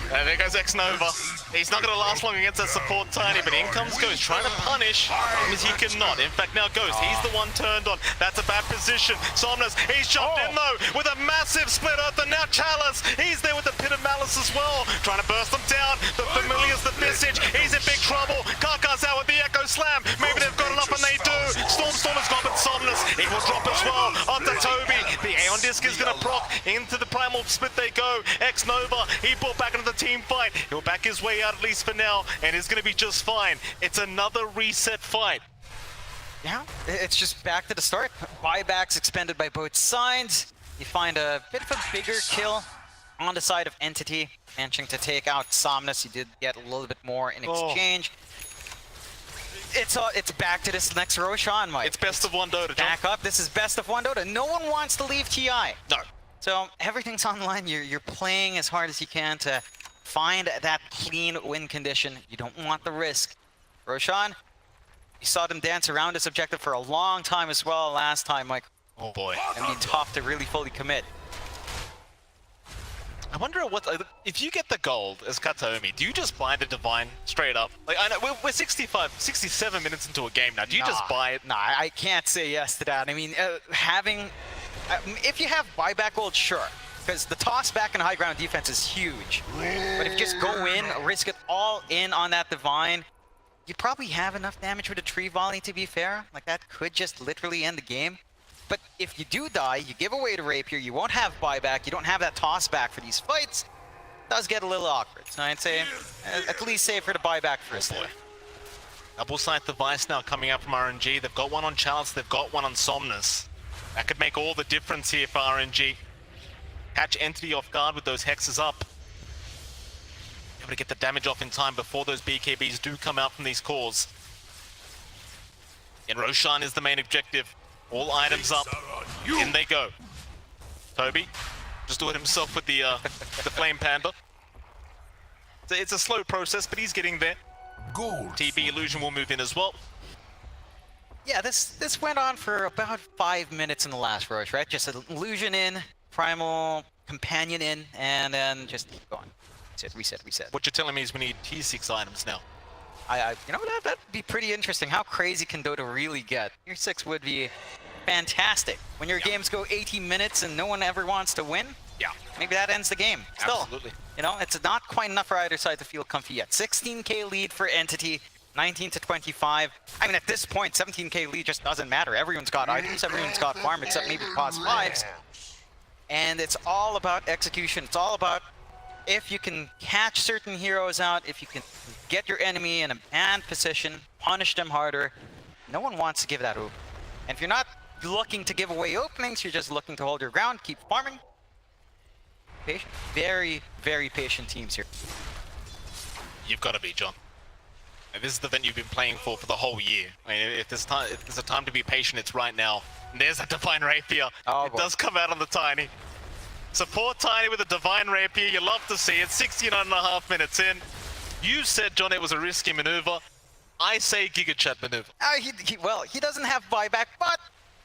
There goes X-Nova. He's not going to last long against that support Tiny, but in comes Ghost, trying to punish him as he cannot. In fact, now Ghost, he's the one turned on. That's a bad position. Somnus, he's jumped in though with a massive split earth, and now Chalice, he's there with the Pit of Malice as well, trying to burst them down. The Familiars, the Visage, he's in big trouble. Karkar's out with the Echo Slam. Maybe they've got enough, and they do. Stormstormer's got, but Somnus, he will drop as well onto Toby. The Aeon Disc is going to proc. Into the Primal Split they go. X-Nova, he brought back into the team fight. He'll back his way out at least for now, and is going to be just fine. It's another reset fight. Yeah, it's just back to the start. Buybacks expended by both sides. You find a bit of a bigger kill on the side of Entity, managing to take out Somnus. You did get a little bit more in exchange. It's back to this next Roshan, Mike. It's best of one Dota, John. Back up. This is best of one Dota. No one wants to leave TI. No. So everything's online. You're playing as hard as you can to find that clean win condition. You don't want the risk. Roshan, you saw them dance around this objective for a long time as well last time, Mike. Oh boy. And be tough to really fully commit. I wonder if you get the gold as Kataomi, do you just buy the Divine straight up? Like, I know we're 67 minutes into a game now. Do you just buy it? Nah, I can't say yes to that. I mean, if you have buyback gold, sure. Because the toss back and high ground defense is huge. But if you just go in, risk it all in on that Divine, you probably have enough damage with a tree volley, to be fair. Like, that could just literally end the game. But if you do die, you give away the Rapier, you won't have buyback, you don't have that toss back for these fights. It does get a little awkward. So I'd say at least save for the buyback first. Double Sight Device now coming out from RNG. They've got one on Chalice, they've got one on Somnus. That could make all the difference here for RNG. Catch Entity off guard with those hexes up. Able to get the damage off in time before those BKBs do come out from these cores. And Roshan is the main objective. All items up. In they go. Toby just doing himself with the Flame Panda. It's a slow process, but he's getting there. Gold. TB Illusion will move in as well. Yeah, this went on for about 5 minutes in the last rush, right? Just an Illusion in, Primal Companion in, and then just keep going. Reset. What you're telling me is we need T6 items now. You know, that'd be pretty interesting. How crazy can Dota really get? Tier 6 would be fantastic. When your games go 80 minutes and no one ever wants to win, Yeah. maybe that ends the game. Still, Absolutely. you know, it's not quite enough for either side to feel comfy yet. 16k lead for Entity, 19 to 25. I mean, at this point, 17k lead just doesn't matter. Everyone's got items, everyone's got farm, except maybe pause 5s. And it's all about execution. It's all about if you can catch certain heroes out, if you can get your enemy in a bad position, punish them harder, no one wants to give that open. And if you're not looking to give away openings, you're just looking to hold your ground, keep farming. Patient. Very, very patient teams here. You've got to be, John. And this is the event you've been playing for the whole year. I mean, if there's a time to be patient, it's right now. And there's a Divine Rapier. Oh, it boy. does come out on the Tiny. Support Tiny with a Divine Rapier. You love to see it. 69.5 minutes in. You said, John, it was a risky maneuver. I say Giga Chat maneuver. Well, he doesn't have buyback, but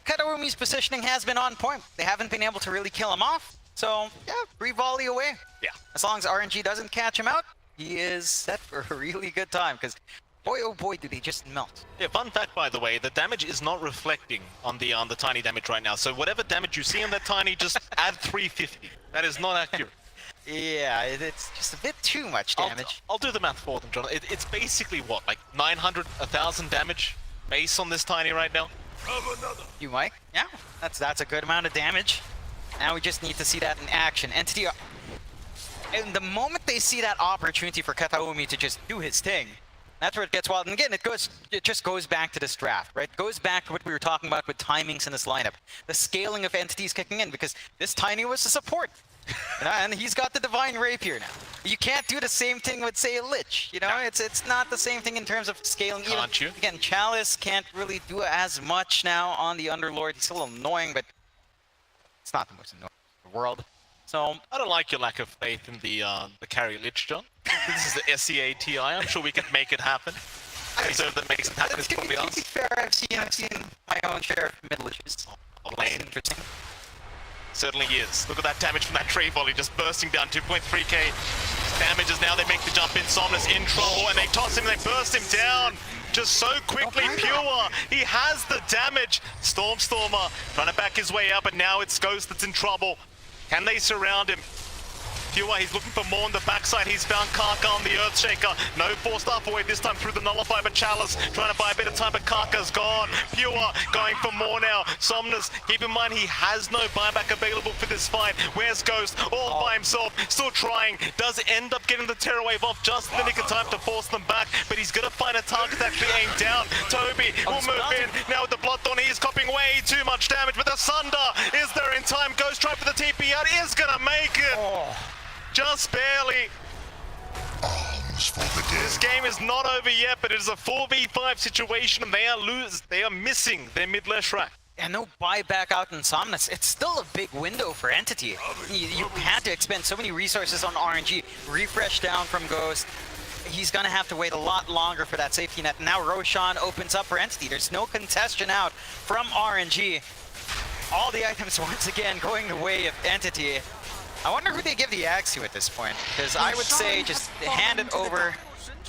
Kataomi's positioning has been on point. They haven't been able to really kill him off. So, yeah, free volley away. Yeah. As long as RNG doesn't catch him out, he is set for a really good time, because boy oh boy, do they just melt. Yeah, fun fact by the way, the damage is not reflecting on the tiny damage right now. So whatever damage you see on that tiny, just add 350. That is not accurate. Yeah, it's just a bit too much damage. I'll do the math for them, John. It's basically what, like 900, 1,000 damage base on this tiny right now? You, Mike? Yeah, that's a good amount of damage. Now we just need to see that in action. Entity, and the moment they see that opportunity for Kataomi to just do his thing, that's where it gets wild. And again, it just goes back to this draft, right? It goes back to what we were talking about with timings in this lineup. The scaling of entities kicking in, because this tiny was a support. You know, and he's got the Divine Rapier now. You can't do the same thing with, say, a Lich. You know, No. it's not the same thing in terms of scaling. Can't you? Again, Chalice can't really do as much now on the Underlord. He's still annoying, but it's not the most annoying in the world. So I don't like your lack of faith in the carry Lich, John. This is the SEA TI. I'm sure we can make it happen. So that makes it happen is probably to be us. fair, I've seen my own share of mid Liches. Lane. Interesting. Certainly is. Look at that damage from that tree volley just bursting down 2.3k damages. Now they make the jump in. Somnus in trouble and they toss him, they burst him down just so quickly. Pure, he has the damage. Stormer trying to back his way up, but now it's Ghost that's in trouble. Can they surround him? Pure, he's looking for more on the backside. He's found Karka on the Earthshaker. No forced up away this time through the Nullifier, but Chalice trying to buy a bit of time, but Karka's gone. Pure going for more now. Somnus, keep in mind he has no buyback available for this fight. Where's Ghost? All by himself, still trying. Does end up getting the Terror Wave off just in the nick of time to force them back, but he's gonna find a target to actually aim down. Toby will move in. Now with the Bloodthorn, he's copying way too much damage, but the Sunder is there in time. Ghost trying for the TP out, is gonna make it. Just barely. Alms for the This dead. game is not over yet, but it is a 4v5 situation, and they are missing their mid-lash rack. And no buyback out in Somnus. It's still a big window for Entity. You had to expend so many resources on RNG. Refresh down from Ghost. He's gonna have to wait a lot longer for that safety net. Now Roshan opens up for Entity. There's no contestion out from RNG. All the items once again going the way of Entity. I wonder who they give the axe to at this point, because I would say just hand it over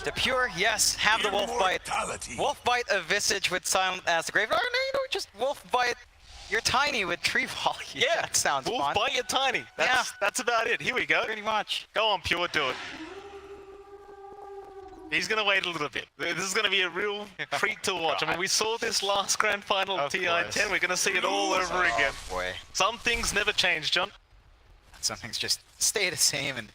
to Pure. Yes, have the Wolf Bite. Immortality. Wolf Bite a Visage with Silent as the Graveyard. No, you know, just Wolf Bite your Tiny with Tree Volley. Yeah, that sounds Wolf fun. bite your tiny. That's about it. Here we go. Pretty much. Go on, Pure, do it. He's gonna wait a little bit. This is gonna be a real treat to watch. I mean, we saw this last grand final of TI10. We're gonna see it all over again. Oh, boy. Some things never change, John. Some things just stay the same, and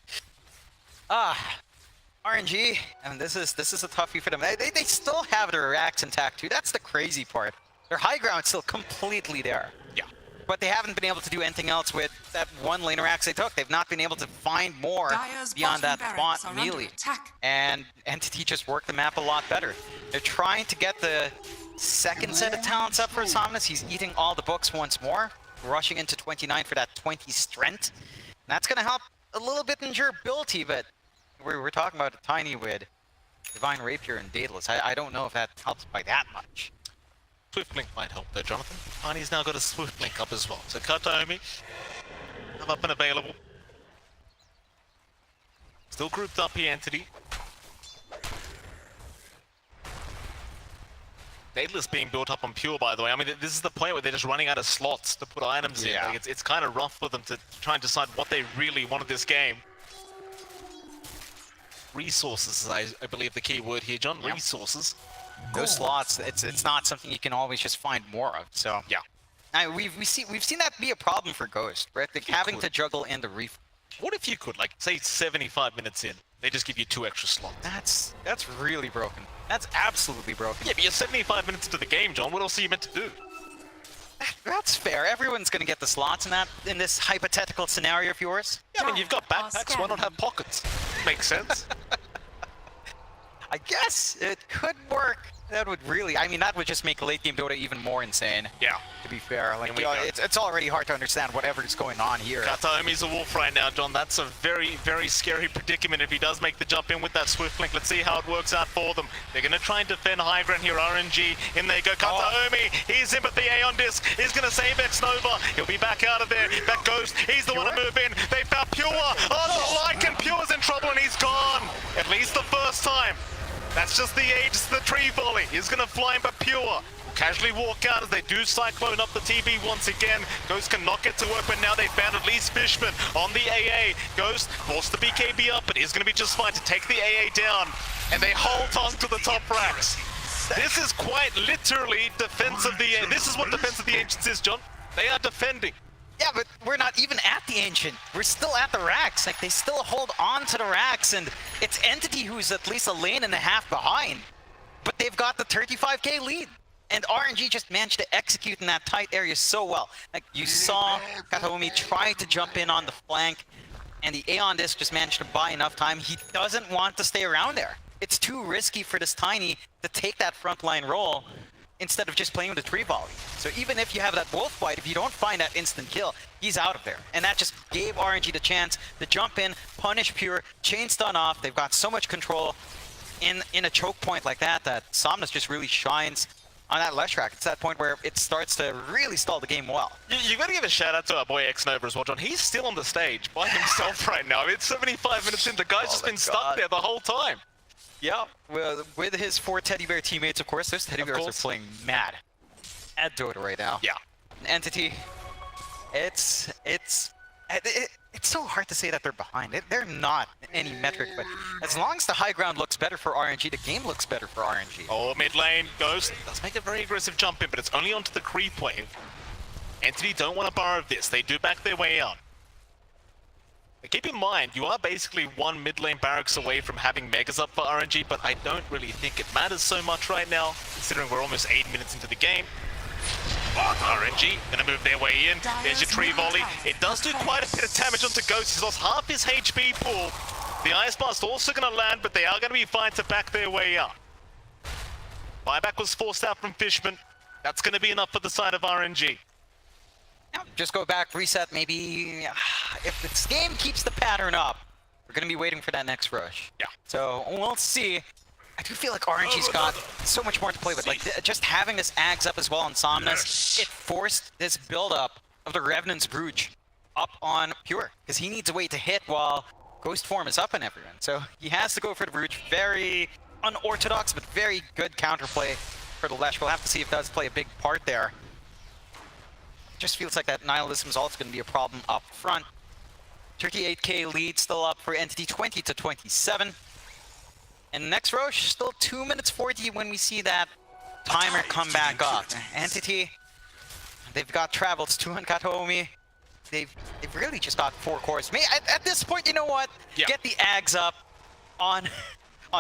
RNG. I mean, this is a toughie for them. They still have their racks intact too. That's the crazy part. Their high ground's still completely there. Yeah. But they haven't been able to do anything else with that one laner axe they took. They've not been able to find more Dire's beyond that bottom bot barracks are under melee. attack. And Entity just worked the map a lot better. They're trying to get the second set of talents up for Somnus. He's eating all the books once more, rushing into 29 for that 20 strength. And that's going to help a little bit in durability, but we're talking about a Tiny with Divine Rapier and Daedalus. I don't know if that helps by that much. Swift Link might help there, Jonathan. Tiny's now got a Swift Link up as well. So Kataomi, I'm up and available. Still grouped up here, Entity. Daedalus being built up on Pure, by the way. I mean, this is the point where they're just running out of slots to put items in. Yeah. Like, it's kind of rough for them to try and decide what they really want in this game. Resources is, I believe, the key word here, John. Yeah. Resources. Those slots, it's not something you can always just find more of. So Yeah. we've seen that be a problem for Ghost, right? Like having could. to juggle in the reef. What if you could, like, say 75 minutes in, they just give you 2 extra slots? That's really broken. That's absolutely broken. Yeah, but you're 75 minutes into the game, John. What else are you meant to do? That's fair. Everyone's gonna get the slots in this hypothetical scenario of yours. Yeah, I mean, you've got backpacks. Why not have pockets? Makes sense. I guess it could work. That would really, I mean, that would just make late game Dota even more insane. Yeah. To be fair, like we go. it's already hard to understand whatever's going on here. Kataomi's a wolf right now, John. That's a very, very scary predicament if he does make the jump in with that Swift Link. Let's see how it works out for them. They're going to try and defend high ground here. RNG, in they go. Kataomi, he's in, but the Aeon Disc is going to save X-Nova. He'll be back out of there. That Ghost, he's the one to move in. They found Pure. Oh, the Lycan, Pure's in trouble and he's gone. At least the first time. That's just the age, the tree volley. He's gonna fly, but Pure casually walk out as they do cyclone up the TB once again. Ghost cannot get to work, but now they found at least Fishman on the AA. Ghost forced the BKB up, but is gonna be just fine to take the AA down. And they hold on to the top racks. This is quite literally defense of the... This is what defense of the Ancients is, John. They are defending. Yeah, but we're not even at the Ancient. We're still at the racks. Like, they still hold on to the racks, and it's Entity who's at least a lane and a half behind. But they've got the 35k lead. And RNG just managed to execute in that tight area so well. Like, you saw Kataomi try to jump in on the flank, and the Aeon Disc just managed to buy enough time. He doesn't want to stay around there. It's too risky for this Tiny to take that frontline role instead of just playing with the tree volley. So even if you have that wolf fight, if you don't find that instant kill, he's out of there. And that just gave RNG the chance to jump in, punish Pure, chain stun off. They've got so much control in a choke point like that Somnus just really shines on that Leshrac. It's that point where it starts to really stall the game well. You gotta give a shout out to our boy X-Nova as well, John. He's still on the stage by himself right now. It's 75 minutes in. The guy's just been stuck there the whole time. Yeah, well, with his 4 teddy bear teammates, of course. Those teddy bears are playing mad at Dota right now. Yeah. Entity, it's so hard to say that they're behind. They're not any metric, but as long as the high ground looks better for RNG, the game looks better for RNG. Oh, mid lane, Ghost does make a very aggressive jump in, but it's only onto the creep wave. Entity don't want to borrow this. They do back their way out. But keep in mind, you are basically one mid lane barracks away from having Megas up for RNG, but I don't really think it matters so much right now, considering we're almost 8 minutes into the game. RNG gonna move their way in. There's your tree volley. It does do quite a bit of damage onto Ghost. He's lost half his HP pool. The Ice Blast also gonna land, but they are gonna be fine to back their way up. Buyback was forced out from Fishman. That's gonna be enough for the side of RNG. Just go back, reset, maybe. If this game keeps the pattern up, we're going to be waiting for that next rush. Yeah. So we'll see. I do feel like RNG's got so much more to play with. Like, just having this Ags up as well on Somnus, it forced this build-up of the Revenant's Brooch up on Pure, because he needs a way to hit while Ghost form is up on everyone. So he has to go for the Brooch. Very unorthodox, but very good counterplay for the Lesh. We'll have to see if that does play a big part there. Just feels like that Nihilism is also going to be a problem up front. 38k lead still up for Entity, 20 to 27. And next Roche, still 2 minutes 40 when we see that timer come back up. Entity, they've got Travels, 2 on Kataomi. They've really just got 4 cores. At this point, you know what? Yeah. Get the Ags up on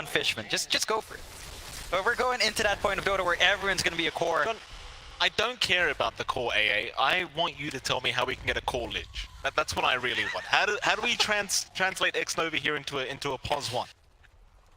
Fishman. Just go for it. But we're going into that point of Dota where everyone's going to be a core. I don't care about the core AA. I want you to tell me how we can get a core Lich. That's what I really want. How do we translate X-Nova here into a POS 1?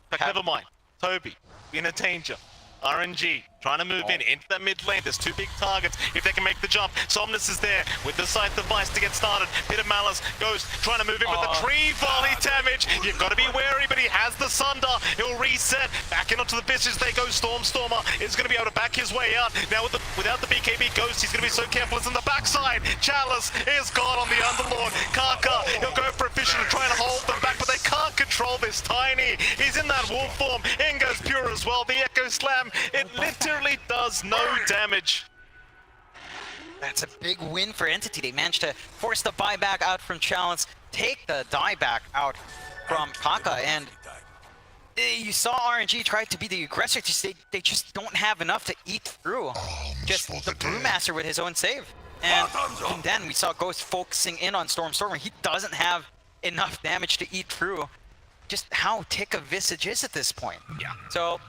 But never mind. Toby, in a danger. RNG trying to move into that mid lane. There's 2 big targets. If they can make the jump, Somnus is there with the scythe device to get started. Bit of Malice, Ghost trying to move in with the tree volley damage. You've got to be wary, but he has the Sunder. He'll reset. Back in onto the Visage they go. Stormer is going to be able to back his way out. Now without the BKB Ghost, he's going to be so careful. It's on the backside. Chalice is gone on the Underlord. Kaka, he'll go for a Fisher to try and hold them back, but they can't control this Tiny. He's in that wolf form. In goes Pure as well. The Echo Slam, it literally does no damage. That's a big win for Entity. They managed to force the buyback out from Challenge, take the dieback out from Kaka, and you saw RNG try to be the aggressor. They just don't have enough to eat through. Just the Brewmaster with his own save. And then we saw Ghost focusing in on Stormer. He doesn't have enough damage to eat through. Just how thick a Visage is at this point. Yeah. So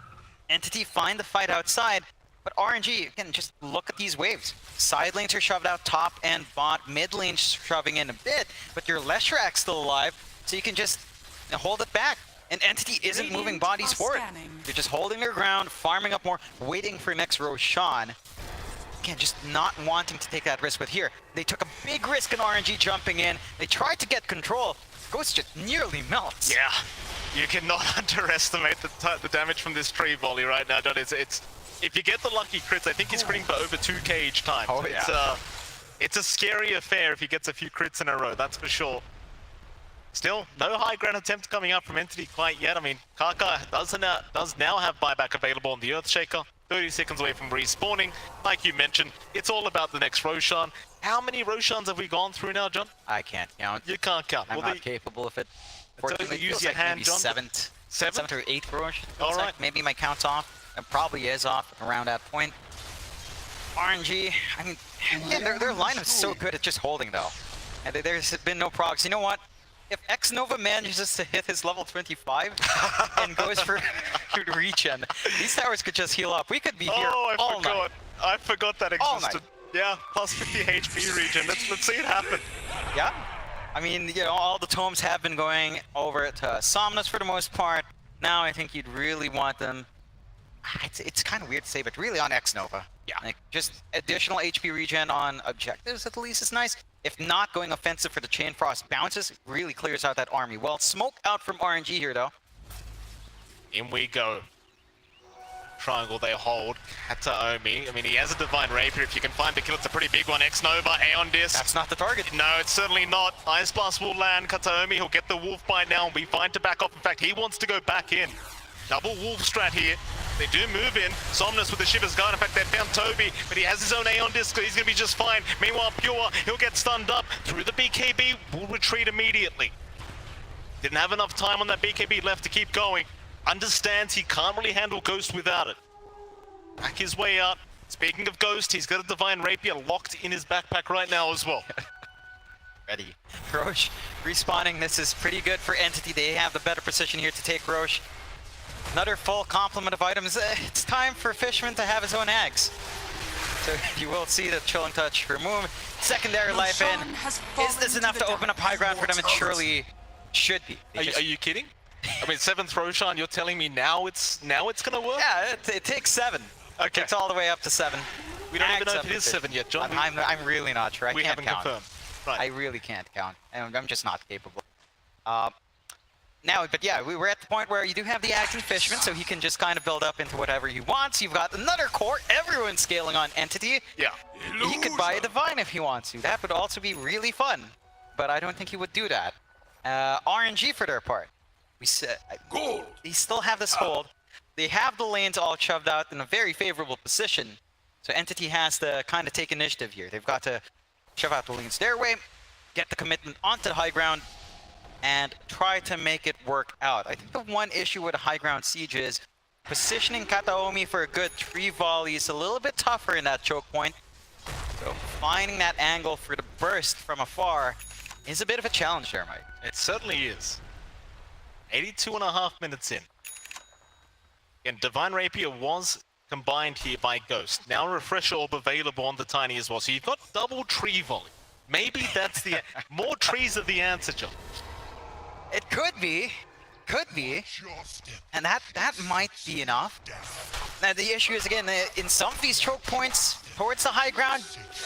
Entity find the fight outside, but RNG, again, just look at these waves. Side lanes are shoved out top and bot, mid lane shoving in a bit, but your Leshrac's still alive, so you can just hold it back. And Entity isn't moving bodies forward. They're just holding their ground, farming up more, waiting for next Roshan. Again, just not wanting to take that risk. But here, they took a big risk in RNG jumping in. They tried to get control. Ghost just nearly melts. Yeah, you cannot underestimate the damage from this tree volley right now, John. It's if you get the lucky crits, I think he's critting for over 2k each time. Oh, yeah. It's a scary affair if he gets a few crits in a row, that's for sure. Still, no high ground attempt coming up from Entity quite yet. I mean, Kaka does now have buyback available on the Earthshaker. 30 seconds away from respawning. Like you mentioned, it's all about the next Roshan. How many Roshans have we gone through now, John? I can't count. You can't count. I'm not capable of it. Fortunately, use feels your like hand, maybe John. seventh or eighth Rosh. All right. Maybe my count's off. It probably is off around that point. RNG, I mean, again, their lineup is so good at just holding, though. And there's been no procs. You know what? If X-Nova manages to hit his level 25 and goes for regen, these towers could just heal up. We could be here all night. I forgot that All existed. night. Yeah, plus 50 HP regen. Let's see it happen. Yeah. I mean, you know, all the tomes have been going over to Somnus for the most part. Now I think you'd really want them... It's kind of weird to say, but really on X-Nova. Yeah. Like, just additional HP regen on objectives at least is nice. If not, going offensive for the Chain Frost bounces really clears out that army. Well, smoke out from RNG here, though. In we go. Triangle they hold. Kataomi. I mean, he has a Divine Rapier. If you can find the kill, it's a pretty big one. X-Nova, Aeon Disc. That's not the target. No, it's certainly not. Ice Blast will land. Kataomi, he'll get the Wolf Bite now and be fine to back off. In fact, he wants to go back in. Double Wolf strat here. They do move in. Somnus with the Shiver's Guard. In fact, they found Toby, but he has his own Aeon Disc, so he's going to be just fine. Meanwhile, Pure, he'll get stunned up. Through the BKB, will retreat immediately. Didn't have enough time on that BKB left to keep going. Understands he can't really handle Ghost without it. Back his way out. Speaking of Ghost, he's got a Divine Rapier locked in his backpack right now as well. Ready. Roche respawning. This is pretty good for Entity. They have the better position here to take Roche. Another full complement of items. It's time for Fishman to have his own eggs. So you will see the Chilling Touch remove. Secondary life in. Is this enough to open up high ground for them? It surely should be. Are you kidding? I mean, 7th Roshan, you're telling me now it's gonna work? Yeah, it takes 7. Okay. It's all the way up to 7. We don't even know if it is 7 yet, John. I'm really not sure. I We can't haven't count. confirmed. Right. I really can't count. I'm just not capable. Now, but yeah, we were at the point where you do have the acting Fishman, so he can just kind of build up into whatever he wants. You've got another core. Everyone's scaling on Entity. Yeah. He could buy a Divine if he wants to. That would also be really fun. But I don't think he would do that. RNG for their part. We said they still have this hold. They have the lanes all shoved out in a very favorable position. So Entity has to kind of take initiative here. They've got to shove out the lanes their way, get the commitment onto the high ground, and try to make it work out. I think the one issue with a high ground siege is positioning Kataomi for a good tree volley is a little bit tougher in that choke point. So finding that angle for the burst from afar is a bit of a challenge there, Mike. It certainly is. 82.5 minutes in. And Divine Rapier was combined here by Ghost. Now Refresh Orb available on the Tiny as well. So you've got double tree volley. Maybe that's the... more trees are the answer, John. It could be. Could be. And that might be enough. Now the issue is, again, in some of these choke points towards the high ground,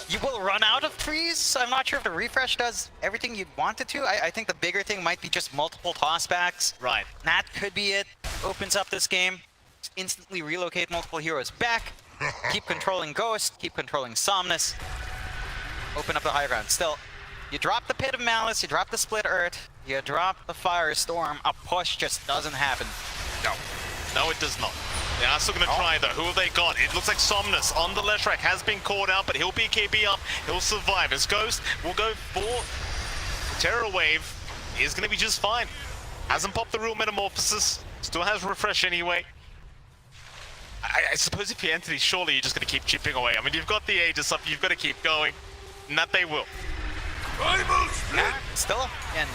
you will run out of trees. I'm not sure if the refresh does everything you'd want it to. I think the bigger thing might be just multiple tossbacks. Right. That could be it. Opens up this game. Just instantly relocate multiple heroes back. Keep controlling Ghost. Keep controlling Somnus. Open up the high ground. Still, you drop the Pit of Malice. You drop the Split Earth. You drop the Firestorm. A push just doesn't happen. No. No, it does not. They are still going to try, though. Who have they got? It looks like Somnus on the left track has been caught out, but he'll BKB up. He'll survive. As Ghost will go for Terror Wave. Is going to be just fine. Hasn't popped the real Metamorphosis. Still has Refresh anyway. I suppose if you're Entity, surely you're just going to keep chipping away. I mean, you've got the Aegis up. You've got to keep going. And that they will. Still, and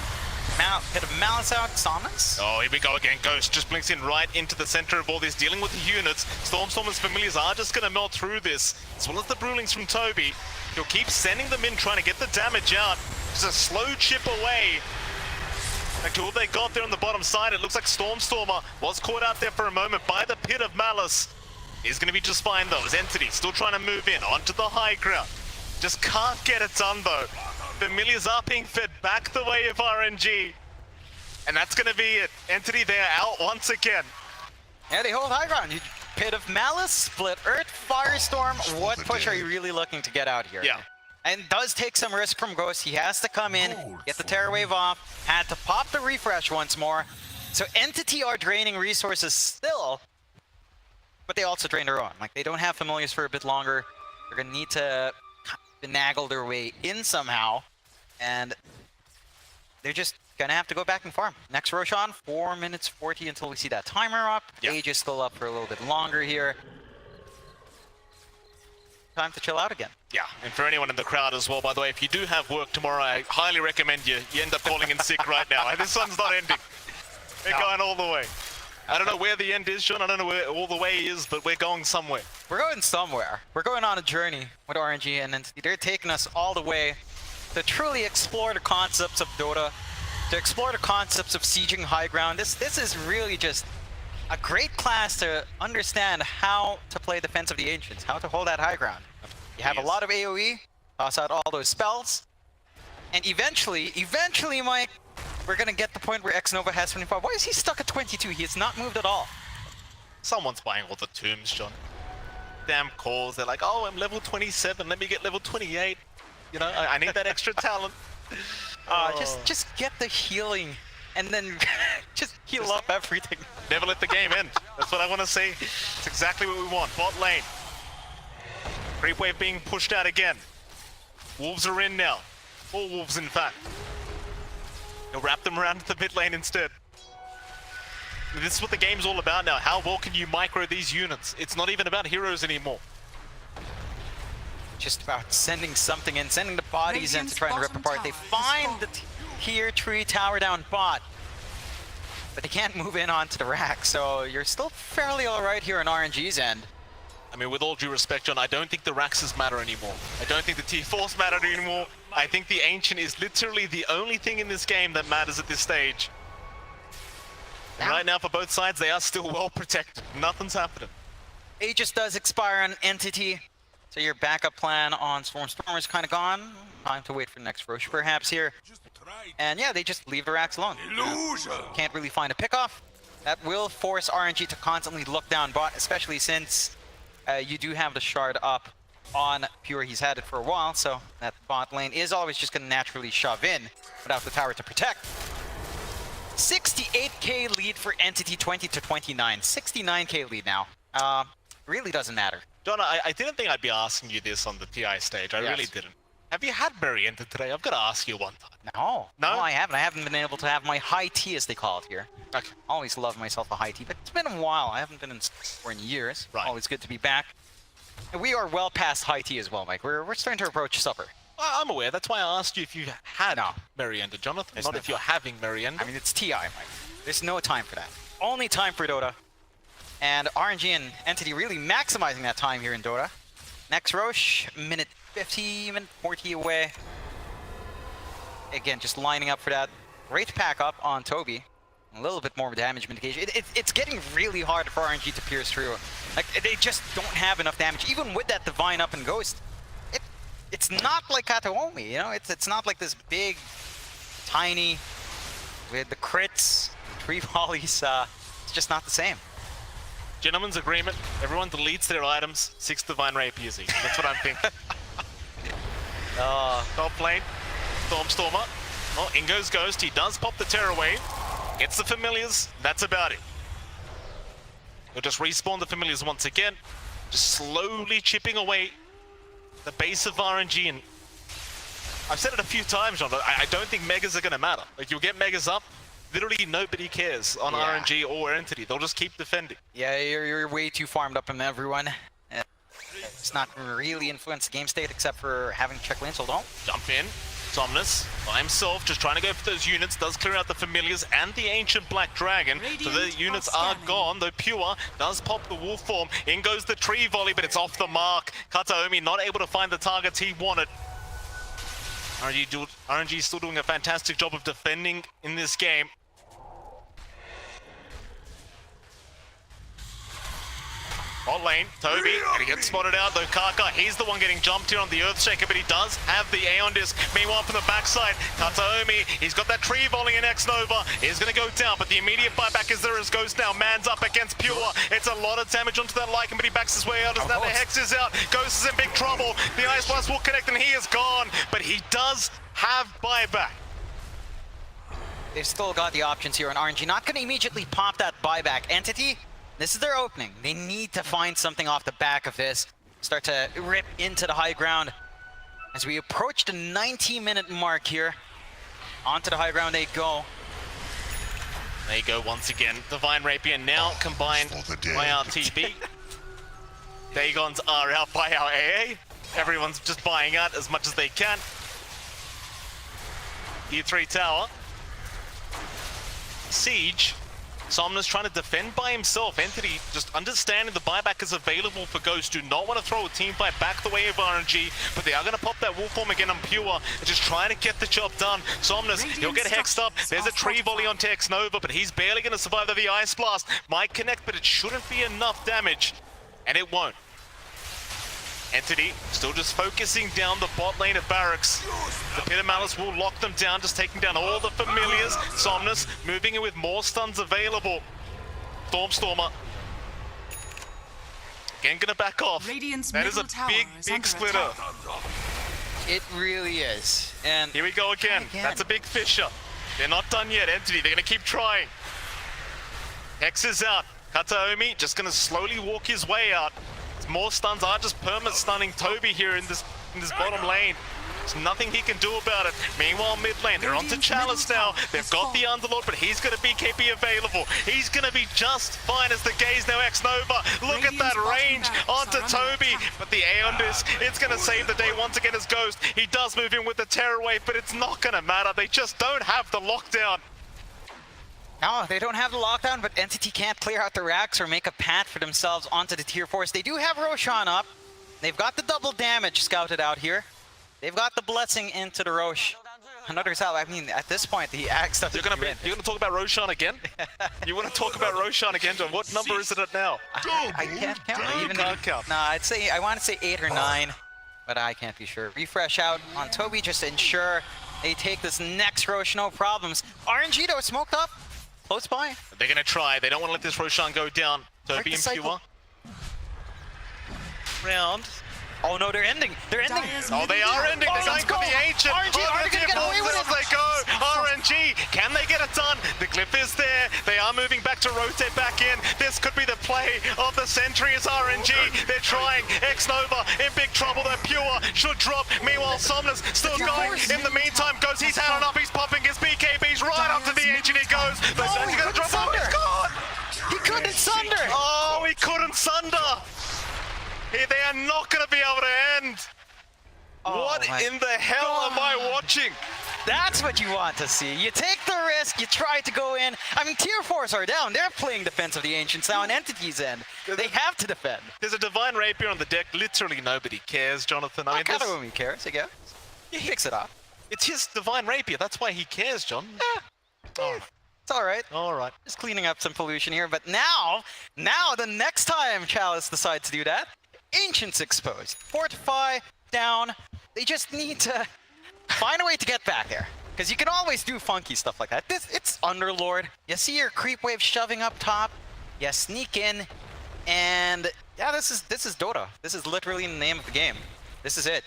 Pit of Malice out, Somnus. Oh, here we go again. Ghost just blinks in right into the center of all this, dealing with the units. Stormstormer's familiars are just going to melt through this, as well as the Brewlings from Toby. He'll keep sending them in, trying to get the damage out. Just a slow chip away. Like all they got there on the bottom side, it looks like Stormstormer was caught out there for a moment by the Pit of Malice. He's going to be just fine though, as Entity still trying to move in onto the high ground. Just can't get it done though. Familiars are being fed back the way of RNG. And that's going to be it. Entity, they are out once again. Yeah, they hold high ground. Pit of Malice, Split Earth, Firestorm. What push are you really looking to get out here? Yeah. And does take some risk from Ghost. He has to come in, get the Terror Wave off, had to pop the refresh once more. So Entity are draining resources still, but they also drain their own. Like, they don't have Familiars for a bit longer. They're gonna need to finagle their way in somehow, and they're just gonna have to go back and farm. Next Roshan, 4 minutes 40 until we see that timer up. Yeah. Age is still up for a little bit longer here. Time to chill out again. Yeah, and for anyone in the crowd as well, by the way, if you do have work tomorrow, I highly recommend you end up calling in sick right now. This one's not ending. We're going all the way. I don't know where the end is, Sean. I don't know where all the way is, but we're going somewhere. We're going somewhere. We're going on a journey with RNG and Entity. They're taking us all the way to truly explore the concepts of Dota, to explore the concepts of sieging high ground. This is really just a great class to understand how to play Defense of the Ancients, how to hold that high ground. You have a lot of AoE, toss out all those spells, and eventually, Mike, we're gonna get the point where X-Nova has 25. Why is he stuck at 22? He has not moved at all. Someone's buying all the tombs, John. Damn calls. They're like, oh, I'm level 27. Let me get level 28. You know, I need that extra talent. Just get the healing, and then just heal up everything. Never let the game end. That's what I want to see. It's exactly what we want. Bot lane. Creep wave being pushed out again. Wolves are in now. 4 wolves, in fact. He'll wrap them around the mid lane instead. This is what the game's all about now. How well can you micro these units? It's not even about heroes anymore. Just about sending something in, sending the bodies in to try and rip apart. They find the tier 3 tower down bot, but they can't move in onto the rack, so you're still fairly alright here on RNG's end. I mean, with all due respect, John, I don't think the Raxes matter anymore. I don't think the T-Force matter anymore. I think the Ancient is literally the only thing in this game that matters at this stage. And right now, for both sides, they are still well protected. Nothing's happening. Aegis does expire on Entity, so your backup plan on Storm is kind of gone. Time to wait for the next Roche perhaps here. And yeah, they just leave the racks alone. Can't really find a pickoff. That will force RNG to constantly look down bot, especially since you do have the shard up on Pure. He's had it for a while, so that bot lane is always just going to naturally shove in without the tower to protect. 68k lead for Entity, 20 to 29. 69k lead now. Really doesn't matter. John, I didn't think I'd be asking you this on the TI stage. I really didn't. Have you had Merienda today? I've got to ask you one time. No, no, I haven't. I haven't been able to have my high tea, as they call it here. Okay. Always love myself a high tea, but it's been a while. I haven't been in for years. Right. Always good to be back. And we are well past high tea as well, Mike. We're starting to approach supper. I'm aware. That's why I asked you if you had Merienda, Jonathan. Not if you're having Merienda. I mean, it's TI, Mike. There's no time for that. Only time for Dota. And RNG and Entity really maximizing that time here in Dota. Next Roche, minute 50, minute 40 away. Again, just lining up for that. Great pack up on Toby. A little bit more damage mitigation. It's getting really hard for RNG to pierce through. Like, they just don't have enough damage. Even with that Divine up and Ghost, it's not like Kataomi, you know? It's not like this big, tiny, with the crits, 3 volleys. It's just not the same. Gentleman's agreement. Everyone deletes their items. 6 Divine Rapiers each. That's what I'm thinking. Top lane. Stormer. Oh, in goes Ghost. He does pop the Terror Wave. Gets the Familiars. That's about it. He'll just respawn the Familiars once again. Just slowly chipping away the base of RNG. And I've said it a few times, John, but I don't think Megas are going to matter. Like, you'll get Megas up. Literally nobody cares on RNG or Entity. They'll just keep defending. Yeah, you're way too farmed up on everyone. It's not really influenced the game state except for having check lanes, so don't. Jump in. Somnus by himself, just trying to go for those units. Does clear out the Familiars and the Ancient Black Dragon. So the units are gone, though Pure does pop the Wolf form. In goes the Tree Volley, but it's off the mark. Kataomi not able to find the targets he wanted. RNG still doing a fantastic job of defending in this game. Bot lane, Toby, and he gets spotted out though. Kaka, he's the one getting jumped here on the Earthshaker, but he does have the Aeon Disc. Meanwhile, from the backside, Kataomi, he's got that tree volley in X-Nova. He's going to go down, but the immediate buyback is there as Ghost now. Man's up against Pure. It's a lot of damage onto that Lycan, but he backs his way out as now the Hex is out. Ghost is in big trouble. The Ice Blast will connect, and he is gone, but he does have buyback. They've still got the options here on RNG. Not going to immediately pop that buyback. Entity, this is their opening. They need to find something off the back of this. Start to rip into the high ground. As we approach the 90-minute mark here. Onto the high ground they go. There you go once again. Divine Rapier now combined by our TB. Dagons are out by our AA. Everyone's just buying out as much as they can. Tier 3 tower. Siege. Somnus trying to defend by himself. Entity just understanding the buyback is available for Ghost. Do not want to throw a team fight back the way of RNG, but they are going to pop that wolf form again on Pure and just trying to get the job done. Somnus, he'll get hexed up. There's a tree volley onto X-Nova, but he's barely going to survive the Ice Blast. Might connect, but it shouldn't be enough damage, and it won't. Entity still just focusing down the bot lane of Barracks. The Pit of Malice will lock them down, just taking down all the familiars. Somnus moving in with more stuns available. Stormstormer. Again, gonna back off. Radiant's That is a middle tower big, is big under splitter. attack. It really is. And Here we go again. That's a big Fisher. They're not done yet, Entity. They're gonna keep trying. Hex is out. Kataomi just gonna slowly walk his way out. More stuns are just perma-stunning Toby here in this bottom lane. There's nothing he can do about it. Meanwhile, mid lane, they're onto Chalice now. They've got the Underlord, but he's going to be KP available. He's going to be just fine as the gaze now X-Nova. Look at that range onto Toby. But the Aeon Disc, it's going to save the day once again as Ghost. He does move in with the Terror Wave, but it's not going to matter. They just don't have the lockdown. no, they don't have the lockdown, but Entity can't clear out the racks or make a path for themselves onto the tier 4s. They do have Roshan up. They've got the double damage scouted out here. They've got the blessing into the Rosh. Another side, I mean, at this point, the Ag stuff You're gonna talk about Roshan again? You want to talk about Roshan again, John? What number is it at now? I can't count. You can't count. No, I want to say 8 or 9, but I can't be sure. Refresh out on Toby just to ensure they take this next Rosh, no problems. RNG though, smoked up. Close by. They're gonna try. They don't want to let this Roshan go down. Toby and Pure. Round. Oh no, they're ending. They're ending. Oh, they are ending. They're going for the Ancient. RNG, are they gonna get away with it? As they go. RNG, can they get it done? The Glyph is there. They are moving back to rotate back in. This could be the play of the century as RNG. They're trying. X-Nova in big trouble. They're Pure. Should drop. Meanwhile, Somnus still going. In the meantime, Ghost, he's howling up. He's popping his BKBs right up to the Ancient. He goes. But he's going to drop. Oh, he's gone. He couldn't sunder. Oh, he couldn't sunder. They are not going to be able to end. What in the hell am I watching? That's what you want to see. You take the risk, you try to go in. I mean, tier 4s are down. They're playing defense of the Ancients now on Entity's end. They have to defend. There's a Divine Rapier on the deck. Literally nobody cares, Jonathan. I mean, Kataomi cares, I guess. He picks it up. it's his Divine Rapier. That's why he cares, John. It's all right. All right. Just cleaning up some pollution here. But now the next time Chalice decides to do that, Ancients exposed. Fortify, down. They just need to find a way to get back there. Because you can always do funky stuff like that. It's Underlord. You see your creep wave shoving up top. You sneak in. And yeah, this is Dota. This is literally the name of the game. This is it.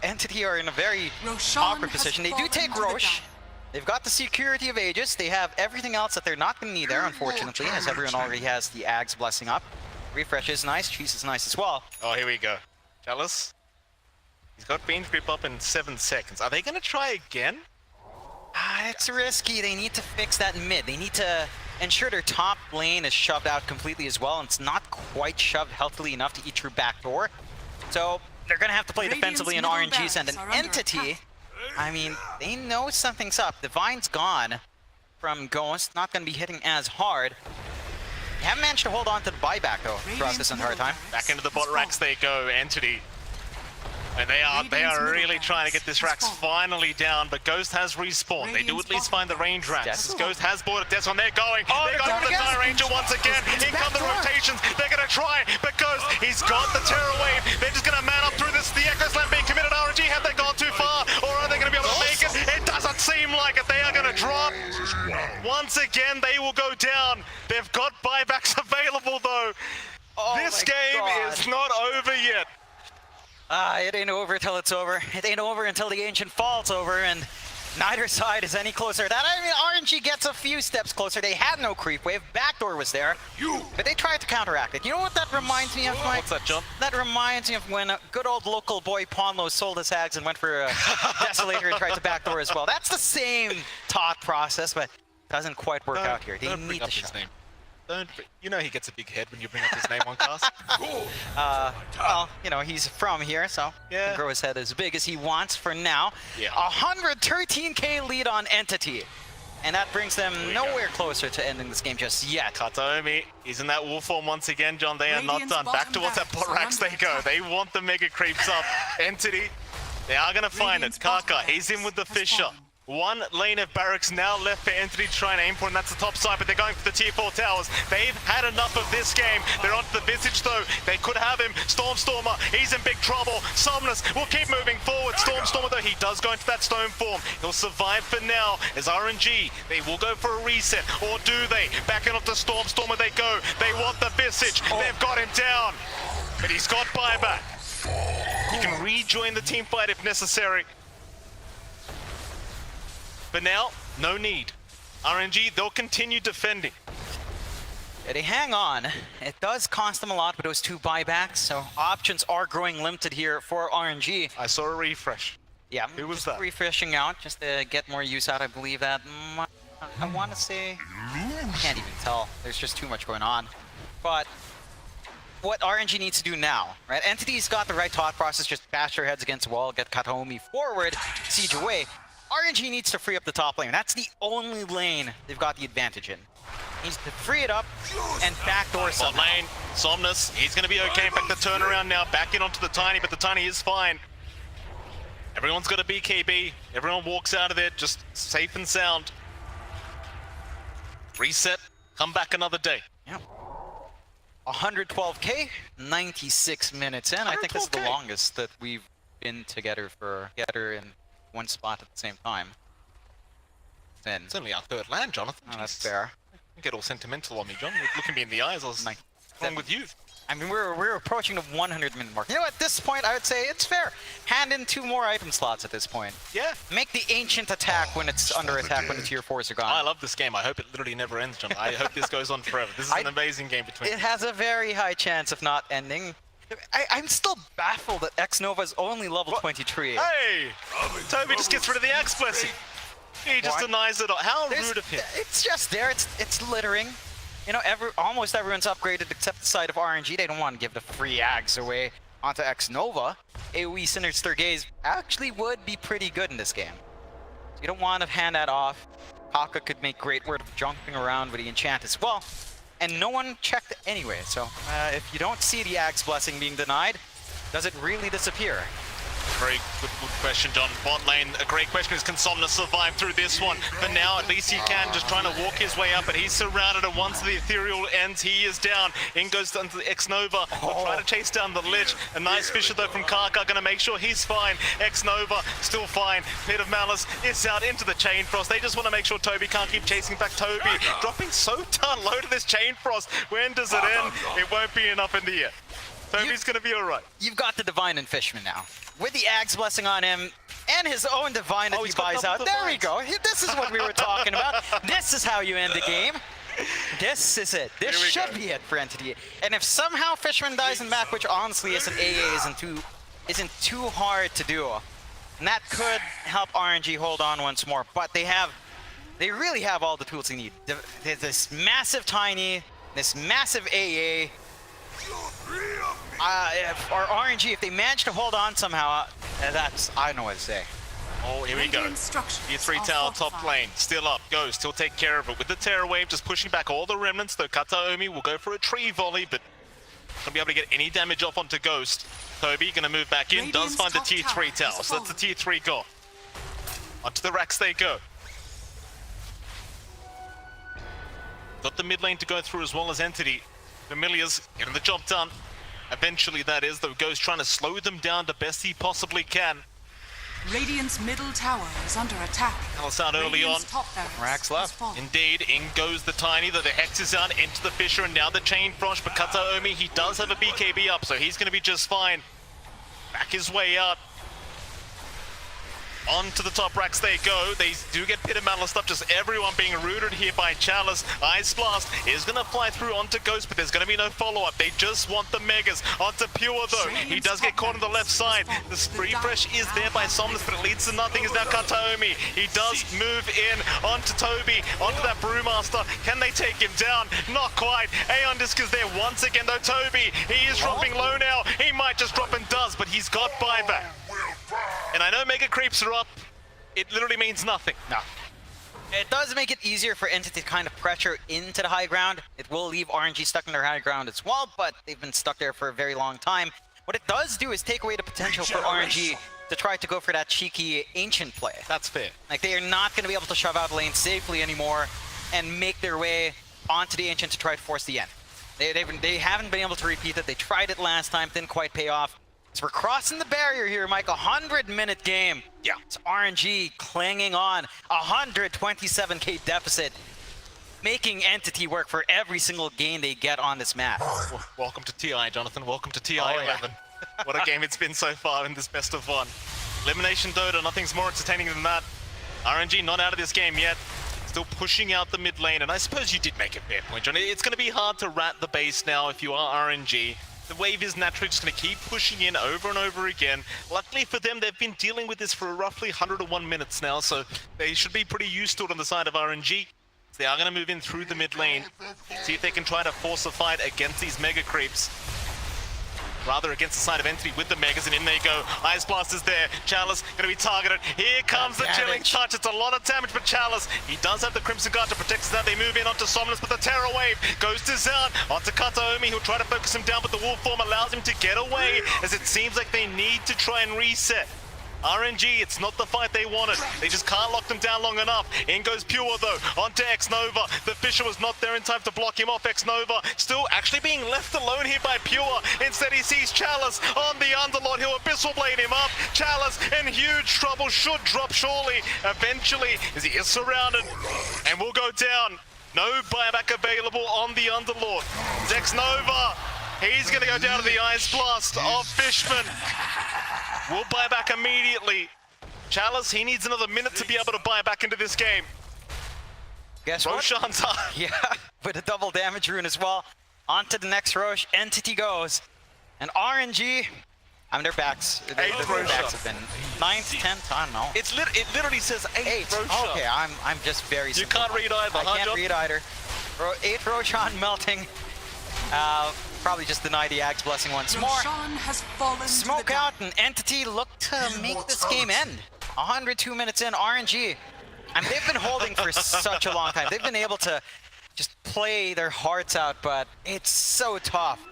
Entity are in a very awkward position. They do take Rosh. They've got the security of Aegis. They have everything else that they're not going to need there, unfortunately, as everyone already has the Ag's blessing up. Refresh is nice. Cheese is nice as well. Oh, here we go. Chalice. He's got Beam Grip up in 7 seconds. Are they going to try again? It's risky. They need to fix that mid. They need to ensure their top lane is shoved out completely as well, and it's not quite shoved healthily enough to eat through backdoor. So they're going to have to play defensively in RNG's end. An Entity, I mean, they know something's up. Divine's gone from Ghost, not going to be hitting as hard. They haven't managed to hold on to the buyback, though, throughout this entire time. Back into the bot racks they go. Entity. And they are really trying to get this Rax finally down, but Ghost has respawned. They do at least find the range Rax. Ghost has bought it. That's on they're going. They're going for the Dire Ranger once again. In come the rotations. They're going to try, but Ghost, he's got the Terror Wave. They're just going to man up through this. The Echo Slam being committed. RNG, have they gone too far? Or are they going to be able to make it? It doesn't seem like it. They are going to drop. Once again, they will go down. They've got buybacks available, though. This game is not over yet. It ain't over till it's over. It ain't over until the Ancient falls over, and neither side is any closer. RNG gets a few steps closer. They had no creep wave. Backdoor was there, but they tried to counteract it. You know what that reminds me of, Mike? What's that, John? That reminds me of when good old local boy Ponlo sold his hags and went for a Desolator and tried to backdoor as well. That's the same thought process, but doesn't quite work out here. They need to shut. You know he gets a big head when you bring up his name on cast. Well, you know, he's from here, so he can grow his head as big as he wants for now. 113k lead on Entity. And that brings them nowhere closer to ending this game just yet. Kataomi, he's in that wolf form once again, John. They are not done. Back towards that bot racks they go. They want the mega creeps up. Entity, they are going to find it. Kaka, he's in with the Fisher. One lane of barracks now left for Entity to try and aim for, and that's the top side, but they're going for the tier 4 towers. They've had enough of this game. They're onto the Visage, though. They could have him. Stormstormer, he's in big trouble. Somnus will keep moving forward. Stormstormer, though, he does go into that stone form. He'll survive for now as RNG. They will go for a reset, or do they? Backing off the Stormstormer they go. They want the Visage. They've got him down, but he's got buyback. He can rejoin the team fight if necessary. But now, no need. RNG, they'll continue defending. Yeah, they hang on. It does cost them a lot with those 2 buybacks, so options are growing limited here for RNG. I saw a refresh. Yeah, who was just that? Refreshing out just to get more use out. I believe that. I want to say, I can't even tell. There's just too much going on. But what RNG needs to do now, right? Entity's got the right thought process. Just bash their heads against the wall, get Kataomi forward, siege away. RNG needs to free up the top lane. That's the only lane they've got the advantage in. Needs to free it up and backdoor somehow. Lane, Somnus, he's going to be okay. In fact, the turnaround now, back in onto the Tiny, but the Tiny is fine. Everyone's got a BKB. Everyone walks out of there just safe and sound. Reset, come back another day. Yeah. 112k, 96 minutes in. I think this is the longest that we've been together in one spot at the same time. Then It's only our 3rd land, Jonathan. oh, that's fair. Don't get all sentimental on me, John. You're looking me in the eyes. I was like, what's wrong with you? I mean, we're approaching the 100-minute mark. You know, at this point, I would say it's fair. Hand in 2 more item slots at this point. Yeah. Make the Ancient attack when it's under attack, when the tier 4s are gone. I love this game. I hope it literally never ends, John. I hope this goes on forever. This is an amazing game between It has a very high chance of not ending. I'm still baffled that X-Nova is only level 23. Hey! Toby just gets rid of the Axe Blessing. He just denies it all. How rude of him. It's just there. It's littering. You know, almost everyone's upgraded except the side of RNG. They don't want to give the free Ags away onto X-Nova. AoE Sinister Gaze actually would be pretty good in this game. So you don't want to hand that off. Kaka could make great word of jumping around with the enchant as well. And no one checked anyway, so if you don't see the Axe Blessing being denied, does it really disappear? Very good question, John. Bot lane, a great question is, can Somnus survive through this one? For now, at least he can, just trying to walk his way up, but he's surrounded, and once the ethereal ends, he is down. In goes into the X-Nova, trying to chase down the Lich. A nice Fisher, though, from Kaka, gonna make sure he's fine. X-Nova, still fine. Pit of Malice is out into the Chain Frost. They just want to make sure Toby can't keep chasing back Toby. Dropping so darn low to this Chain Frost. When does it end? It won't be enough in the end. Toby's gonna be alright. You've got the Divine and Fishman now. With the Axe Blessing on him, and his own Divine that he buys out. There we go. This is what we were talking about. This is how you end the game. This is it. This should be it for Entity. And if somehow Fishman dies in back, which honestly isn't AA, isn't too hard to do, and that could help RNG hold on once more. But they really have all the tools they need. This massive Tiny, this massive AA. Or RNG, if they manage to hold on somehow, I don't know what to say. Oh, here we go. Tier 3 tower, top lane, still up, goes, still take care of it. With the Terror Wave, just pushing back all the remnants, though Kataomi will go for a tree volley, but Gonna be able to get any damage off onto Ghost. Toby gonna move back in, does Radiant's find the top tier 3 tower tower, has so that's the fallen. tier 3 go. Onto the racks they go. Got the mid lane to go through as well as Entity. Familiars getting the job done. Eventually that is, though Ghost trying to slow them down the best he possibly can. Radiant's middle tower is under attack. Alice out early on. Radiant's top barracks Racks has left. fallen. Indeed, in goes the Tiny, though the Hex is out into the Fissure, and now the Chain Frost, but Kataomi, he does have a BKB up, so he's going to be just fine. Back his way out. On to the top racks they go. They do get Pit and Malice up, just everyone being rooted here by Chalice. Ice Blast is going to fly through onto Ghost, but there's going to be no follow-up. They just want the Megas. Onto Pure, though. He does get caught on the left side. The refresh is there by Somnus, but it leads to nothing. Is now Kataomi. He does move in onto Toby, onto that Brewmaster. Can they take him down? Not quite. Aeon Disc is there once again, though. Toby, he is dropping low now. He might just drop and does, but he's got buyback. And I know Mega Creeps are up. It literally means nothing. No. It does make it easier for Entity to kind of pressure into the high ground. It will leave RNG stuck in their high ground as well, but they've been stuck there for a very long time. What it does do is take away the potential for RNG to try to go for that cheeky Ancient play. That's fair. Like, they are not going to be able to shove out lane safely anymore and make their way onto the Ancient to try to force the end. They haven't been able to repeat it. They tried it last time, didn't quite pay off. So we're crossing the barrier here, Mike. 100-minute game. Yeah. It's RNG clinging on. 127k deficit. Making Entity work for every single game they get on this map. Welcome to TI, Jonathan. Welcome to TI Oh, 11. What a game it's been so far in this best of one. Elimination Dota, nothing's more entertaining than that. RNG not out of this game yet. Still pushing out the mid lane, and I suppose you did make a fair point, John. It's going to be hard to rat the base now if you are RNG. The wave is naturally just going to keep pushing in over and over again. Luckily for them, they've been dealing with this for roughly 101 minutes now, so they should be pretty used to it on the side of RNG. So they are going to move in through the mid lane, see if they can try to force a fight against these Mega Creeps. Rather against the side of Entity with the Megas, and in they go. Ice Blast is there. Chalice going to be targeted. Here comes the Chilling Touch. It's a lot of damage, but Chalice, he does have the Crimson Guard to protect us. Now they move in onto Somnus, but the Terror Wave goes to Zan. Onto Kataomi, he'll try to focus him down, but the Wolf Form allows him to get away, as it seems like they need to try and reset. RNG, it's not the fight they wanted. They just can't lock them down long enough. In goes Pure, though, onto X-Nova. The Fissure was not there in time to block him off. X-Nova still actually being left alone here by Pure. Instead, he sees Chalice on the Underlord. He'll Abyssal Blade him up. Chalice in huge trouble, should drop surely. Eventually, as he is surrounded, and will go down. No buyback available on the Underlord. X-Nova, he's going to go down to the Ice Blast of Fishman. We'll buy back immediately. Chalice, he needs another minute to be able to buy back into this game. Guess what? Roshan's up. Yeah, with a double damage rune as well. On to the next Roche. Entity goes. And RNG, I mean, their backs. Their backs have been 9th, 10th, I don't know. It literally says 8 Roshan. Okay, I'm just very You simple. can't read either, I huh, can't John? read either. 8 Roshan melting. Probably just deny the Ag's blessing once more. Roshan has fallen Smoke to the out, and Entity look to make this game end. 102 minutes in, RNG. And they've been holding for such a long time. They've been able to just play their hearts out, but it's so tough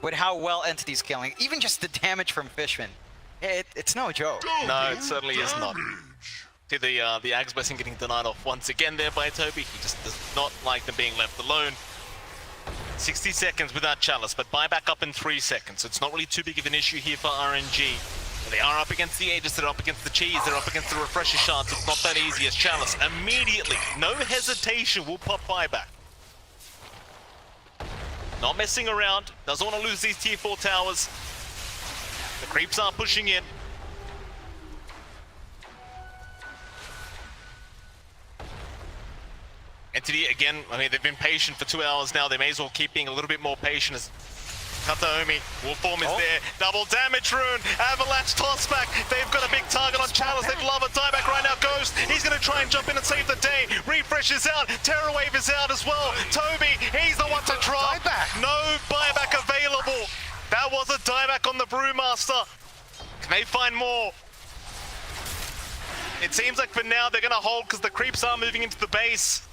with how well Entity's killing. Even just the damage from Fishman. It's no joke. No, it certainly is not. See the Ag's blessing getting denied off once again there by Toby. He just does not like them being left alone. 60 seconds without Chalice, but buyback up in 3 seconds. So it's not really too big of an issue here for RNG. They are up against the Aegis, they're up against the Cheese, they're up against the Refresher Shards. It's not that easy as Chalice immediately, no hesitation, will pop buyback. Not messing around, doesn't want to lose these tier 4 towers. The creeps are pushing in. Entity, again, I mean, they've been patient for 2 hours now. They may as well keep being a little bit more patient as Kataomi, Wolf Form is there. Double damage rune, Avalanche toss back. They've got a big target on Chalice. They'd love a dieback right now. Ghost, he's going to try and jump in and save the day. Refresh is out, Terror Wave is out as well. Toby, he's the one to drop. No buyback available. That was a dieback on the Brewmaster. Can they find more? It seems like for now they're going to hold because the creeps are moving into the base.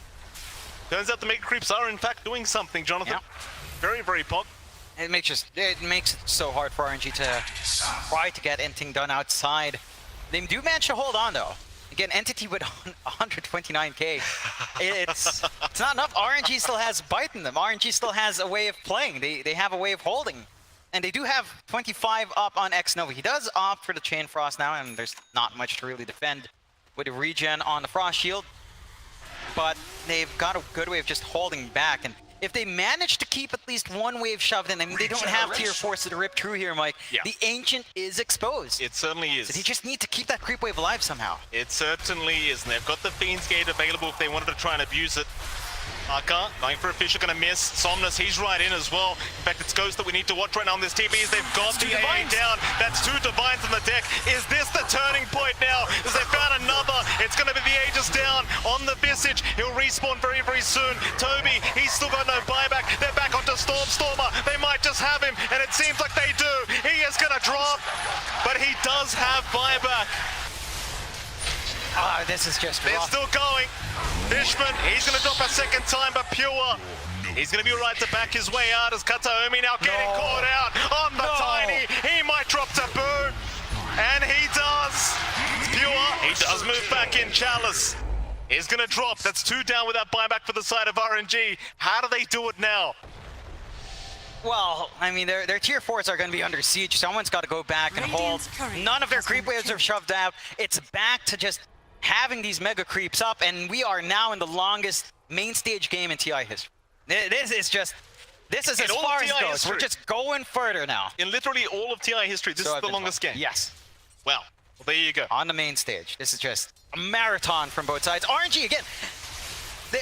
Turns out the Mega Creeps are in fact doing something, Jonathan. Yeah. Very, very pog. it makes it so hard for RNG to try to get anything done outside. They do manage to hold on though. Again, Entity with 129k. It's not enough. RNG still has bite in them. RNG still has a way of playing. They have a way of holding. And they do have 25 up on X-Nova. He does opt for the Chain Frost now, and there's not much to really defend with the regen on the Frost Shield. But they've got a good way of just holding back. And if they manage to keep at least one wave shoved in, I mean, they don't have tier 4s to rip through here, Mike. Yeah. The Ancient is exposed. It certainly is. So they just need to keep that creep wave alive somehow. It certainly is, and they've got the Fiend's Gate available if they wanted to try and abuse it. Aka, going for a Fisher, gonna miss. Somnus, he's right in as well. In fact, it's Ghost that we need to watch right now on this TPs. They've got the AA down. That's 2 Divines on the deck. Is this the turning point now? As they found another. It's gonna be the Aegis down on the Visage. He'll respawn very, very soon. Toby, he's still got no buyback. They're back onto Stormer. They might just have him, and it seems like they do. He is gonna drop, but he does have buyback. Ah, this is just They're rough. still going. Fishman, he's going to drop a second time, but Pure, he's going to be right to back his way out as Kataomi now getting caught out on the Tiny. He might drop Taboo, and he does. Pure, he does move back in. Chalice is going to drop. That's 2 down with that buyback for the side of RNG. How do they do it now? Well, I mean, their tier 4s are going to be under siege. Someone's got to go back and hold. None of their creep waves are shoved out. It's back to just having these mega creeps up, and we are now in the longest main stage game in TI history. This is as far as it goes. We're just going further now. In literally all of TI history, this is the longest game. Yes. Well, there you go. On the main stage. This is just a marathon from both sides. RNG, again,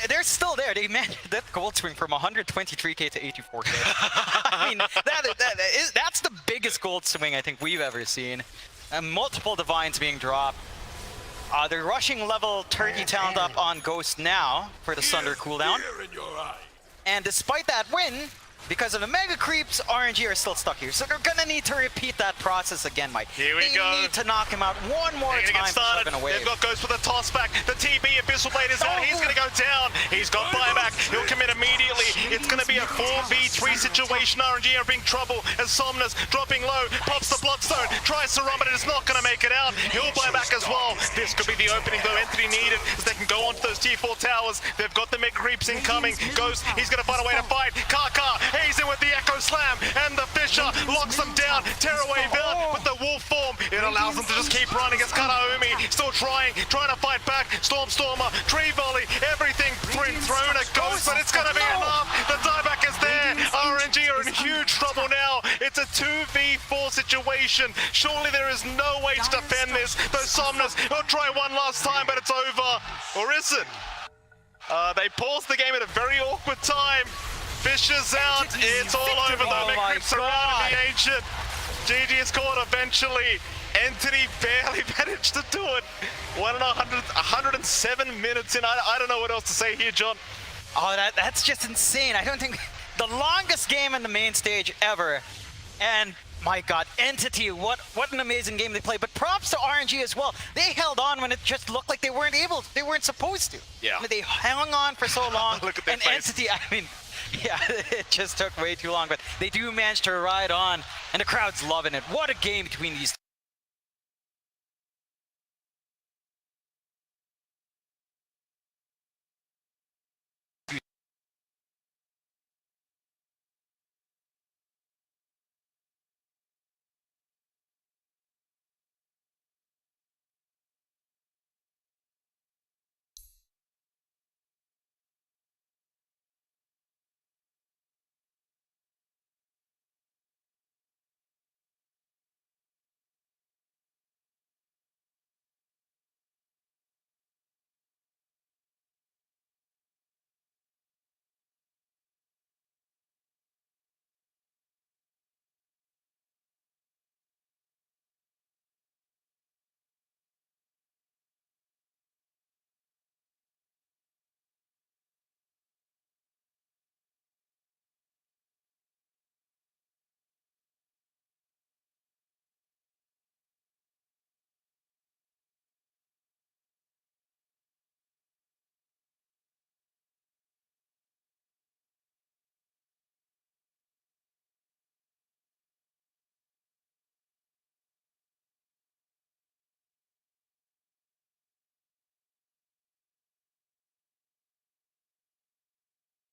they're still there. They managed that gold swing from 123k to 84k. I mean, that's the biggest gold swing I think we've ever seen. Multiple Divines being dropped. They're rushing level 30 talent up on Ghost now for the Sunder cooldown. And despite that win, because of the mega creeps, RNG are still stuck here. So they're gonna need to repeat that process again, Mike. Here we go. They need to knock him out one more time for shoving away. They've got Ghost with a toss back. The TB Abyssal Blade is out. He's gonna go down. He's got buyback. He'll commit immediately. It's gonna be a 4v3 situation. RNG are in trouble as Somnus dropping low, pops the Bloodstone, tries to run, but it's not gonna make it out. He'll buy back as well. This could be the opening though Entity needed, as they can go onto those tier 4 towers. They've got the mega creeps incoming. Ghost, he's gonna find a way to fight. Kaka, he's in with the Echo Slam, and the Fisher locks them down. Tearaway out with the Wolf form. It allows them to just keep running as Kataomi still trying to fight back. Stormer, Tree Volley, everything thrown at Ghost, but it's gonna be enough. The dieback is there. RNG are in huge trouble now. It's a 2v4 situation. Surely there is no way to defend this. Those Somnus will try one last time, but it's over. Or is it? They paused the game at a very awkward time. Fisher's out. It's all over though. McCrips around the Ancient. GG is caught eventually. Entity barely managed to do it. 107 minutes in. I don't know what else to say here, John. Oh, that's just insane. I don't think the longest game in the main stage ever. And my God, Entity, what an amazing game they played. But props to RNG as well. They held on when it just looked like they weren't supposed to. Yeah. I mean, they hung on for so long. Look at their and face. Entity, I mean, yeah, it just took way too long. But they do manage to ride on, and the crowd's loving it. What a game between these two.